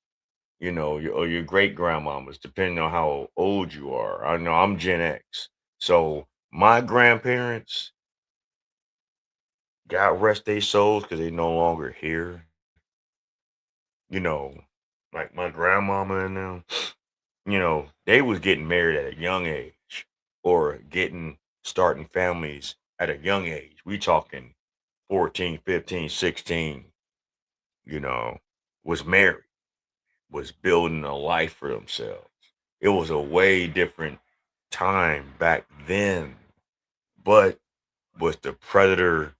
or your great grandmamas, depending on how old you are. I know I'm Gen X. So my grandparents, God rest their souls because they no longer here. You know, like my grandmama and them, they was getting married at a young age or starting families at a young age. We talking 14, 15, 16, was married, was building a life for themselves. It was a way different time back then. But was the predator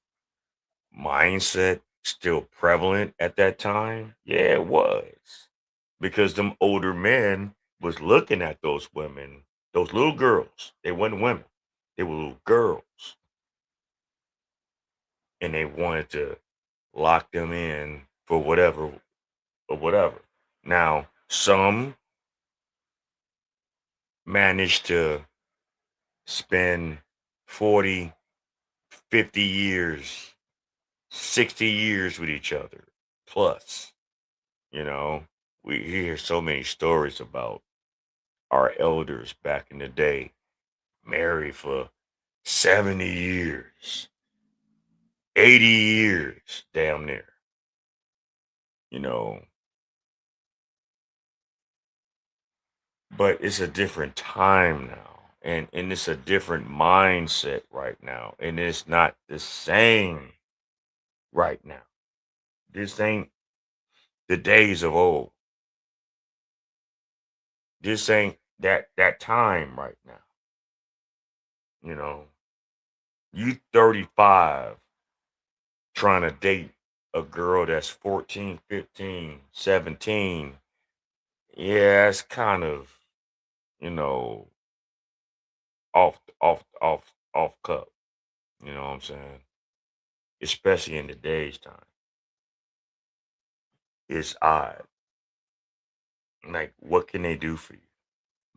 mindset still prevalent at that time? Yeah, it was. Because them older men was looking at those women, those little girls. They weren't women. They were little girls. And they wanted to lock them in for whatever or whatever. Now, some managed to spend 40, 50 years, 60 years with each other. Plus, we hear so many stories about our elders back in the day married for 70 years, 80 years, damn near. But it's a different time now. and it's a different mindset right now, and it's not the same right now. This ain't the days of old. This ain't that time right now. You know, you 35 trying to date a girl that's 14, 15, 17. Yeah, it's kind of, you know, off cup. You know what I'm saying? Especially in today's time. It's odd. Like, what can they do for you?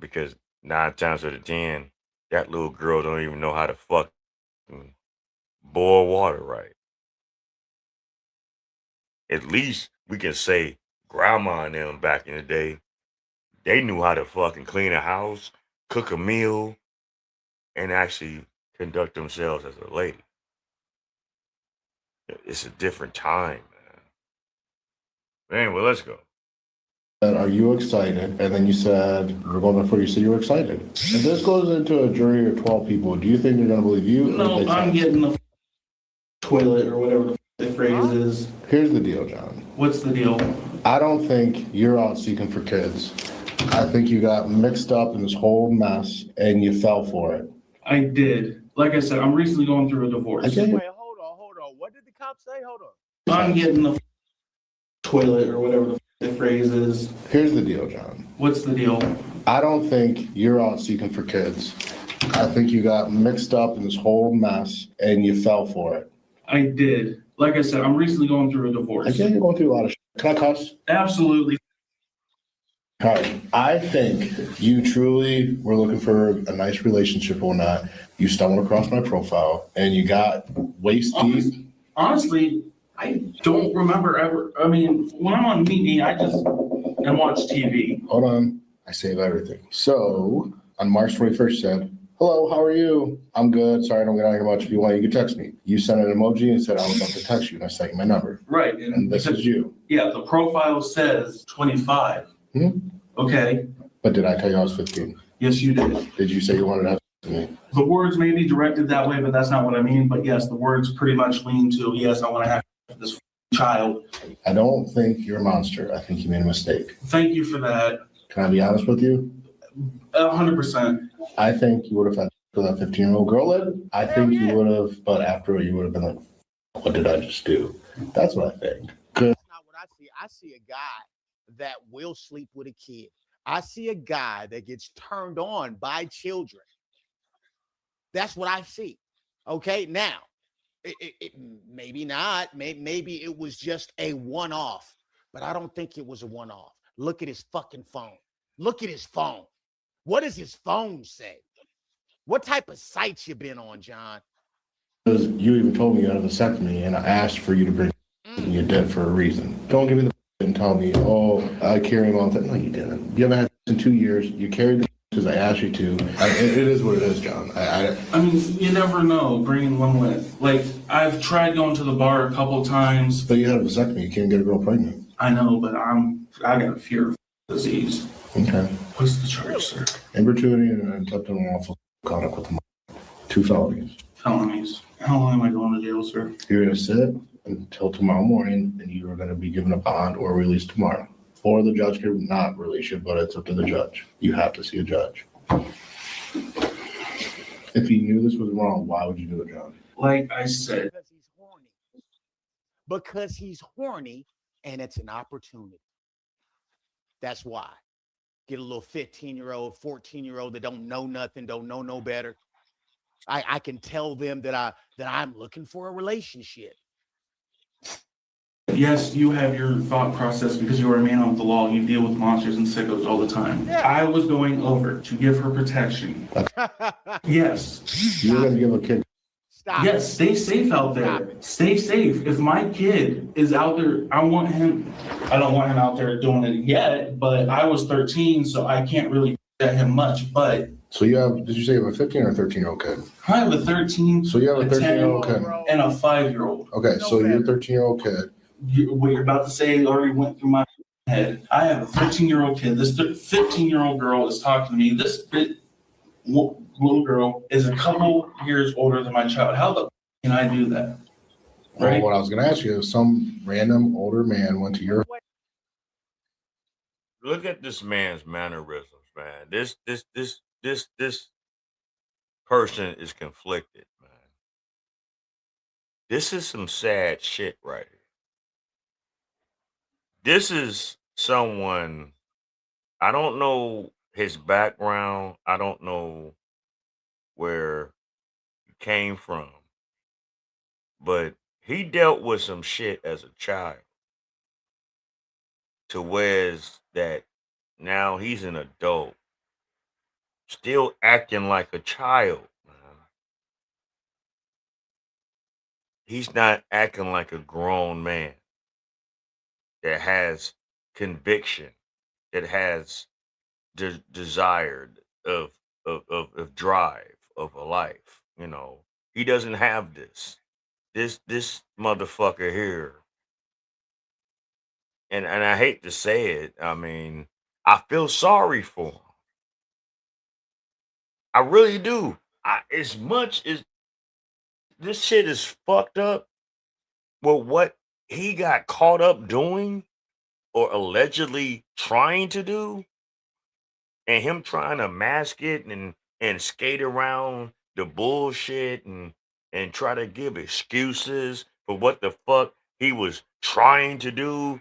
Because 9 times out of 10, that little girl don't even know how to fucking boil water right. At least we can say grandma and them back in the day, they knew how to fucking clean a house, cook a meal, and actually conduct themselves as a lady. It's a different time, man. Anyway, let's go. Are you excited? And then you said, we're going before you said you were excited. If this goes into a jury of 12 people, do you think they're going to believe you? No, I'm getting the toilet or whatever the phrase is. Here's the deal, John. What's the deal? I don't think you're out seeking for kids. I think you got mixed up in this whole mess and you fell for it. I did. Like I said, I'm recently going through a divorce. Wait, hold on. What did the cop say? Hold on. I'm getting the toilet or whatever the phrase is. Here's the deal, John. What's the deal? I don't think you're out seeking for kids. I think you got mixed up in this whole mess and you fell for it. I did. Like I said, I'm recently going through a divorce. I can't go through a lot of shit. Can I cuss? Absolutely. All right. I think you truly were looking for a nice relationship or not. You stumbled across my profile and you got waist deep. Honestly, I don't remember ever. I mean, when I'm on Meet Me, I just and watch TV. Hold on. I save everything. So on March 21st said, hello, how are you? I'm good. Sorry, I don't get on here much. If you want, you can text me. You sent an emoji and said I was about to text you, and I sent you my number. Right. And this is you. Yeah, the profile says 25. Okay. But did I tell you I was 15? Yes, you did. Did you say you wanted to have sex with me? The words may be directed that way, but that's not what I mean. But yes, the words pretty much lean to, yes, I want to have this child. I don't think you're a monster. I think you made a mistake. Thank you for that. Can I be honest with you? 100%. I think you would have had to that 15-year-old girl in. I think you would have, but after you would have been like, what did I just do? That's what I think. Good. That's not what I see. I see a guy that will sleep with a kid. I see a guy that gets turned on by children. That's what I see. Okay, now, it maybe not. Maybe it was just a one-off, but I don't think it was a one-off. Look at his fucking phone. Look at his phone. What does his phone say? What type of sites you been on, John? Because you even told me you had a vasectomy, and I asked for you to bring and you did for a reason. Don't give me the and tell me, oh, I carry him all the time. No, you didn't. You haven't had in 2 years. You carried the because I asked you to. It is what it is, John. I mean, you never know bringing one with. Like, I've tried going to the bar a couple times. But you had a vasectomy. You can't get a girl pregnant. I know, but I got a fear of disease. Okay. What's the charge, sir? Imperturbity and attempted unlawful conduct with the 2 felonies. Felonies. How long am I going to jail, sir? You're going to sit until tomorrow morning, and you are going to be given a bond or released tomorrow. Or the judge can not release you, but it's up to the judge. You have to see a judge. If you knew this was wrong, why would you do it, John? Like I said. Because he's horny. Because he's horny, and it's an opportunity. That's why. Get a little 15-year-old, 14-year-old that don't know nothing, don't know no better. I can tell them that I'm looking for a relationship. Yes, you have your thought process because you are a man of the law. You deal with monsters and sickos all the time. Yeah. I was going over to give her protection. Yes. You're going to give a kid. Stop. Yes, stay safe out there. Stay safe. If my kid is out there, I don't want him out there doing it yet, but I was 13, so I can't really at him much. But so did you say you have a 15 or a 13-year-old kid? I have a 13. So you have a 13-year-old kid and a 5-year-old. Okay, so you're a 13-year-old kid. What you're about to say already went through my head. I have a 13-year-old kid. This 15-year-old girl is talking to me. little girl is a couple years older than my child. How the can I do that? Well, Right? what I was going to ask you, if some random older man went to your Look at this man's mannerisms, man. This person is conflicted, man. This is some sad shit right here. This is someone, I don't know his background. I don't know where he came from, but he dealt with some shit as a child to where's that now he's an adult, still acting like a child. He's not acting like a grown man that has conviction, that has desire of drive of a life. You know, he doesn't have this. This motherfucker here, and I hate to say it. I mean, I feel sorry for him. I really do. As much as this shit is fucked up, well, what he got caught up doing or allegedly trying to do, and him trying to mask it and skate around the bullshit and try to give excuses for what the fuck he was trying to do.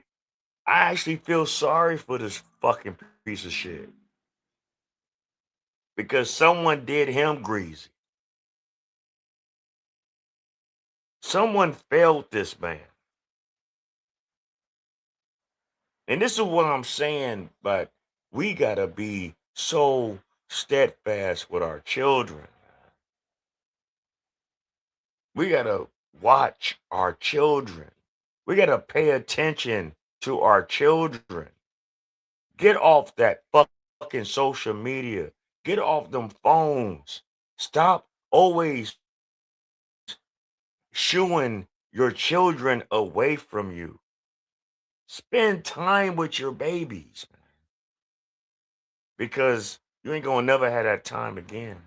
I actually feel sorry for this fucking piece of shit because someone did him greasy. Someone failed this man. And this is what I'm saying, but we gotta be so steadfast with our children. We gotta watch our children. We gotta pay attention to our children. Get off that fucking social media. Get off them phones. Stop always shooing your children away from you. Spend time with your babies, man. Because you ain't gonna never have that time again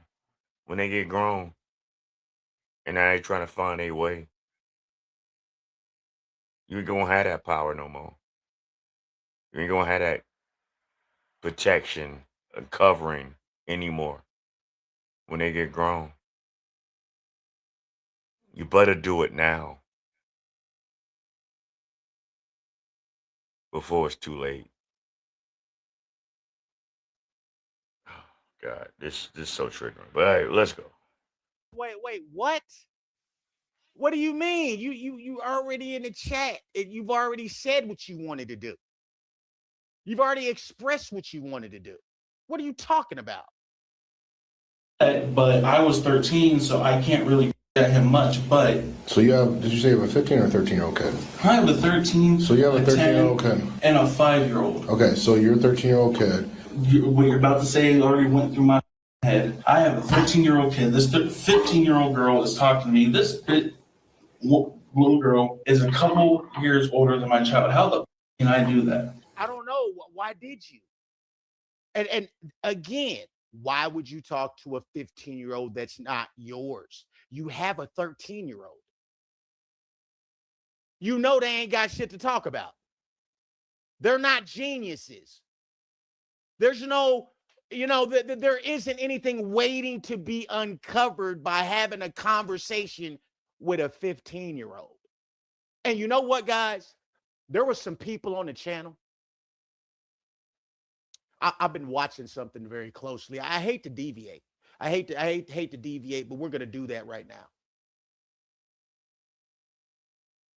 when they get grown and now they trying to find a way. You ain't gonna have that power no more. You ain't gonna have that protection and covering anymore when they get grown. You better do it now before it's too late. God, this is so triggering. But all right, let's go. Wait, what? What do you mean? You already in the chat and you've already said what you wanted to do. You've already expressed what you wanted to do. What are you talking about? But I was 13, so I can't really at him much. But So you have, did you say you have a 15 or 13-year-old kid? I have a 13. So you have a 13-year-old kid and a 5-year-old. Okay, so your 13-year-old kid. What you're about to say already went through my head. I have a 13-year-old kid. This 15-year-old girl is talking to me. This little girl is a couple years older than my child. How the can I do that? I don't know. Why did you? And again, why would you talk to a 15-year-old that's not yours? You have a 13-year-old. You know they ain't got shit to talk about. They're not geniuses. There's no, there isn't anything waiting to be uncovered by having a conversation with a 15-year-old. And you know what, guys? There were some people on the channel. I've been watching something very closely. I hate to deviate. I hate to deviate, but we're gonna do that right now.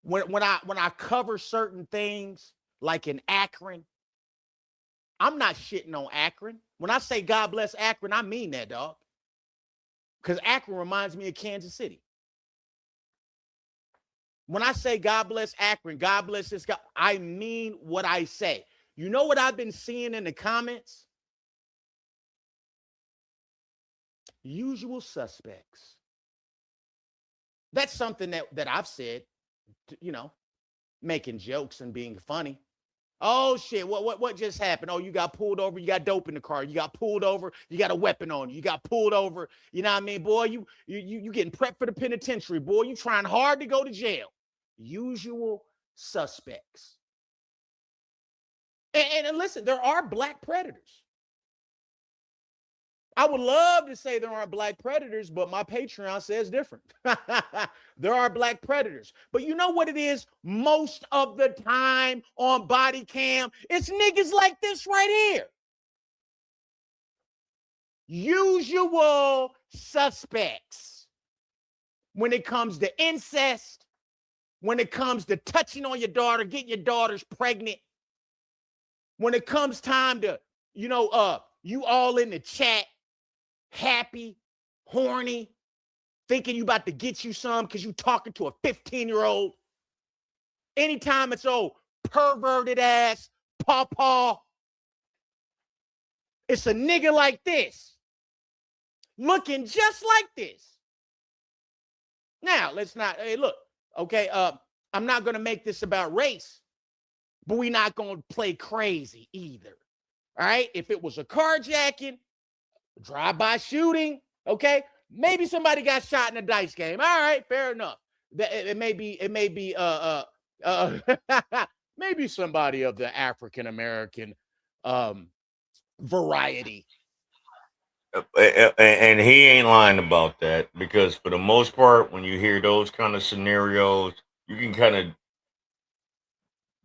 When I cover certain things, like in Akron, I'm not shitting on Akron. When I say God bless Akron, I mean that, dog. Because Akron reminds me of Kansas City. When I say God bless Akron, God bless this guy, I mean what I say. You know what I've been seeing in the comments? Usual suspects. That's something that I've said, making jokes and being funny. Oh shit, what just happened? Oh, you got pulled over, you got dope in the car, you got pulled over, you got a weapon on you, you got pulled over, you know what I mean, boy, you getting prepped for the penitentiary, boy, you trying hard to go to jail. Usual suspects. And listen, there are black predators. I would love to say there aren't black predators, but my Patreon says different. There are black predators. But you know what it is? Most of the time on body cam, it's niggas like this right here. Usual suspects. When it comes to incest, when it comes to touching on your daughter, getting your daughters pregnant, when it comes time to, you all in the chat, happy, horny, thinking you about to get you some because you talking to a 15-year-old. Anytime it's perverted ass, pawpaw, it's a nigga like this, looking just like this. Now, let's not, hey, look, okay, I'm not going to make this about race, but we're not going to play crazy either, all right? If it was a carjacking, drive-by shooting, okay, maybe somebody got shot in a dice game. All right, fair enough. It may be maybe somebody of the African American variety. And he ain't lying about that, because for the most part, when you hear those kind of scenarios, you can kind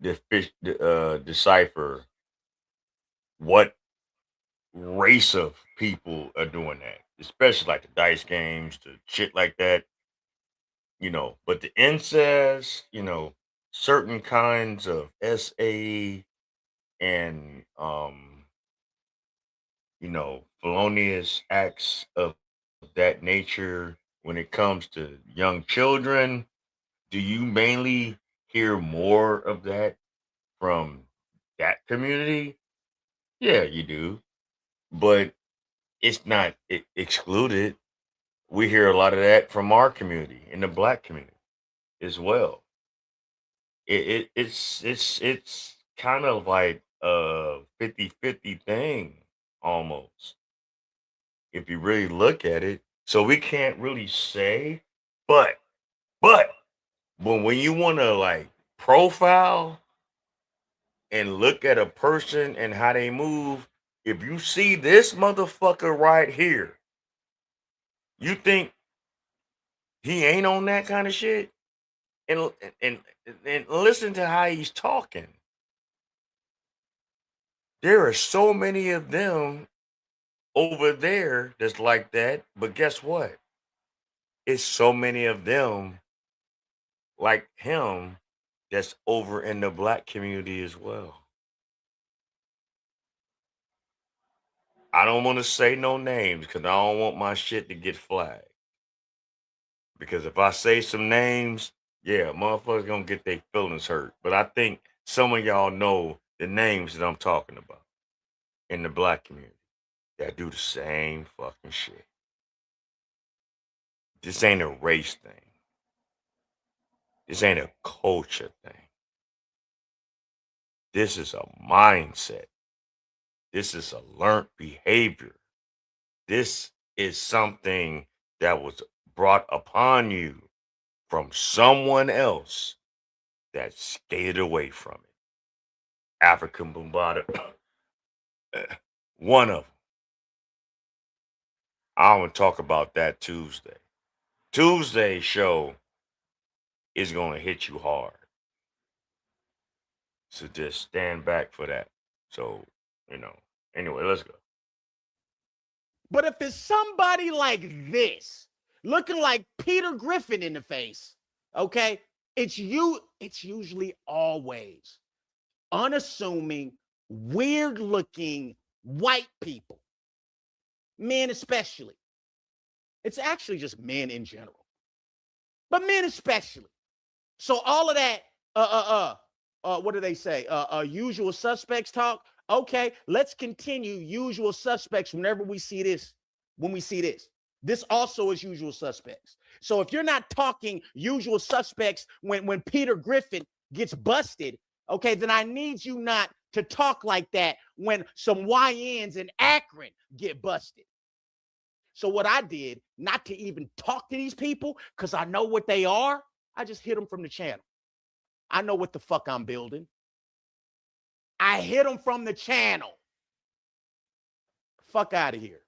of decipher what race of people are doing that, especially like the dice games, the shit like that, But the incest, certain kinds of SA and felonious acts of that nature when it comes to young children, do you mainly hear more of that from that community? Yeah, you do. But it's not excluded. We hear a lot of that from our community, in the black community as well. It's kind of like a 50-50 thing almost, if you really look at it. So we can't really say, but when you want to like profile and look at a person and how they move, if you see this motherfucker right here, you think he ain't on that kind of shit? And and and listen to how he's talking. There are so many of them over there that's like that, but guess what? It's so many of them like him that's over in the black community as well. I don't want to say no names because I don't want my shit to get flagged. Because if I say some names, yeah, motherfuckers gonna get their feelings hurt. But I think some of y'all know the names that I'm talking about in the black community that do the same fucking shit. This ain't a race thing. This ain't a culture thing. This is a mindset. This is a learned behavior. This is something that was brought upon you from someone else that skated away from it. African Bombada, one of them. I want to talk about that Tuesday. Tuesday's show is going to hit you hard. So just stand back for that. So, anyway, let's go. But if it's somebody like this, looking like Peter Griffin in the face, okay, it's usually always unassuming, weird-looking white people. Men especially. It's actually just men in general. But men especially. So all of that, what do they say? Usual suspects talk. Okay, let's continue usual suspects whenever we see this. When we see this. This also is usual suspects. So if you're not talking usual suspects when Peter Griffin gets busted okay, then I need you not to talk like that when some YNs in Akron get busted. So what I did, not to even talk to these people, because I know what they are, I just hit them from the channel. I know what the fuck I'm building. I hit them from the channel. Fuck out of here.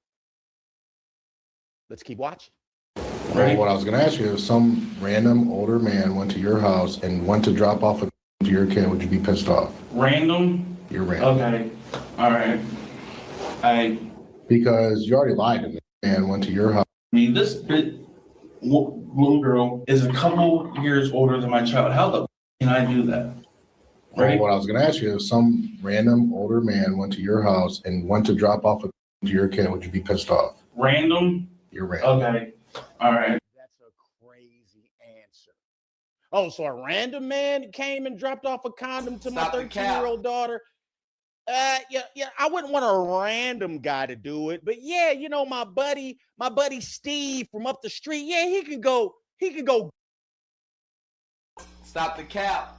Let's keep watching. Well, what I was going to ask you, if some random older man went to your house and went to drop off a to your kid, would you be pissed off? Random? You're random. Okay. All right. Because you already lied to me and went to your house. I mean, this little girl is a couple years older than my child. How the can I do that? Well, what I was going to ask you, if some random older man went to your house and went to drop off a to your kid, would you be pissed off? Random? You're random. Okay. All right. That's a crazy answer. Oh, so a random man came and dropped off a condom to my 13-year-old daughter? Yeah, I wouldn't want a random guy to do it, but yeah, you know, my buddy Steve from up the street, yeah, he can go. Stop the cap.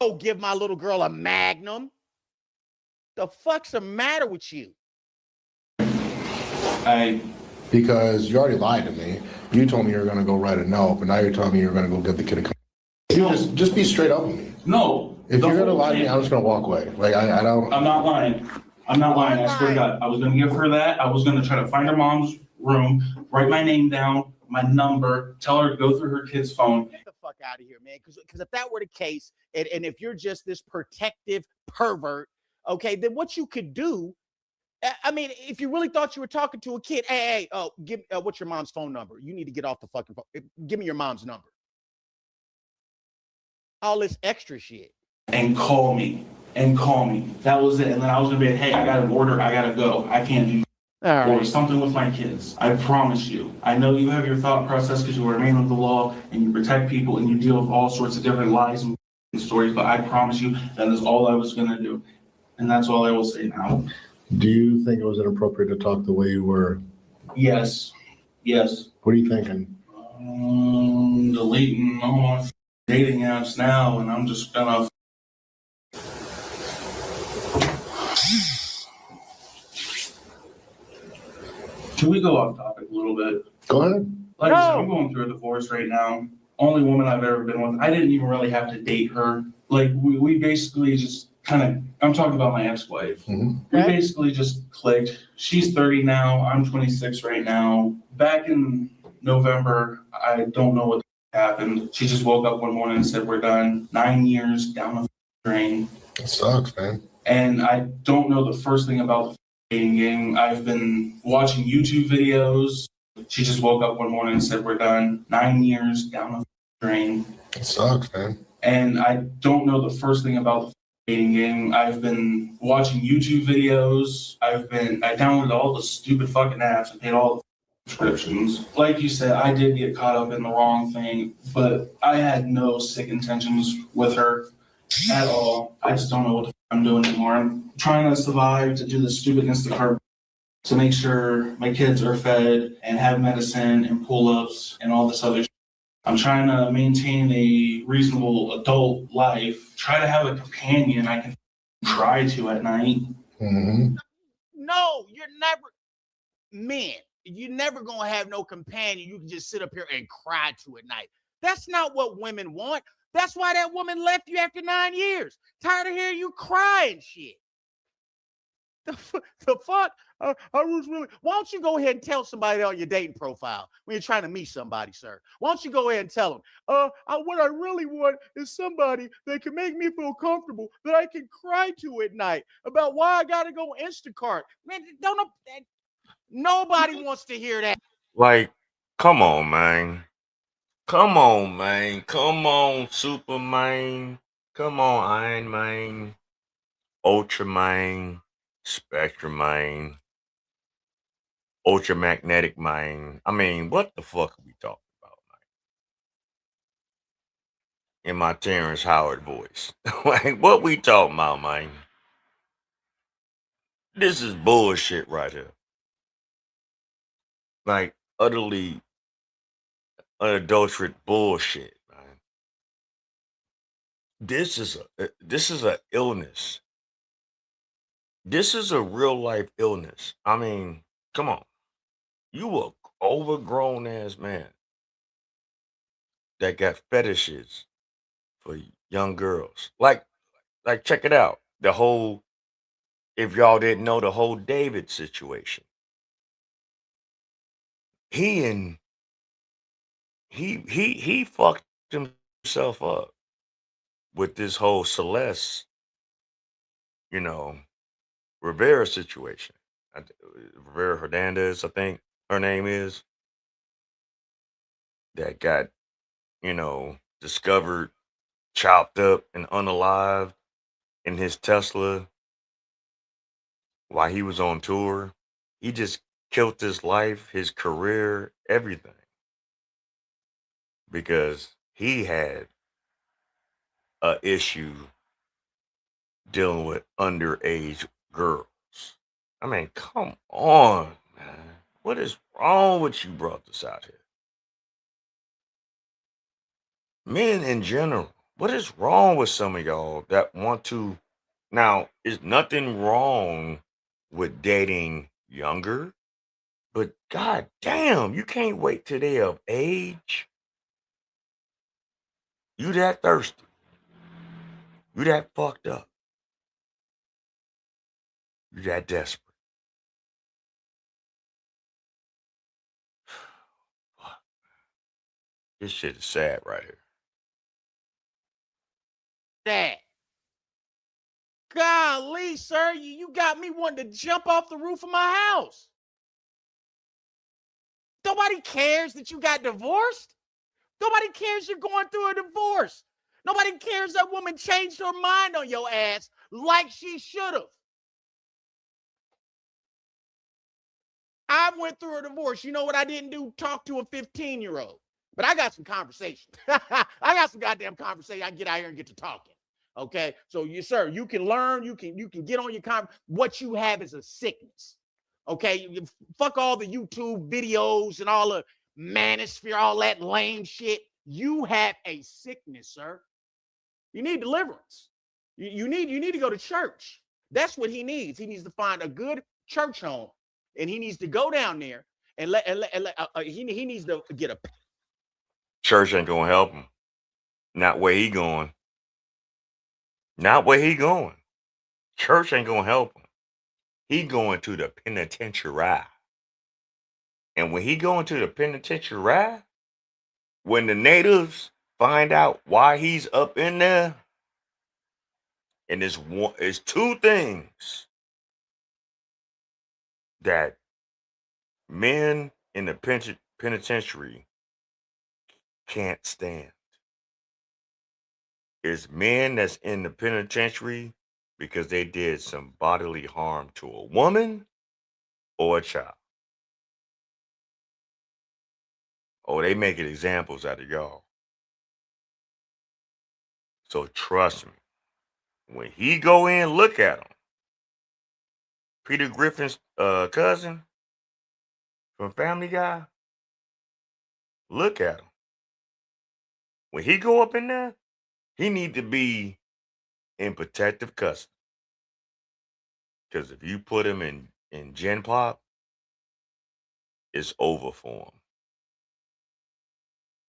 Go give my little girl a Magnum. The fuck's the matter with you? Because you already lied to me. You told me you were going to go write a note, but now you're telling me you're going to go get the kid a condom. Just be straight up with me. No. If you're going to lie to me, I'm just going to walk away. Like, I don't. I'm not lying. I swear to God. I was going to give her that. I was going to try to find her mom's room, write my name down, my number, tell her to go through her kid's phone. Get the fuck out of here, man. Because if that were the case, and if you're just this protective pervert, okay, then what you could do, I mean, if you really thought you were talking to a kid, hey, what's your mom's phone number? You need to get off the fucking phone. Give me your mom's number. All this extra shit. And call me. That was it. And then I was going to be like, hey, I got an order. I got to go. I can't do or something with my kids. I promise you. I know you have your thought process because you are a man of the law and you protect people and you deal with all sorts of different lies and stories, but I promise you that is all I was going to do. And that's all I will say now. Do you think it was inappropriate to talk the way you were? Yes. What are you thinking? Deleting all my dating apps now, and I'm just gonna. Can we go off topic a little bit? Go ahead. Like I said, I'm going through a divorce right now. Only woman I've ever been with. I didn't even really have to date her. Like we basically just kind of. I'm talking about my ex-wife. Mm-hmm. We basically just clicked. She's 30 now. I'm 26 right now. Back in November, I don't know what happened. She just woke up one morning and said, we're done. 9 years down the drain. It sucks, man. And I don't know the first thing about the dating game. I've been watching YouTube videos. She just woke up one morning and said, we're done. 9 years down the drain. It sucks, man. And I don't know the first thing about the dating game. I've been watching YouTube videos. I downloaded all the stupid fucking apps and paid all the subscriptions. Like you said, I did get caught up in the wrong thing, but I had no sick intentions with her at all. I just don't know what the I'm doing anymore. I'm trying to survive to do the stupid Instacart to make sure my kids are fed and have medicine and pull-ups and all this other shit. I'm trying to maintain a reasonable adult life, try to have a companion I can cry to at night. Mm-hmm. No, you're never going to have no companion you can just sit up here and cry to at night. That's not what women want. That's why that woman left you after 9 years. Tired of hearing you crying shit. The fuck? I was really. Why don't you go ahead and tell somebody on your dating profile when you're trying to meet somebody, sir? Why don't you go ahead and tell them? What I really want is somebody that can make me feel comfortable, that I can cry to at night about why I gotta go Instacart. Man, nobody wants to hear that. Like, come on, man. Come on, Superman. Come on, Iron Man, Ultraman, Spectrum-Man, Ultramagnetic Man. I mean, what the fuck are we talking about, in my Terrence Howard voice. Like, what we talking about, man? This is bullshit right here. Like, utterly unadulterated bullshit, man. This is a illness. This is a real life illness. I mean, come on. You a overgrown ass man that got fetishes for young girls. Like check it out. The whole, if y'all didn't know, the whole David situation. He fucked himself up with this whole Celeste, Rivera situation. Rivera Hernandez, I think her name is, that got, discovered, chopped up and unalived in his Tesla while he was on tour. He just killed his life, his career, everything, because he had a issue dealing with underage girls. I mean, come on, man. What is wrong with you brothers out here? Men in general, what is wrong with some of y'all that want to? Now, is nothing wrong with dating younger, but god damn, you can't wait till they of age. You that thirsty. You that fucked up. You that desperate. This shit is sad right here. That. Golly, sir, you got me wanting to jump off the roof of my house. Nobody cares that you got divorced. Nobody cares you're going through a divorce. Nobody cares that woman changed her mind on your ass like she should have. I went through a divorce. You know what I didn't do? Talk to a 15-year-old. But I got some conversation. I got some goddamn conversation. I can get out here and get to talking. Okay? So, sir, you can learn. You can get on your what you have is a sickness. Okay? Fuck all the YouTube videos and all the manosphere, all that lame shit. You have a sickness, sir. You need deliverance. You need to go to church. That's what he needs. He needs to find a good church home, and he needs to go down there and he needs to get a. Church ain't gonna help him. Not where he going. Not where he going. Church ain't gonna help him. He going to the penitentiary. And when he going to the penitentiary, when the natives find out why he's up in there, and it's two things that men in the penitentiary can't stand. It's men that's in the penitentiary because they did some bodily harm to a woman or a child. Oh, they making examples out of y'all. So trust me, when he go in, look at him. Peter Griffin's cousin from Family Guy, look at him. When he go up in there, he need to be in protective custody. Because if you put him in Gen Pop, it's over for him.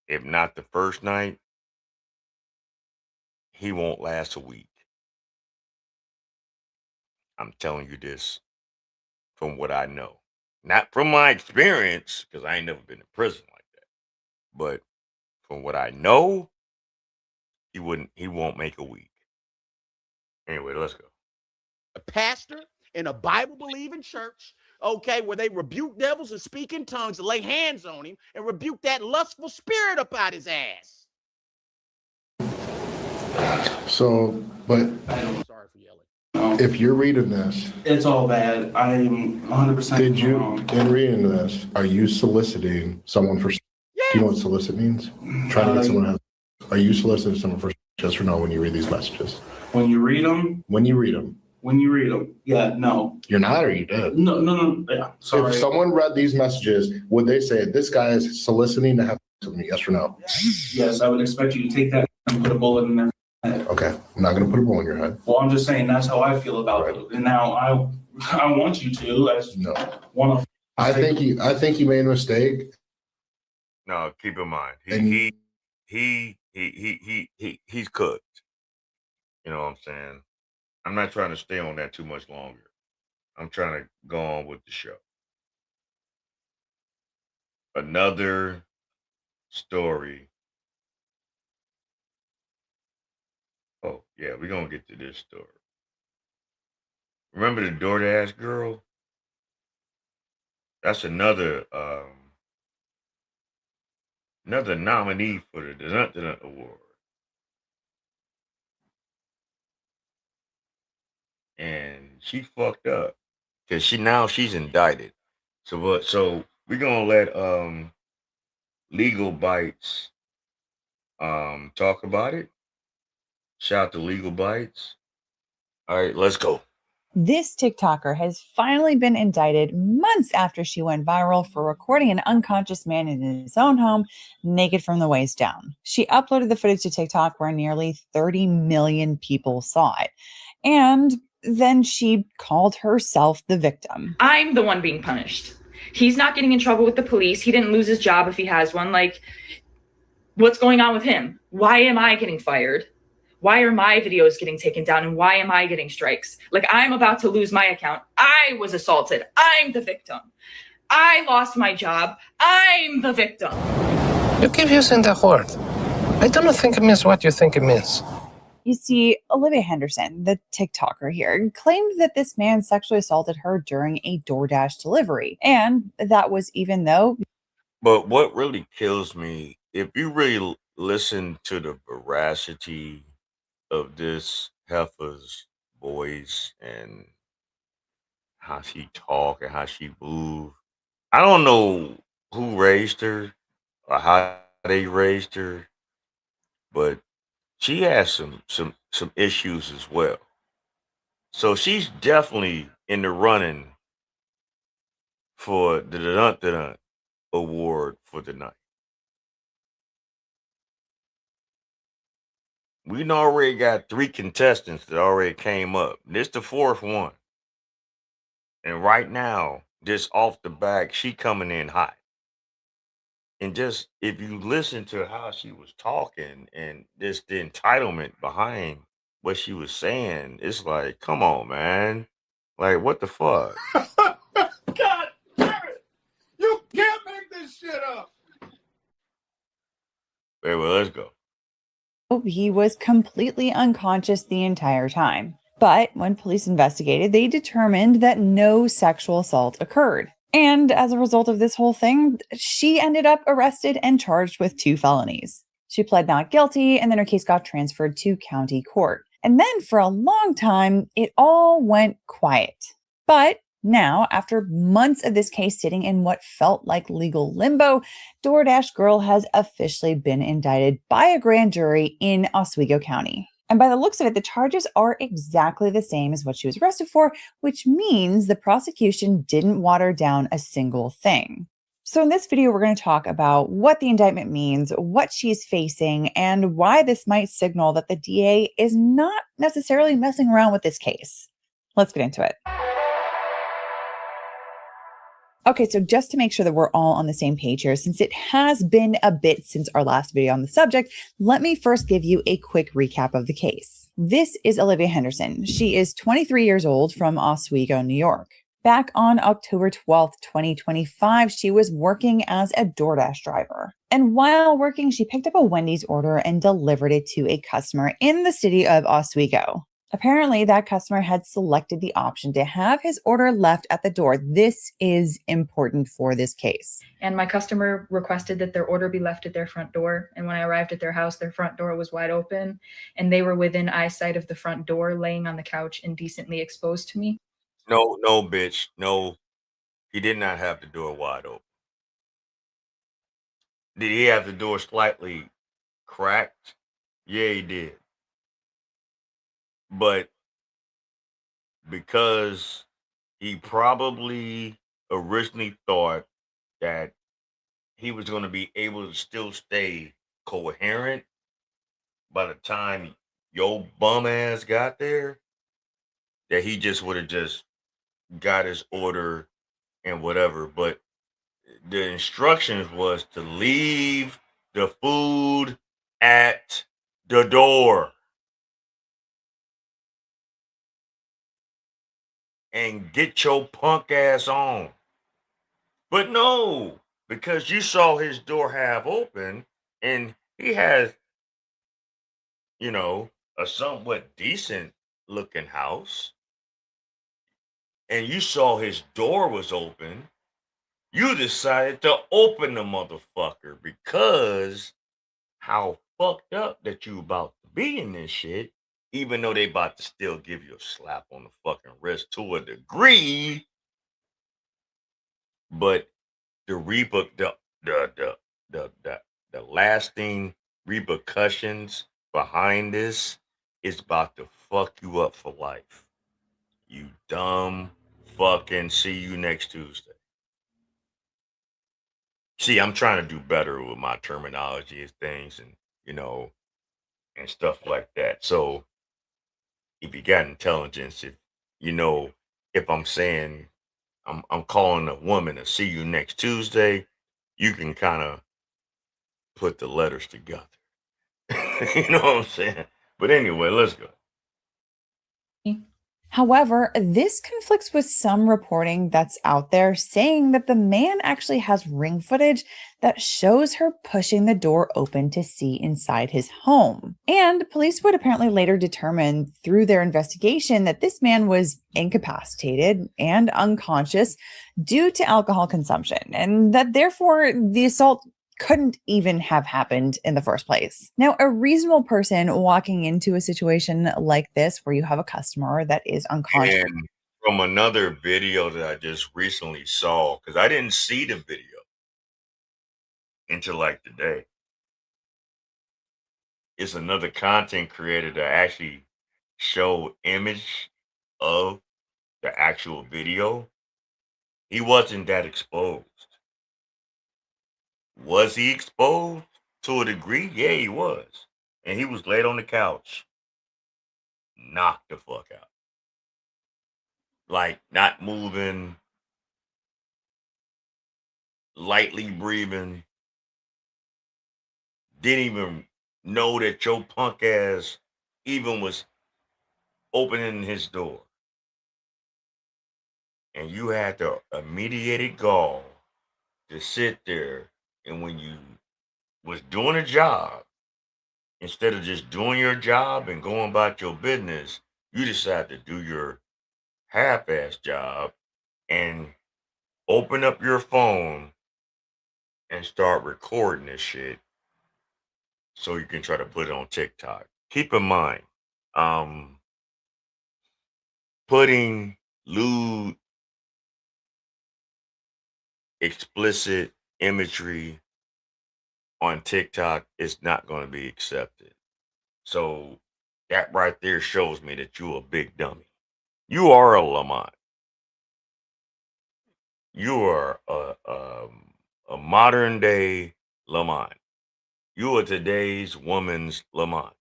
If not the first night, he won't last a week. I'm telling you this from what I know. Not from my experience, because I ain't never been in prison like that. But from what I know, he won't make a week. Anyway, let's go. A pastor in a Bible-believing church, okay, where they rebuke devils and speak in tongues and lay hands on him and rebuke that lustful spirit up out his ass. So, but I'm sorry for yelling. If you're reading this, it's all bad. I am 100%. Did you, in reading this, are you soliciting someone for? Yes. Do you know what solicit means? Trying to get someone else. Are you soliciting someone for yes or no when you read these messages? When you read them, When you read them. yeah, no. You're not, or you did? No. Yeah, sorry. If someone read these messages, would they say this guy is soliciting to have sex with me? Yes or no? Yes, I would expect you to take that and put a bullet in their head. Okay, I'm not going to put a bullet in your head. Well, I'm just saying that's how I feel about it. And now I want you to as one of. I think you made a mistake. No, keep in mind he's cooked. You know what I'm saying? I'm not trying to stay on that too much longer. I'm trying to go on with the show. Another story. Oh, yeah, we're going to get to this story. Remember the DoorDash girl? That's another nominee for the Dunt Award. And she fucked up because she's indicted. So we're gonna let Legal Bites talk about it. Shout out to Legal Bites. All right, let's go. This TikToker has finally been indicted months after she went viral for recording an unconscious man in his own home naked from the waist down. She uploaded the footage to TikTok where nearly 30 million people saw it. And then she called herself the victim. I'm the one being punished. He's not getting in trouble with the police. He didn't lose his job if he has one. Like, what's going on with him? Why am I getting fired? Why are my videos getting taken down? And why am I getting strikes? Like, I'm about to lose my account. I was assaulted. I'm the victim. I lost my job. I'm the victim. You keep using that word. I don't think it means what you think it means. You see, Olivia Henderson, the TikToker here, claimed that this man sexually assaulted her during a DoorDash delivery. And that was even though... But what really kills me, if you really listen to the veracity of this heifer's voice and how she talk and how she move, I don't know who raised her or how they raised her, but she has some issues as well. So she's definitely in the running for the Dunt award for the night. We already got 3 contestants that already came up. This the 4th one. And right now, just off the back, she coming in hot. And just if you listen to how she was talking and just the entitlement behind what she was saying, it's like, come on, man. Like, what the fuck? God damn it! You can't make this shit up. Wait, well, let's go. He was completely unconscious the entire time. But when police investigated, they determined that no sexual assault occurred. And as a result of this whole thing, she ended up arrested and charged with 2 felonies. She pled not guilty, and then her case got transferred to county court. And then for a long time, it all went quiet. But now, after months of this case sitting in what felt like legal limbo, DoorDash Girl has officially been indicted by a grand jury in Oswego County. And by the looks of it, the charges are exactly the same as what she was arrested for, which means the prosecution didn't water down a single thing. So in this video, we're going to talk about what the indictment means, what she's facing, and why this might signal that the DA is not necessarily messing around with this case. Let's get into it. Okay, so just to make sure that we're all on the same page here, since it has been a bit since our last video on the subject, let me first give you a quick recap of the case. This is Olivia Henderson. She is 23 years old from Oswego, New York. Back on October 12th, 2025, she was working as a DoorDash driver. And while working, she picked up a Wendy's order and delivered it to a customer in the city of Oswego. Apparently, that customer had selected the option to have his order left at the door. This is important for this case. And my customer requested that their order be left at their front door. And when I arrived at their house, their front door was wide open and they were within eyesight of the front door, laying on the couch indecently exposed to me. No, bitch. No, he did not have the door wide open. Did he have the door slightly cracked. Yeah, he did. But because he probably originally thought that he was going to be able to still stay coherent by the time your bum ass got there, that he just would have just got his order and whatever. But the instructions was to leave the food at the door and get your punk ass on. But no, because you saw his door half open and he has, you know, a somewhat decent looking house, and you saw his door was open, you decided to open the motherfucker because how fucked up that you about to be in this shit, even though they about to still give you a slap on the fucking wrist to a degree, but the rebook the lasting repercussions behind this is about to fuck you up for life. You dumb fucking see you next Tuesday. See, I'm trying to do better with my terminology and things and and stuff like that. So if you got intelligence, if you know if I'm saying I'm calling a woman to see you next Tuesday, you can kind of put the letters together. You know what I'm saying? But anyway, let's go. However, this conflicts with some reporting that's out there saying that the man actually has ring footage that shows her pushing the door open to see inside his home. And police would apparently later determine through their investigation that this man was incapacitated and unconscious due to alcohol consumption, and that therefore the assault couldn't even have happened in the first place. Now, a reasonable person walking into a situation like this where you have a customer that is unconscious. And from another video that I just recently saw, because I didn't see the video until like today, it's another content creator that actually showed image of the actual video. He wasn't that exposed. Was he exposed to a degree? Yeah, he was. And he was laid on the couch, knocked the fuck out. Like not moving, lightly breathing. Didn't even know that your punk ass even was opening his door. And you had the immediate gall to sit there, and when you was doing a job, instead of just doing your job and going about your business, you decide to do your half-ass job and open up your phone and start recording this shit so you can try to put it on TikTok. Keep in mind, putting lewd, explicit imagery on TikTok is not going to be accepted. So that right there shows me that you're a big dummy. You are a Lamont. You are a modern day Lamont. You are today's woman's Lamont.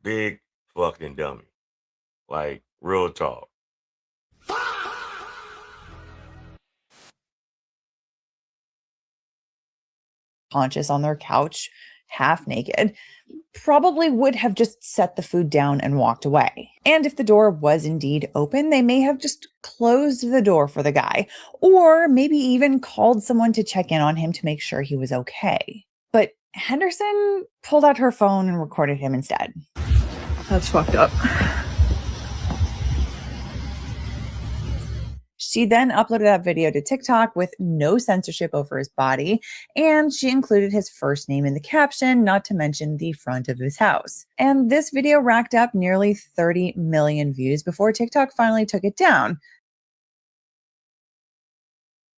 Big fucking dummy. Like real talk. Conscious on their couch, half naked, probably would have just set the food down and walked away. And if the door was indeed open, they may have just closed the door for the guy, or maybe even called someone to check in on him to make sure he was okay. But Henderson pulled out her phone and recorded him instead. That's fucked up. She then uploaded that video to TikTok with no censorship over his body, and she included his first name in the caption, not to mention the front of his house. And this video racked up nearly 30 million views before TikTok finally took it down.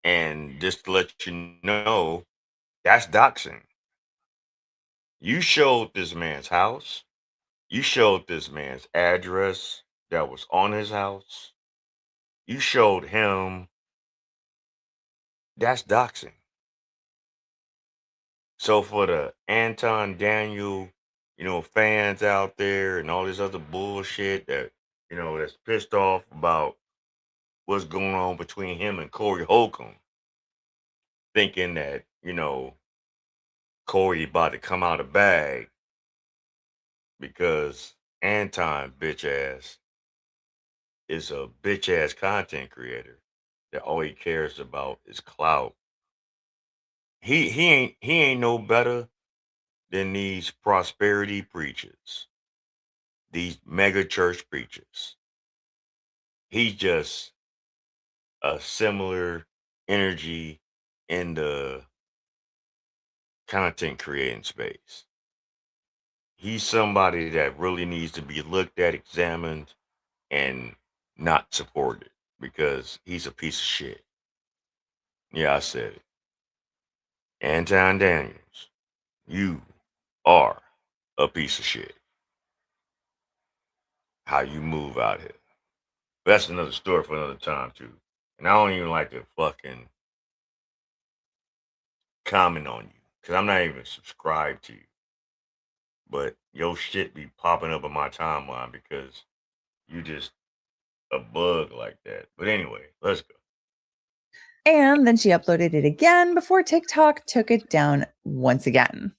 And just to let you know, that's doxing. You showed this man's house. You showed this man's address that was on his house. You showed him. That's doxing. So for the Anton Daniel, fans out there and all this other bullshit that, that's pissed off about what's going on between him and Corey Holcomb, thinking that, Corey about to come out of bag because Anton bitch ass is a bitch ass content creator that all he cares about is clout. He ain't no better than these prosperity preachers, these mega church preachers. He's just a similar energy in the content creating space. He's somebody that really needs to be looked at, examined, and not supported because he's a piece of shit. Yeah, I said it. Anton Daniels, you are a piece of shit. How you move out here. But that's another story for another time, too. And I don't even like to fucking comment on you because I'm not even subscribed to you. But your shit be popping up on my timeline because you just a bug like that. But anyway, let's go. And then she uploaded it again before TikTok took it down once again.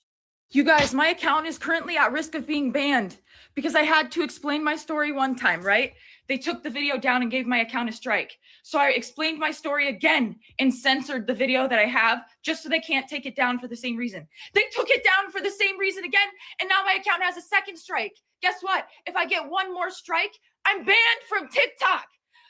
You guys, my account is currently at risk of being banned because I had to explain my story one time, right? They took the video down and gave my account a strike. So I explained my story again and censored the video that I have just so they can't take it down for the same reason. They took it down for the same reason again, and now my account has a second strike. Guess what? If I get one more strike, I'm banned from TikTok.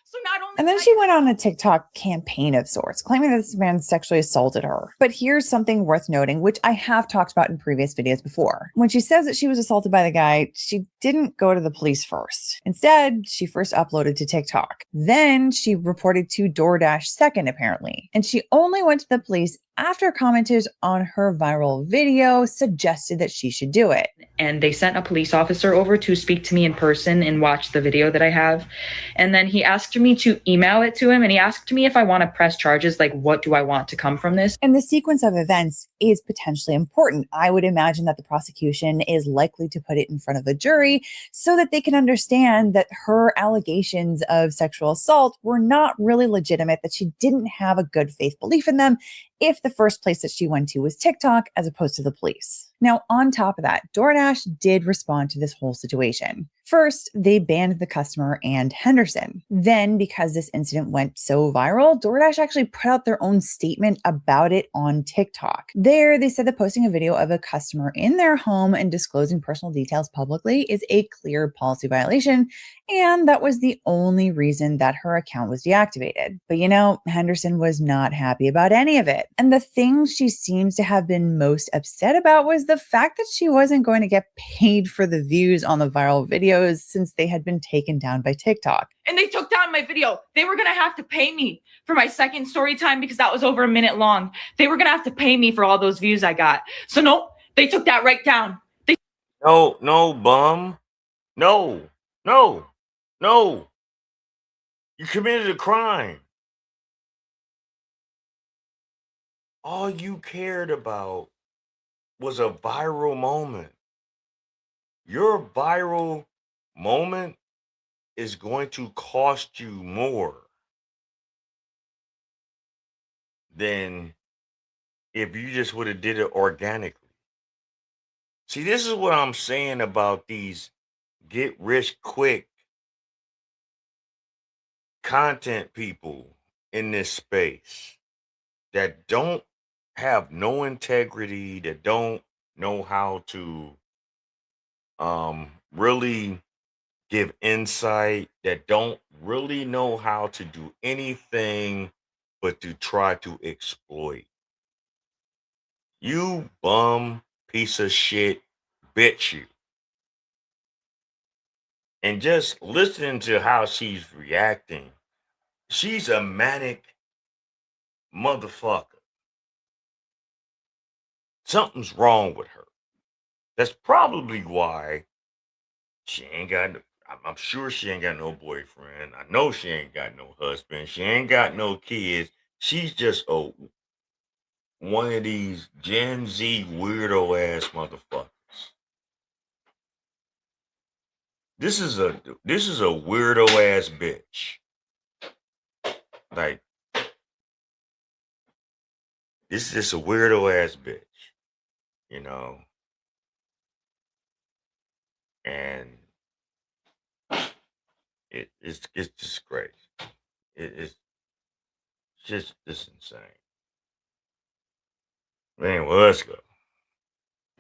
So not only And then she went on a TikTok campaign of sorts, claiming that this man sexually assaulted her. But here's something worth noting, which I have talked about in previous videos before. When she says that she was assaulted by the guy, she didn't go to the police first. Instead, she first uploaded to TikTok. Then she reported to DoorDash second, apparently. And she only went to the police after commenters on her viral video suggested that she should do it. And they sent a police officer over to speak to me in person and watch the video that I have. And then he asked me to email it to him, and he asked me if I want to press charges, like what do I want to come from this? And the sequence of events is potentially important. I would imagine that the prosecution is likely to put it in front of a jury so that they can understand that her allegations of sexual assault were not really legitimate, that she didn't have a good faith belief in them if the first place that she went to was TikTok as opposed to the police. Now, on top of that, DoorDash did respond to this whole situation. First, they banned the customer and Henderson. Then, because this incident went so viral, DoorDash actually put out their own statement about it on TikTok. There, they said that posting a video of a customer in their home and disclosing personal details publicly is a clear policy violation, and that was the only reason that her account was deactivated. But Henderson was not happy about any of it. And the thing she seems to have been most upset about was the fact that she wasn't going to get paid for the views on the viral videos since they had been taken down by TikTok. And they took down my video. They were going to have to pay me for my second story time because that was over a minute long. They were going to have to pay me for all those views I got. So no, they took that right down. No, bum. No. You committed a crime. All you cared about was a viral moment. Your viral moment is going to cost you more than if you just would have did it organically. See, this is what I'm saying about these get rich quick content people in this space that don't have no integrity, that don't know how to really give insight, that don't really know how to do anything but to try to exploit. You bum piece of shit bitch you. And just listening to how she's reacting, she's a manic motherfucker. Something's wrong with her. That's probably why she ain't got. I'm sure she ain't got no boyfriend. I know she ain't got no husband. She ain't got no kids. She's just one of these Gen Z weirdo ass motherfuckers. This is a weirdo ass bitch. Like, this is just a weirdo ass bitch, you know. And it's just crazy. It's just insane. Man, well, let's go.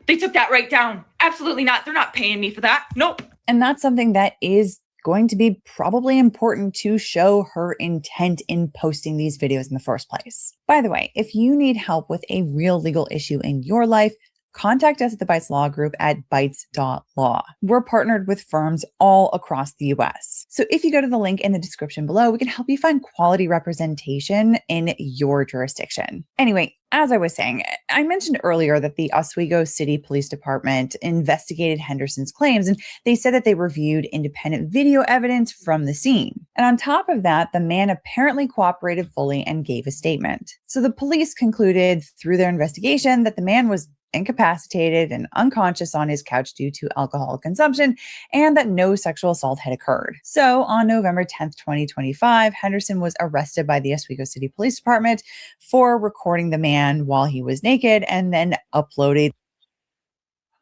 They took that right down. Absolutely not. They're not paying me for that. Nope. And that's something that is going to be probably important to show her intent in posting these videos in the first place. By the way, if you need help with a real legal issue in your life, contact us at the Bytes Law Group at bytes.law. We're partnered with firms all across the US. So if you go to the link in the description below, we can help you find quality representation in your jurisdiction. Anyway, as I was saying, I mentioned earlier that the Oswego City Police Department investigated Henderson's claims, and they said that they reviewed independent video evidence from the scene. And on top of that, the man apparently cooperated fully and gave a statement. So the police concluded through their investigation that the man was incapacitated and unconscious on his couch due to alcohol consumption, and that no sexual assault had occurred. So on November 10th, 2025, Henderson was arrested by the Oswego City Police Department for recording the man while he was naked and then uploaded.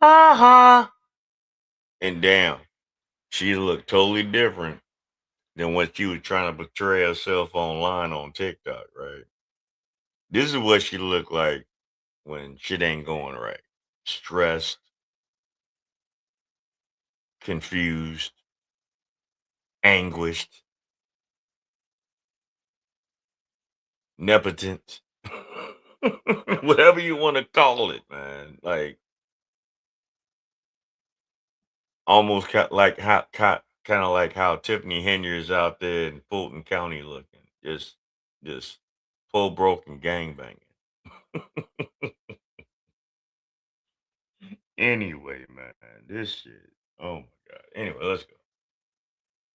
And damn, she looked totally different than what she was trying to portray herself online on TikTok, right? This is what she looked like when shit ain't going right. Stressed, confused, anguished, nepotent, whatever you want to call it, man. Like, almost like how kind of like how Tiffany Henry is out there in Fulton County looking, just full broken gangbanging. Anyway, man, this shit. Oh my god. Anyway, let's go.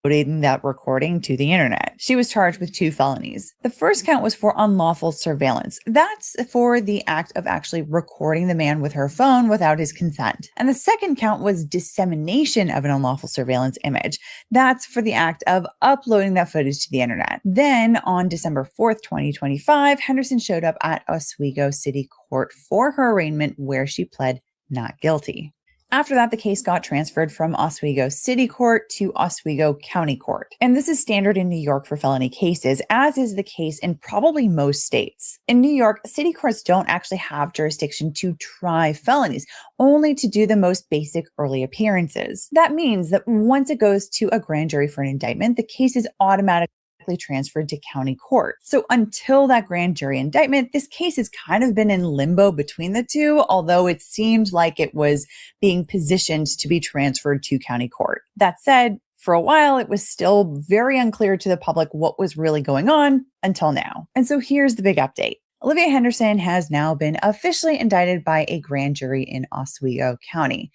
That recording to the internet. She was charged with 2 felonies. The first count was for unlawful surveillance. That's for the act of actually recording the man with her phone without his consent. And the second count was dissemination of an unlawful surveillance image. That's for the act of uploading that footage to the internet. Then on December 4th, 2025, Henderson showed up at Oswego City Court for her arraignment, where she pled not guilty. After that, the case got transferred from Oswego City Court to Oswego County Court. And this is standard in New York for felony cases, as is the case in probably most states. In New York, city courts don't actually have jurisdiction to try felonies, only to do the most basic early appearances. That means that once it goes to a grand jury for an indictment, the case is automatically transferred to county court. So until that grand jury indictment, this case has kind of been in limbo between the two, although it seemed like it was being positioned to be transferred to county court. That said, for a while, it was still very unclear to the public what was really going on until now. And so here's the big update. Olivia Henderson has now been officially indicted by a grand jury in Oswego County.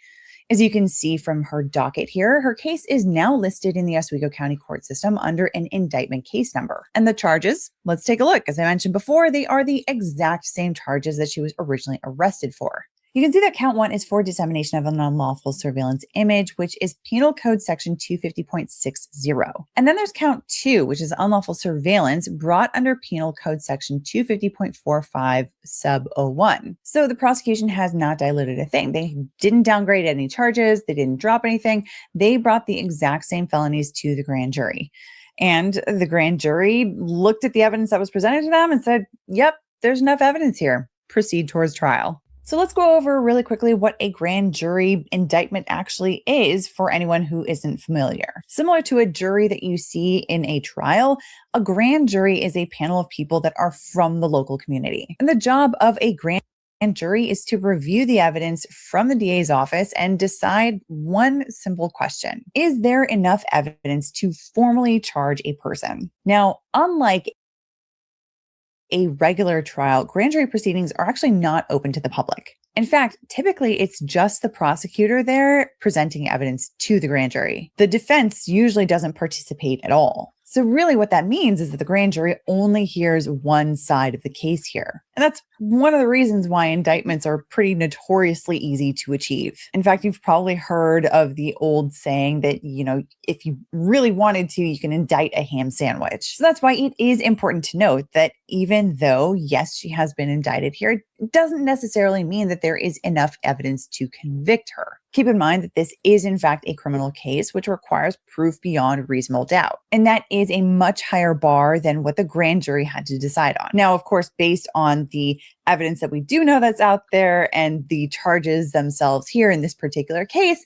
As you can see from her docket here, her case is now listed in the Oswego County court system under an indictment case number. And the charges, let's take a look. As I mentioned before, they are the exact same charges that she was originally arrested for. You can see that count 1 is for dissemination of an unlawful surveillance image, which is Penal Code Section 250.60. And then there's count 2, which is unlawful surveillance brought under Penal Code Section 250.45 sub 01. So the prosecution has not diluted a thing. They didn't downgrade any charges. They didn't drop anything. They brought the exact same felonies to the grand jury. And the grand jury looked at the evidence that was presented to them and said, yep, there's enough evidence here. Proceed towards trial. So let's go over really quickly what a grand jury indictment actually is for anyone who isn't familiar. Similar to a jury that you see in a trial, a grand jury is a panel of people that are from the local community. And the job of a grand jury is to review the evidence from the DA's office and decide one simple question. Is there enough evidence to formally charge a person? Now, unlike a regular trial, grand jury proceedings are actually not open to the public. In fact, typically it's just the prosecutor there presenting evidence to the grand jury. The defense usually doesn't participate at all. So really what that means is that the grand jury only hears one side of the case here. And that's one of the reasons why indictments are pretty notoriously easy to achieve. In fact, you've probably heard of the old saying that, if you really wanted to, you can indict a ham sandwich. So that's why it is important to note that even though, yes, she has been indicted here, it doesn't necessarily mean that there is enough evidence to convict her. Keep in mind that this is in fact a criminal case, which requires proof beyond reasonable doubt. And that is a much higher bar than what the grand jury had to decide on. Now, of course, based on the evidence that we do know that's out there and the charges themselves here in this particular case,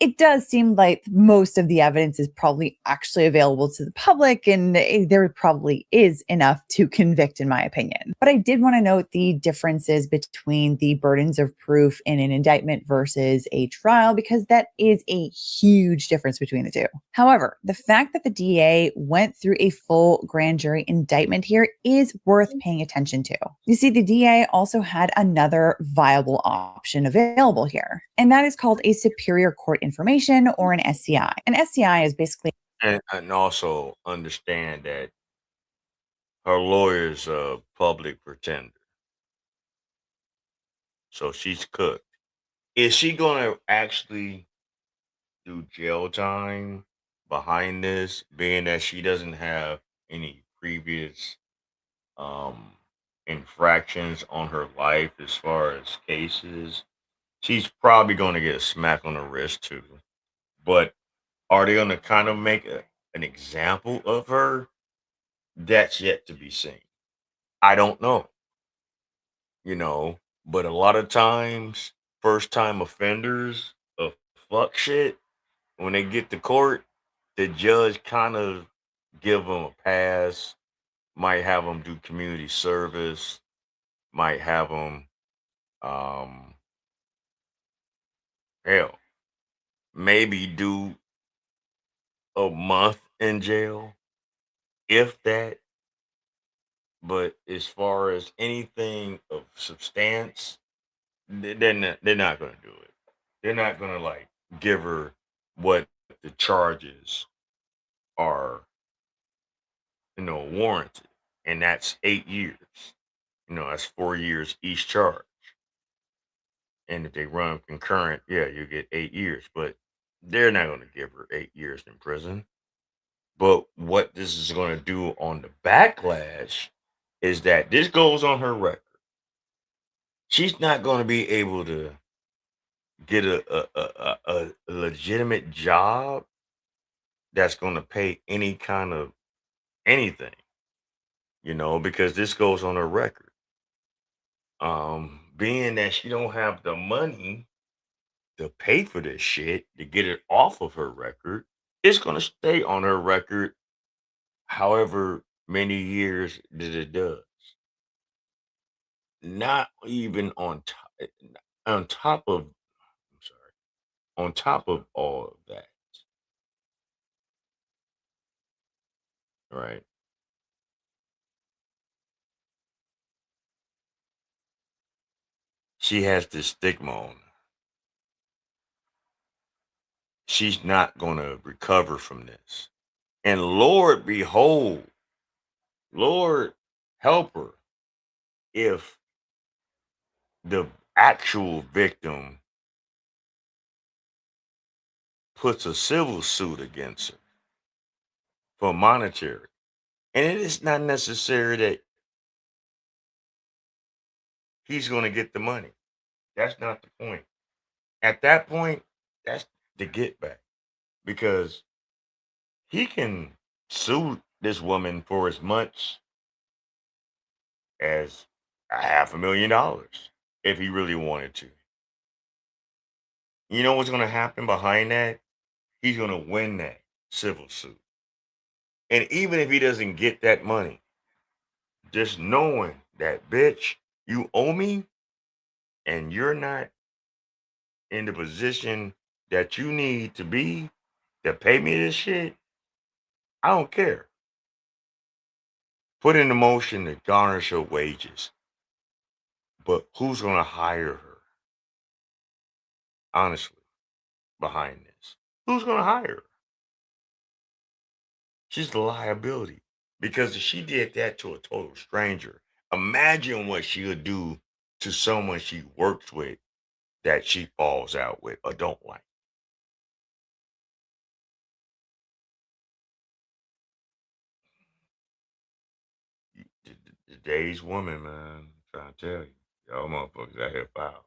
it does seem like most of the evidence is probably actually available to the public, and there probably is enough to convict, in my opinion. But I did want to note the differences between the burdens of proof in an indictment versus a trial, because that is a huge difference between the two. However, the fact that the DA went through a full grand jury indictment here is worth paying attention to. You see, the DA also had another viable option available here, and that is called a superior court information, or an SCI. An SCI is basically And also understand that her lawyer's a public pretender. So she's cooked. Is she going to actually do jail time behind this, being that she doesn't have any previous um, infractions on her life as far as cases? She's probably going to get a smack on the wrist too. But are they going to kind of make an example of her? That's yet to be seen. I don't know, but a lot of times, first time offenders of fuck shit, when they get to court, the judge kind of give them a pass, might have them do community service, might have them, um, hell, maybe do a month in jail, if that. But as far as anything of substance, they're not going to do it. They're not going to like give her what the charges are, warranted, and that's 8 years. That's 4 years each charge. And if they run concurrent, yeah, you get 8 years. But they're not going to give her 8 years in prison. But what this is going to do on the backlash is that this goes on her record. She's not going to be able to get a legitimate job that's going to pay any kind of anything, because this goes on her record. Being that she don't have the money to pay for this shit to get it off of her record, it's going to stay on her record however many years that it does. Not even on top of I'm sorry, on top of all of that, right? She has this stigma on her. She's not going to recover from this. And Lord behold, Lord help her if the actual victim puts a civil suit against her for monetary. And it is not necessary that he's going to get the money. That's not the point. At that point, that's the get back, because he can sue this woman for as much as $500,000 if he really wanted to. You know what's going to happen behind that? He's going to win that civil suit. And even if he doesn't get that money, just knowing that, bitch, you owe me and you're not in the position that you need to be to pay me this shit, I don't care. Put in the motion to garnish her wages. But who's going to hire her? honestly, behind this. Who's going to hire her? She's the liability. Because if she did that to a total stranger, imagine what she would do to someone she works with that she falls out with or don't like. Today's woman, man, I'm trying to tell you. Y'all motherfuckers out here foul.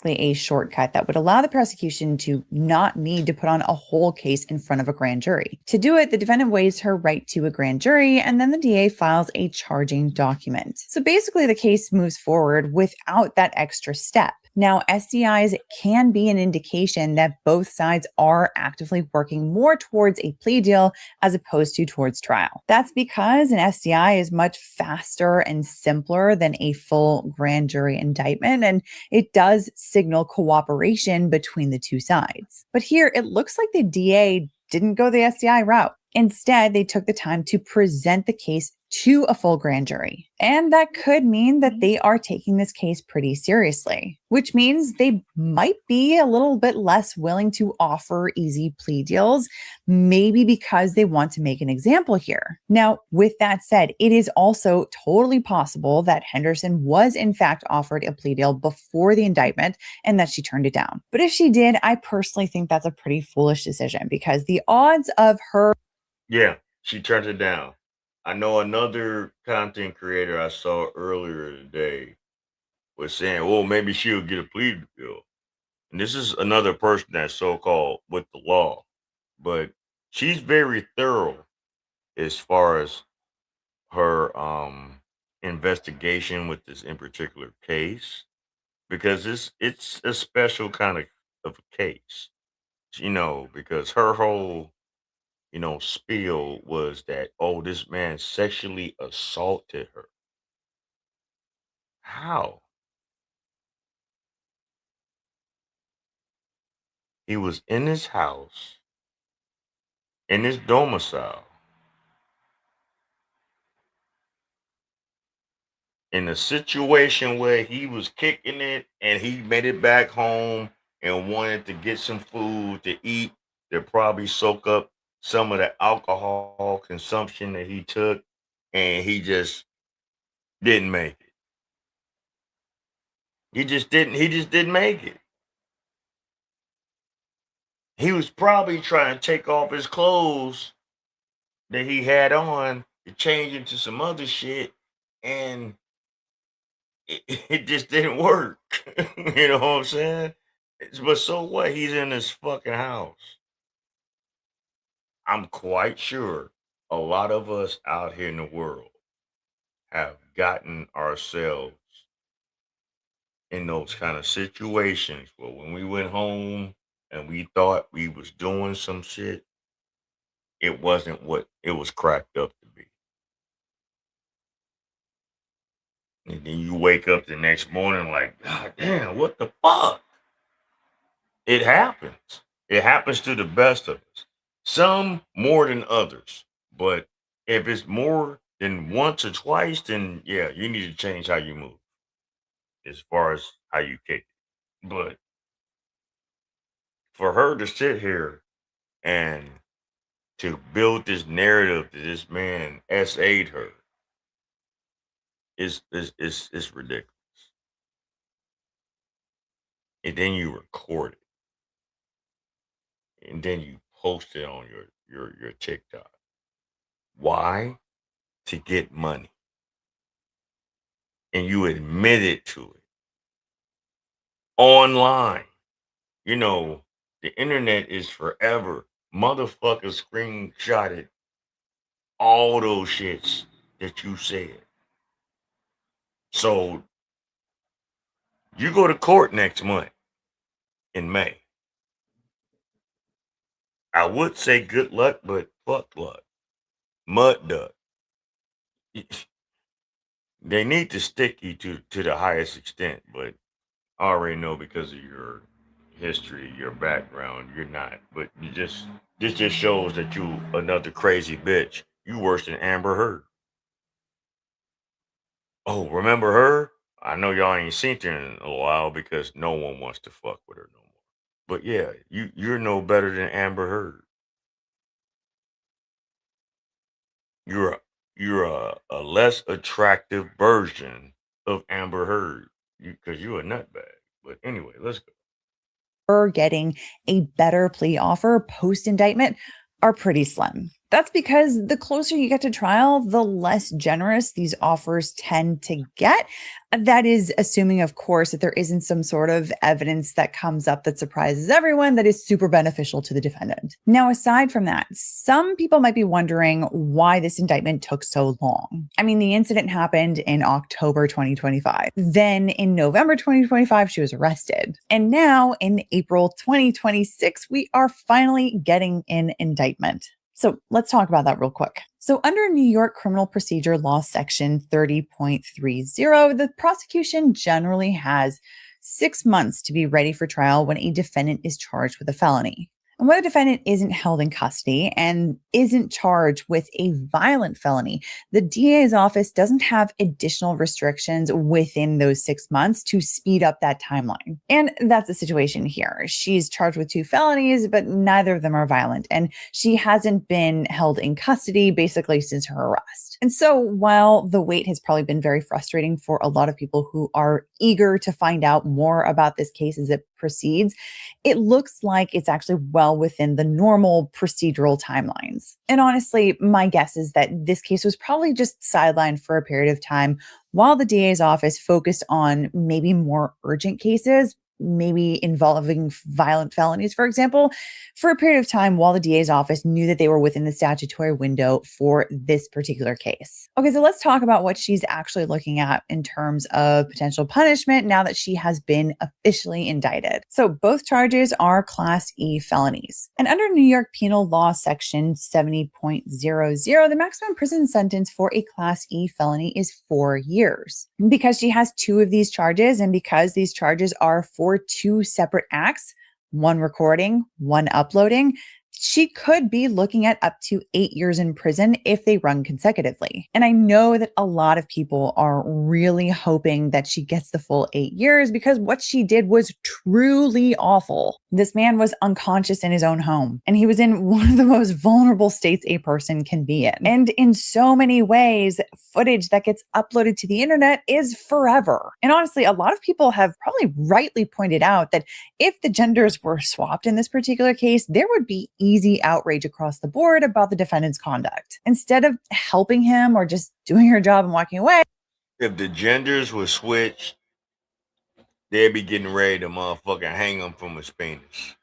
A shortcut that would allow the prosecution to not need to put on a whole case in front of a grand jury. To do it, the defendant waives her right to a grand jury, and then the DA files a charging document. So basically, the case moves forward without that extra step. Now, SCIs can be an indication that both sides are actively working more towards a plea deal as opposed to towards trial. That's because an SCI is much faster and simpler than a full grand jury indictment, and it does signal cooperation between the two sides. But here, it looks like the DA didn't go the SCI route. Instead, they took the time to present the case to a full grand jury. And that could mean that they are taking this case pretty seriously, which means they might be a little bit less willing to offer easy plea deals, maybe because they want to make an example here. Now, with that said, it is also totally possible that Henderson was in fact offered a plea deal before the indictment and that she turned it down. But if she did, I personally think that's a pretty foolish decision because the odds of her Yeah, she turned it down. I know another content creator I saw earlier today was saying, well, maybe she'll get a plea deal. And this is another person that's so-called with the law. But she's very thorough as far as her investigation with this in particular case. Because it's a special kind of a case. Because her whole spiel was that, oh, this man sexually assaulted her. How? He was in his house, in his domicile, in a situation where he was kicking it and he made it back home and wanted to get some food to eat to probably soak up some of the alcohol consumption that he took, and he just didn't make it. He just didn't make it. He was probably trying to take off his clothes that he had on to change into some other shit, and it just didn't work. You know what I'm saying? But so what? He's in his fucking house. I'm quite sure a lot of us out here in the world have gotten ourselves in those kind of situations where when we went home and we thought we was doing some shit, it wasn't what it was cracked up to be. And then you wake up the next morning like, God damn, what the fuck? It happens. It happens to the best of us. Some more than others. But if it's more than once or twice, then yeah, you need to change how you move as far as how you kick it. But for her to sit here and to build this narrative that this man SA'd her is ridiculous. And then you record it. And then you post it on your TikTok. Why? To get money. And you admitted to it online. The internet is forever. Motherfuckers screenshotted all those shits that you said. So you go to court next month in May. I would say good luck, but fuck luck. Mud duck. They need to stick you to the highest extent, but I already know because of your history, your background, you're not. But this just shows that you another crazy bitch. You worse than Amber Heard. Oh, remember her? I know y'all ain't seen her in a while because no one wants to fuck with her no more. But yeah, you're no better than Amber Heard. You're a less attractive version of Amber Heard because you're a nutbag. But anyway, let's go. Her getting a better plea offer post indictment are pretty slim. That's because the closer you get to trial, the less generous these offers tend to get. That is assuming, of course, that there isn't some sort of evidence that comes up that surprises everyone that is super beneficial to the defendant. Now, aside from that, some people might be wondering why this indictment took so long. I mean, the incident happened in October 2025. Then in November 2025, she was arrested. And now in April 2026, we are finally getting an indictment. So let's talk about that real quick. So under New York Criminal Procedure Law Section 30.30, the prosecution generally has 6 months to be ready for trial when a defendant is charged with a felony. And when a defendant isn't held in custody and isn't charged with a violent felony, the DA's office doesn't have additional restrictions within those 6 months to speed up that timeline. And that's the situation here. She's charged with 2 felonies, but neither of them are violent. And she hasn't been held in custody basically since her arrest. And so while the wait has probably been very frustrating for a lot of people who are eager to find out more about this case as it proceeds, it looks like it's actually well within the normal procedural timelines. And honestly, my guess is that this case was probably just sidelined for a period of time while the DA's office focused on maybe more urgent cases, maybe involving violent felonies, for example, for a period of time while the DA's office knew that they were within the statutory window for this particular case. Okay, so let's talk about what she's actually looking at in terms of potential punishment now that she has been officially indicted. So both charges are Class E felonies. And under New York Penal Law Section 70.00, the maximum prison sentence for a Class E felony is 4 years. Because she has 2 of these charges, and because these charges are for 2 separate acts, one recording, one uploading, she could be looking at up to 8 years in prison if they run consecutively. And I know that a lot of people are really hoping that she gets the full 8 years because what she did was truly awful. This man was unconscious in his own home, and he was in one of the most vulnerable states a person can be in. And in so many ways, footage that gets uploaded to the internet is forever. And honestly, a lot of people have probably rightly pointed out that if the genders were swapped in this particular case, there would be easy outrage across the board about the defendant's conduct. Instead of helping him or just doing her job and walking away. If the genders were switched, they'd be getting ready to motherfucking hang him from his penis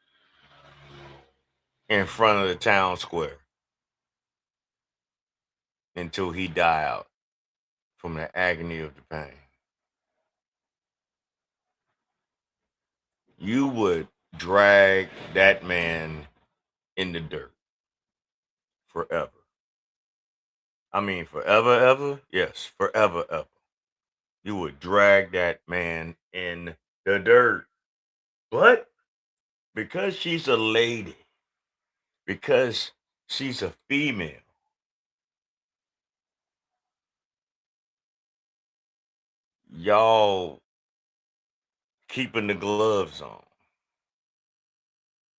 in front of the town square until he die out from the agony of the pain. You would drag that man in the dirt forever. I mean, forever, ever? Yes, forever, ever. You would drag that man in the dirt. But because she's a lady, because she's a female, y'all keeping the gloves on.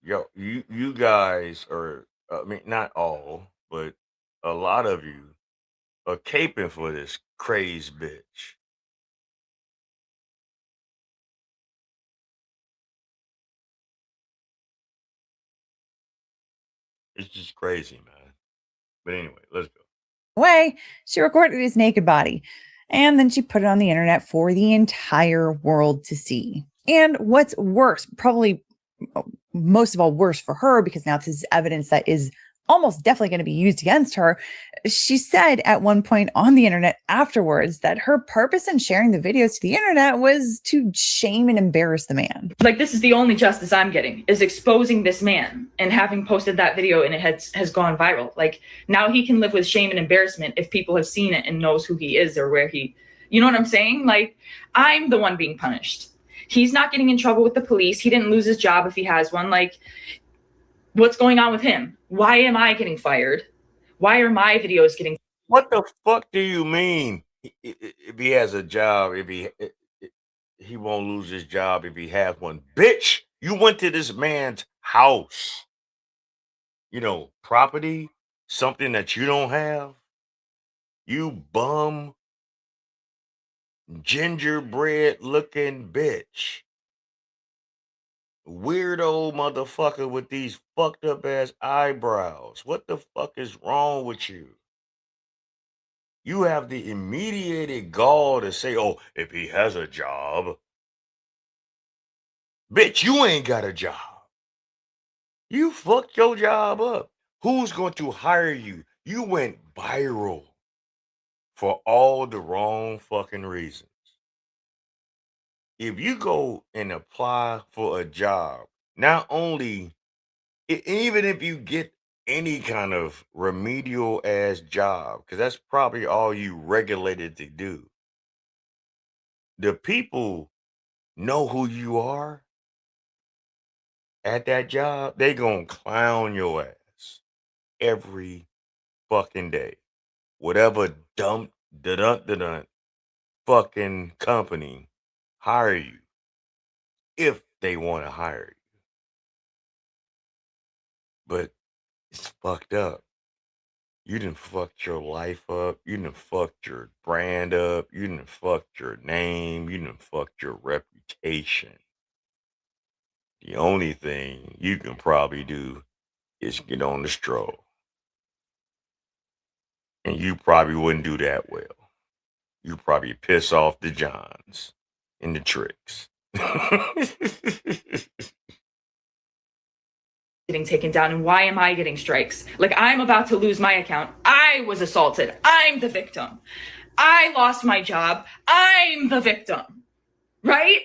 Yo, you guys are, I mean, not all, but a lot of you are caping for this crazed bitch. It's just crazy, man. But anyway, let's go. Away, she recorded his naked body. And then she put it on the internet for the entire world to see. And what's worse, probably most of all worse for her, because now this is evidence that is almost definitely going to be used against her. She said at one point on the internet afterwards that her purpose in sharing the videos to the internet was to shame and embarrass the man. Like, this is the only justice I'm getting, is exposing this man and having posted that video and it has gone viral. Like, now he can live with shame and embarrassment if people have seen it and knows who he is or where he, you know what I'm saying? Like, I'm the one being punished. He's not getting in trouble with the police. He didn't lose his job if he has one. Like, what's going on with him? Why am I getting fired? Why are my videos getting... What the fuck do you mean? If he has a job, he won't lose his job if he has one. Bitch, you went to this man's house. Property, something that you don't have. You bum, gingerbread looking bitch. Weirdo motherfucker with these fucked up ass eyebrows. What the fuck is wrong with you? You have the immediate gall to say, oh, if he has a job. Bitch, you ain't got a job. You fucked your job up. Who's going to hire you? You went viral for all the wrong fucking reasons. If you go and apply for a job, not only, even if you get any kind of remedial ass job, because that's probably all you regulated to do, the people know who you are at that job. They gonna clown your ass every fucking day. Whatever dump da fucking company hire you, if they want to hire you. But it's fucked up. You done fucked your life up. You done fucked your brand up. You done fucked your name. You done fucked your reputation. The only thing you can probably do is get on the stroll. And you probably wouldn't do that well. You probably piss off the Johns and the Tricks. Getting taken down, and why am I getting strikes? Like, I'm about to lose my account. I was assaulted. I'm the victim. I lost my job. I'm the victim. Right?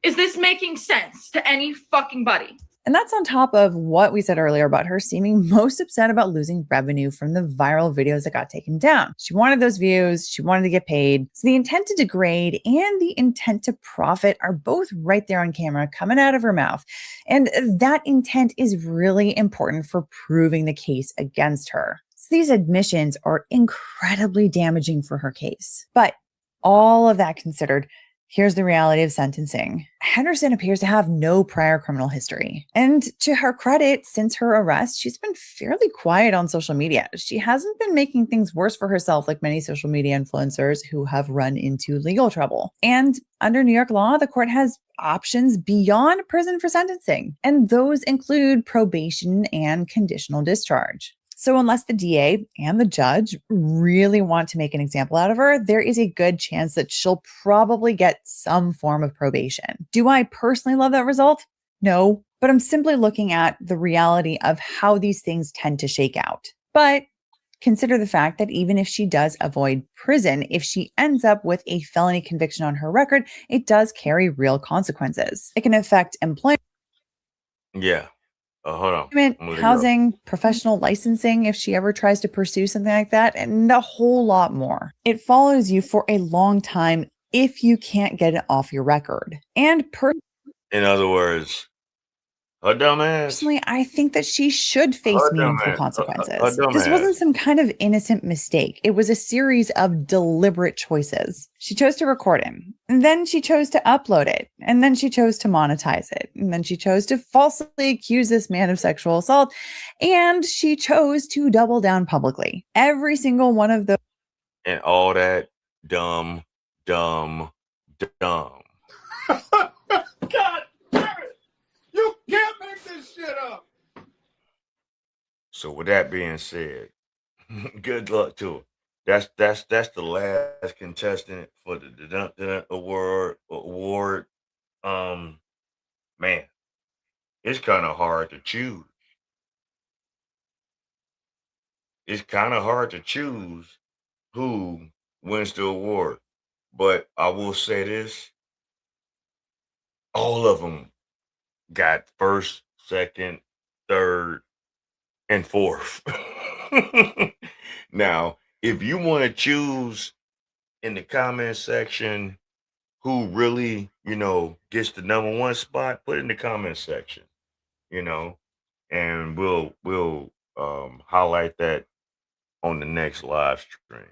Is this making sense to any fucking buddy? And that's on top of what we said earlier about her seeming most upset about losing revenue from the viral videos that got taken down. She wanted those views, she wanted to get paid. So the intent to degrade and the intent to profit are both right there on camera coming out of her mouth. And that intent is really important for proving the case against her. So these admissions are incredibly damaging for her case. But all of that considered, here's the reality of sentencing. Henderson appears to have no prior criminal history. And to her credit, since her arrest, she's been fairly quiet on social media. She hasn't been making things worse for herself like many social media influencers who have run into legal trouble. And under New York law, the court has options beyond prison for sentencing. And those include probation and conditional discharge. So unless the DA and the judge really want to make an example out of her, there is a good chance that she'll probably get some form of probation. Do I personally love that result? No, but I'm simply looking at the reality of how these things tend to shake out. But consider the fact that even if she does avoid prison, if she ends up with a felony conviction on her record, it does carry real consequences. It can affect employment. Yeah. Hold on. I'm gonna Housing, professional licensing, if she ever tries to pursue something like that, and a whole lot more. It follows you for a long time if you can't get it off your record. And In other words, her dumb ass. personally, I think that she should face Her dumb meaningful ass. consequences. Her dumb This wasn't ass. some kind of innocent mistake. It was a series of deliberate choices. She chose to record him, and then she chose to upload it, and then she chose to monetize it, and then she chose to falsely accuse this man of sexual assault, and she chose to double down publicly. Every single one of those. And all that dumb. God damn it! You can't make this shit up. So with that being said, good luck to her. That's the last contestant for the Dunt award. Man, it's kind of hard to choose. It's kind of hard to choose who wins the award. But I will say this: all of them got first, second, third, and fourth. Now, if you want to choose in the comment section who really, gets the number one spot, put it in the comment section, and we'll highlight that on the next live stream.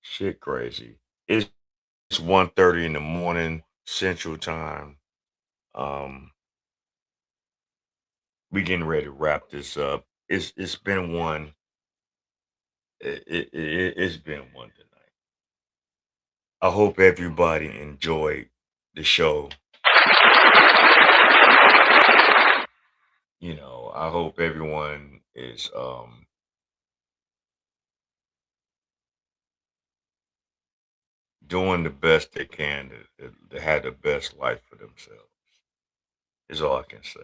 Shit crazy. It's It's 1:30 in the morning Central Time. We getting ready to wrap this up. It's been one. It's been one tonight. I hope everybody enjoyed the show. You know, I hope everyone is doing the best they can to have the best life for themselves. Is all I can say.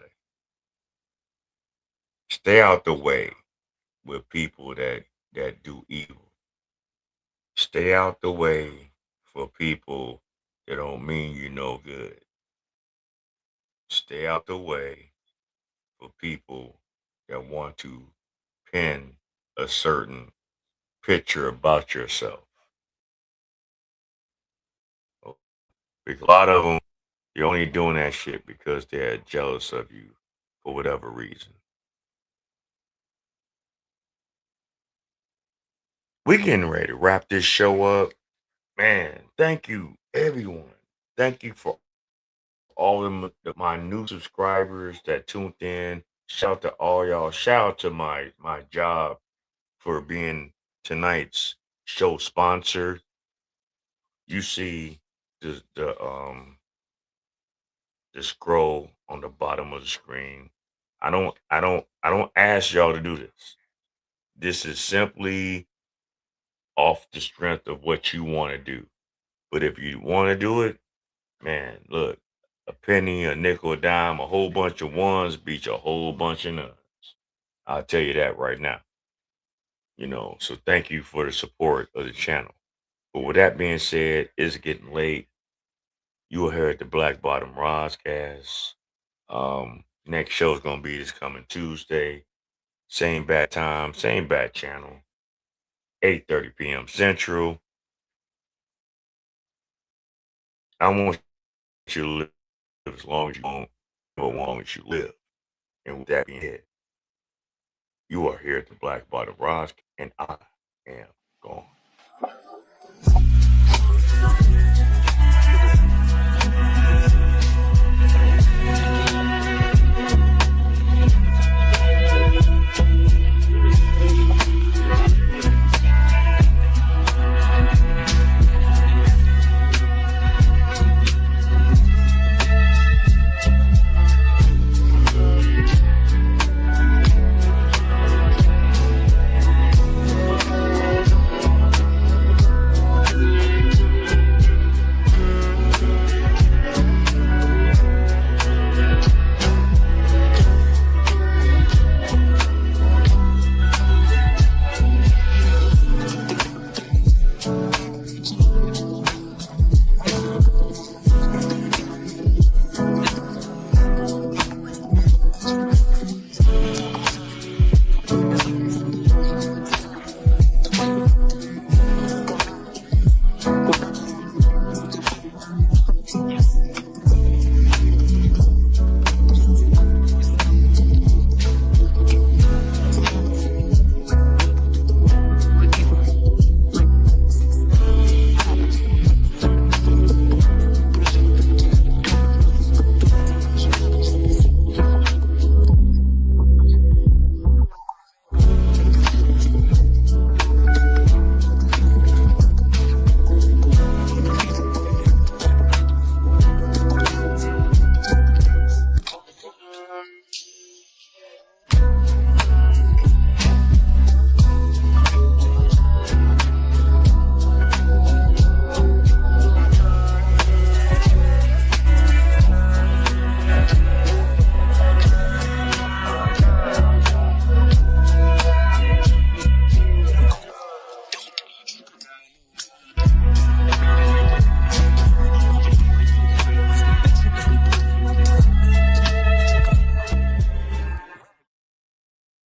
Stay out the way with people that do evil. Stay out the way for people that don't mean you no good. Stay out the way for people that want to pin a certain picture about yourself. Because a lot of them, you're only doing that shit because they're jealous of you for whatever reason. We getting ready to wrap this show up. Man, thank you, everyone. Thank you for all of my new subscribers that tuned in. Shout out to all y'all. Shout out to my job for being tonight's show sponsor. You see the scroll on the bottom of the screen. I don't ask y'all to do this. This is simply off the strength of what you want to do. But if you want to do it, man, look, a penny, a nickel, a dime, a whole bunch of ones beats a whole bunch of nuns. I'll tell you that right now. You know, so thank you for the support of the channel. But with that being said, it's getting late. You will hear at the Black Bottom Roscast. Next show is gonna be this coming Tuesday. Same bad time, same bad channel. 8:30 p.m. Central. I want you to live as long as you want, as long as you live. And with that being said, you are here at the Black Bottom Roscast, and I am gone.